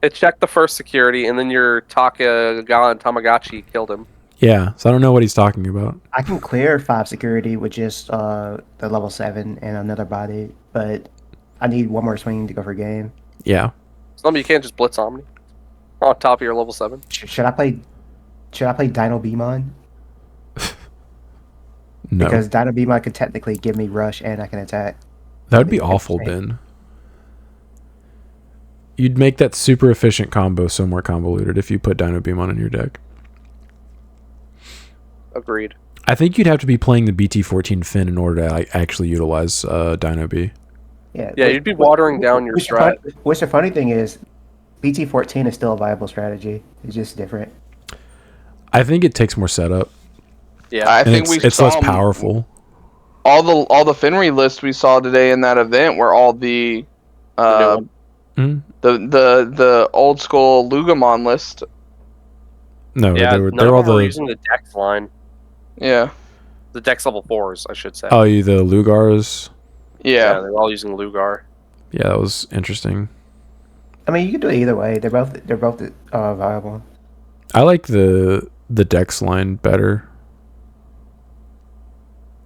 S3: It checked the first security, and then your Tamagotchi killed him.
S1: Yeah, so I don't know what he's talking about.
S2: I can clear 5 security with just the level 7 and another body, but I need one more swing to go for game.
S1: Yeah.
S3: So you can't just blitz Omni on top of your level 7.
S2: Should I play Dino Beamon?
S1: No.
S2: Because Dino Beamon could technically give me rush and I can attack.
S1: That would be awful, Ben. You'd make that super efficient combo so more convoluted if you put Dino Beamon in your deck.
S3: Agreed.
S1: I think you'd have to be playing the BT14 Finn in order to actually utilize Dino B.
S2: Yeah,
S3: you'd be watering down your strat.
S2: Which the funny thing is, BT14 is still a viable strategy. It's just different.
S1: I think it takes more setup.
S3: Yeah,
S4: I
S1: And
S4: think
S1: it's less powerful.
S4: All the Fenrir lists we saw today in that event were all the the old school Lugamon list.
S1: No,
S3: yeah,
S1: they're all the
S3: using the Dex line.
S4: Yeah.
S3: The Dex level 4s, I should say.
S1: Oh, the Lugars.
S4: Yeah.
S3: They're all using Lugar.
S1: Yeah, that was interesting.
S2: I mean, you can do it either way. They're both viable.
S1: I like the Dex line better.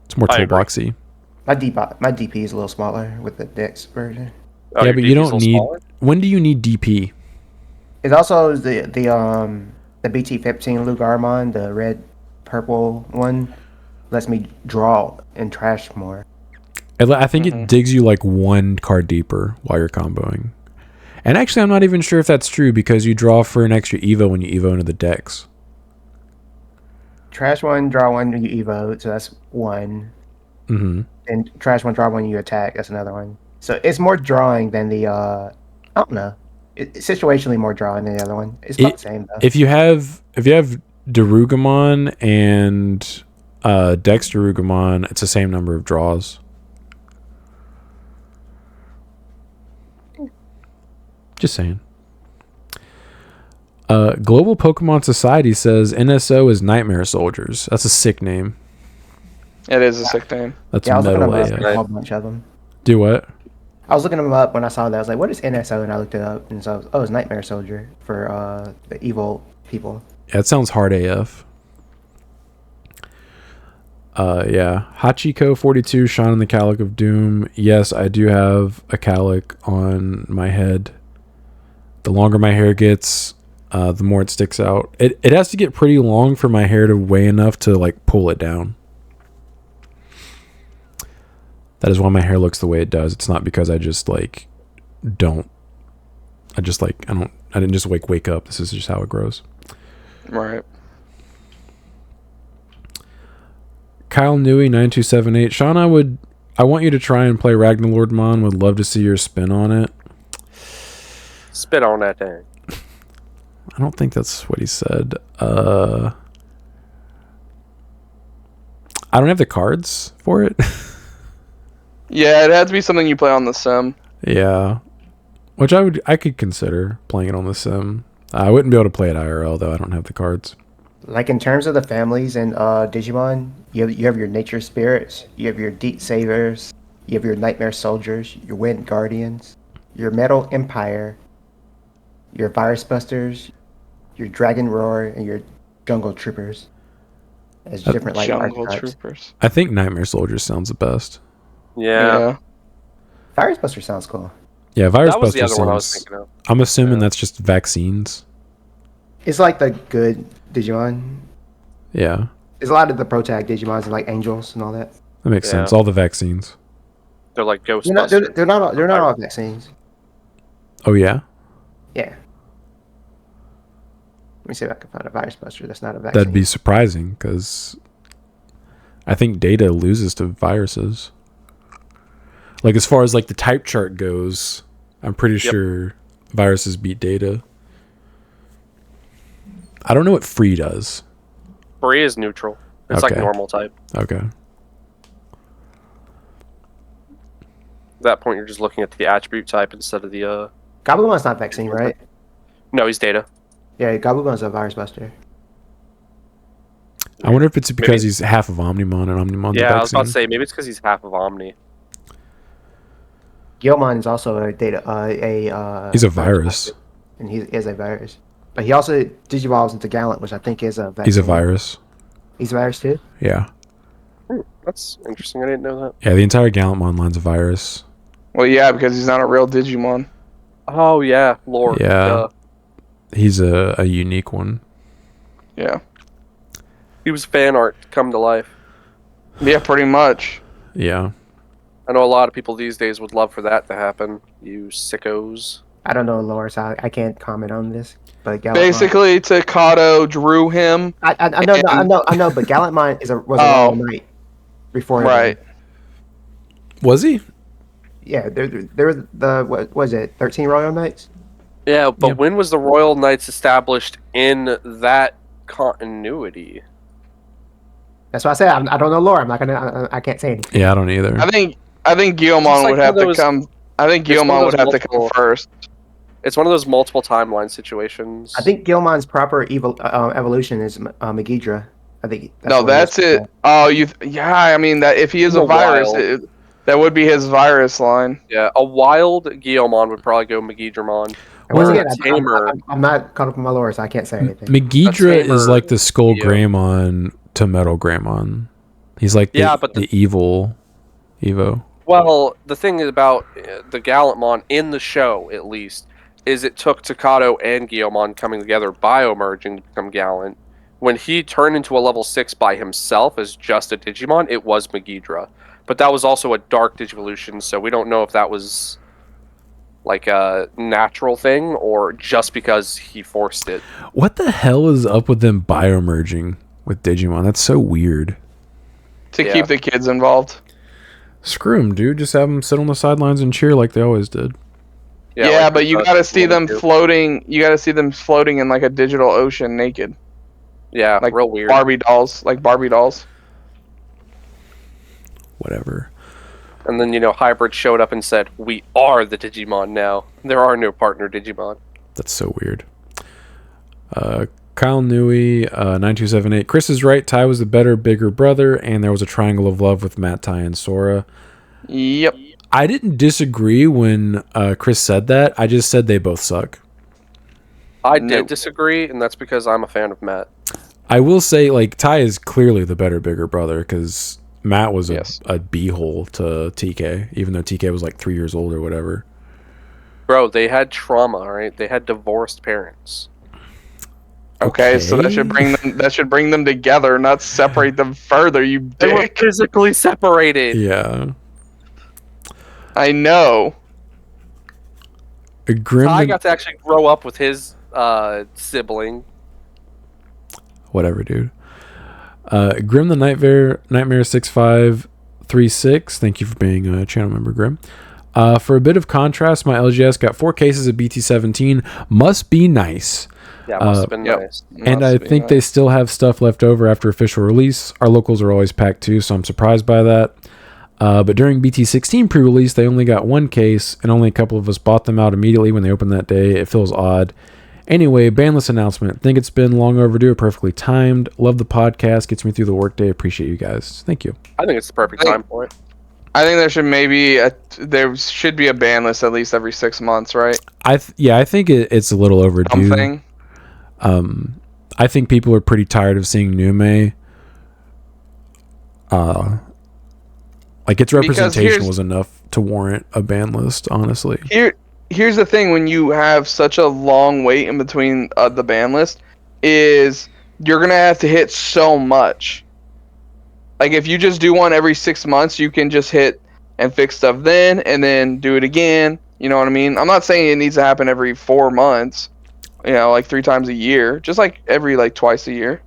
S1: It's more toolboxy.
S2: My DP is a little smaller with the Dex version.
S3: Oh,
S1: Yeah,
S3: your
S1: but you
S3: DP 's
S1: don't
S3: a little
S1: need.
S3: smaller?
S1: When do you need DP?
S2: It's also the BT15 Lugarmon, the red purple one lets me draw and trash more.
S1: I think it digs you like one card deeper while you're comboing. And actually, I'm not even sure if that's true because you draw for an extra Evo when you Evo into the decks.
S2: Trash one, draw one, you evo, so that's one.
S1: Mm-hmm.
S2: And trash one, draw one, you attack. That's another one. So it's more drawing than the I don't know. It's situationally more drawing than the other one. It's not the same though.
S1: If you have Darugamon and Dex Darugamon, it's the same number of draws. Just saying. Global Pokemon Society says NSO is Nightmare Soldiers. That's a sick name.
S4: It is a sick name.
S1: That's
S2: I was looking
S1: metal
S2: them up,
S1: AF.
S2: a whole bunch of them.
S1: Do what?
S2: I was looking them up when I saw that. I was like, "What is NSO?" And I looked it up, and so it's Nightmare Soldier for the evil people.
S1: Yeah, it sounds hard AF. Yeah. Hachiko 42, Shaun and the Calic of Doom. Yes, I do have a Calic on my head. The longer my hair gets, the more it sticks out. It has to get pretty long for my hair to weigh enough to like pull it down. That is why my hair looks the way it does. It's not because I just like don't. I didn't just wake up. This is just how it grows.
S4: Right.
S1: Kyle Newey 9278. Sean, I want you to try and play Ragnarlordmon. Would love to see your spin on it.
S3: Spit on that thing.
S1: I don't think that's what he said. I don't have the cards for it.
S4: Yeah, it had to be something you play on the sim.
S1: Yeah. Which I could consider playing it on the sim. I wouldn't be able to play it IRL though. I don't have the cards.
S2: Like in terms of the families in Digimon, you have your nature spirits, you have your deep savers, you have your nightmare soldiers, your wind guardians, your metal empire, your virus busters, your dragon roar, and your jungle troopers. As different like
S4: Jungle
S2: archetypes.
S4: Troopers.
S1: I think Nightmare Soldiers sounds the best.
S3: Yeah.
S2: Virus buster sounds cool.
S1: Yeah, Virus
S3: That was the
S1: Buster
S3: other one I was
S1: sounds.
S3: thinking of.
S1: I'm assuming that's just vaccines.
S2: It's like the good Digimon.
S1: Yeah,
S2: There's a lot of the pro tag Digimons and like angels and all that.
S1: that makes
S3: Yeah.
S1: sense. All the vaccines.
S3: They're like
S2: They're not.
S3: Ghostbusters.
S2: They're not all vaccines.
S1: Oh yeah,
S2: Yeah. Let me see if I can find a virus buster that's not a vaccine.
S1: that'd be surprising because I think Data loses to viruses. Like as far as like the type chart goes, I'm pretty sure viruses beat Data. I don't know what Free does.
S3: Free is neutral. It's like
S1: Okay.
S3: normal type.
S1: Okay.
S3: At that point, you're just looking at the attribute type instead of the.
S2: Gobblemon's not vaccine, right?
S3: No, he's data.
S2: Yeah, Gobblemon's a virus buster.
S1: I wonder if it's because
S3: Maybe-
S1: he's half of Omnimon and Omnimon's a
S3: Yeah, I was about to
S1: vaccine.
S3: say maybe it's because he's half of Omni.
S2: Gilmon is also a data.
S1: He's a virus.
S2: and he is a virus. But he also digivolves into Gallant, which I think is a vaccine.
S1: He's a virus.
S2: He's a virus too?
S1: Yeah.
S3: That's interesting. I didn't know that.
S1: Yeah, the entire Gallantmon line's a virus.
S4: Well, yeah, because he's not a real Digimon.
S3: Oh yeah, Lord.
S1: Yeah. He's a unique one.
S4: Yeah.
S3: He was fan art come to life.
S4: Yeah, pretty much.
S1: Yeah.
S3: I know a lot of people these days would love for that to happen. You sickos.
S2: I don't know lore, so I can't comment on this. But Gallantmon,
S4: Basically, Takato drew him.
S2: I know, but Gallantmon was a
S4: Oh.
S2: Royal Knight before.
S4: Right.
S1: Was he?
S2: Yeah, there was what was it? 13 Royal Knights.
S3: Yeah, but
S1: Yep.
S3: when was the Royal Knights established in that continuity?
S2: That's why I said I don't know lore. I'm not gonna. I can't say anything.
S1: Yeah, I don't either.
S4: I think Guilmon
S3: Just like
S4: would have
S3: one
S4: to
S3: of those-
S4: come. I think
S3: it's one of
S4: Guilmon
S3: those
S4: would have to come
S3: multiple-
S4: first.
S3: It's one of those multiple timeline situations.
S2: I think Gilmon's proper evolution is Megidra. I think.
S4: No,
S2: what it
S4: that's
S2: is.
S4: it. Oh, yeah. I mean, that if he is
S3: He's
S4: a
S3: a
S4: virus,
S3: wild.
S4: that would be his virus line.
S3: Yeah, a wild Guilmon would probably go Megidramon.
S2: And once
S1: Well,
S2: again,
S3: Tamer.
S2: I'm not caught up in my lore, so I can't say anything.
S1: Megidra
S3: Tamer
S1: is like the Skull
S3: Dio.
S1: Greymon to Metal Greymon. He's like the,
S3: Yeah, but
S1: the evil Evo.
S3: Well, the thing about the Gallantmon in the show, at least, is it took Takato and Guilmon coming together, biomerging to become Gallant, when he turned into a level 6 by himself as just a Digimon, it was Megidra. But that was also a dark Digivolution, so we don't know if that was like a natural thing or just because he forced it.
S1: What the hell is up with them biomerging with Digimon? That's so weird.
S4: To keep the kids involved.
S1: Screw them, dude. Just have them sit on the sidelines and cheer like they always did.
S4: Yeah,
S3: like
S4: but you gotta see them floating. You gotta see them floating in like a digital ocean naked.
S3: Yeah,
S4: like
S3: real weird.
S4: Barbie dolls.
S1: Whatever.
S3: And then, Hybrid showed up and said, "We are the Digimon now. There are no partner Digimon."
S1: That's so weird. Kyle Newey, 9278. Chris is right. Ty was the better, bigger brother, and there was a triangle of love with Matt, Ty, and Sora.
S4: Yep.
S1: I didn't disagree when Chris said that. I just said they both suck.
S3: I did disagree, and that's because I'm a fan of Matt.
S1: I will say, like, Ty is clearly the better, bigger brother, because Matt was a b-hole to TK, even though TK was like 3 years old or whatever.
S3: Bro, they had trauma, all right? They had divorced parents.
S4: Okay, so that should bring them together, not separate them further, you dick.
S3: They were physically separated.
S1: Yeah.
S4: I know.
S3: Ty got to actually grow up with his sibling.
S1: Whatever, dude. Grim the Nightmare 6536. Thank you for being a channel member, Grim. For a bit of contrast, my LGS got 4 cases of BT17. Must be nice.
S3: Yeah, must have been nice.
S1: And I think they still have stuff left over after official release. Our locals are always packed too, so I'm surprised by that. But during BT16 pre-release, they only got 1 case, and only a couple of us bought them out immediately when they opened that day. It feels odd. Anyway, banless announcement. Think it's been long overdue, perfectly timed. Love the podcast. Gets me through the workday. Appreciate you guys. Thank you.
S3: I think it's the perfect time for it.
S4: I think there should be a ban list at least every 6 months, right?
S1: I think it's a little overdue.
S4: Something.
S1: I think people are pretty tired of seeing Nume. Like its representation was enough to warrant a ban list, honestly.
S4: Here's the thing: when you have such a long wait in between the ban list, is you're gonna have to hit so much. Like if you just do one every 6 months, you can just hit and fix stuff then, and then do it again. You know what I mean? I'm not saying it needs to happen every 4 months. Like 3 times a year, just like every twice a year.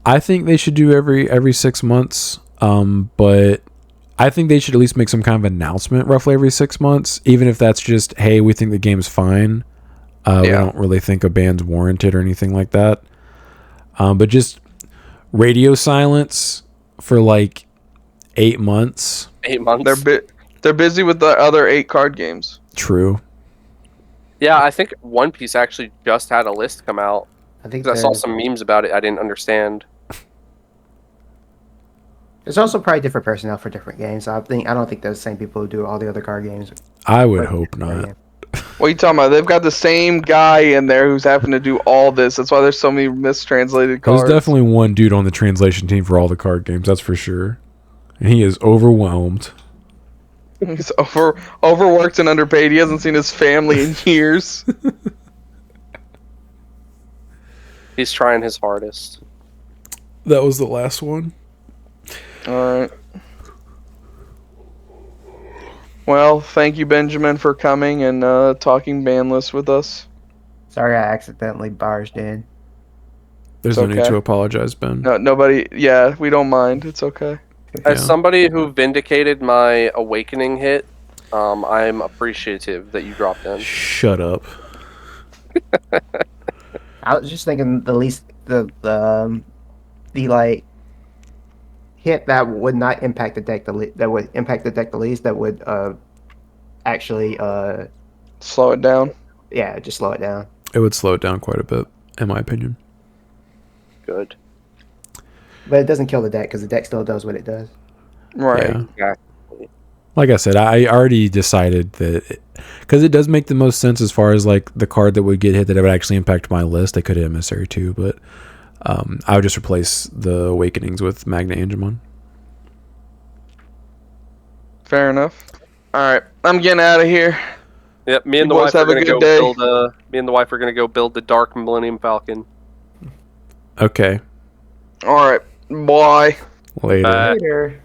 S1: I think they should do every 6 months. But I think they should at least make some kind of announcement roughly every 6 months, even if that's just, hey, we think the game's fine. We don't really think a ban's warranted or anything like that. But just radio silence for 8 months.
S3: 8 months.
S4: They're busy with the other 8 card games.
S1: True.
S3: Yeah, I think One Piece actually just had a list come out.
S2: I
S3: saw some memes about it. I didn't understand.
S2: There's also probably different personnel for different games. I don't think they're the same people who do all the other card games.
S1: I would hope not.
S4: What are you talking about? They've got the same guy in there who's having to do all this. That's why there's so many mistranslated cards.
S1: There's definitely one dude on the translation team for all the card games, that's for sure. And he is overwhelmed.
S4: He's overworked and underpaid. He hasn't seen his family in years.
S3: He's trying his hardest.
S1: That was the last one.
S4: Alright. Well, thank you, Benjamin, for coming and talking ban list with us.
S2: Sorry I accidentally barged in.
S1: There's no need to apologize, Ben.
S4: No, nobody. Yeah, we don't mind. It's okay.
S3: As somebody who vindicated my awakening hit, I'm appreciative that you dropped in.
S1: Shut up.
S2: I was just thinking the hit that would not impact the deck that would impact the deck the least, that would actually
S4: slow it down.
S2: Yeah, just slow it down.
S1: It would slow it down quite a bit, in my opinion.
S3: Good.
S2: But it doesn't kill the deck because the deck still does what it does.
S4: Right.
S3: Yeah.
S1: Like I said, I already decided that because it does make the most sense as far as the card that would get hit that it would actually impact my list. I could hit Emissary too, but I would just replace the Awakenings with Magna Angemon.
S4: Fair enough. All right, I'm getting out of here.
S3: Yep, me and the wife are gonna go build the Dark Millennium Falcon.
S1: Okay.
S4: All right. Bye.
S1: Later.
S3: Bye.
S2: Later.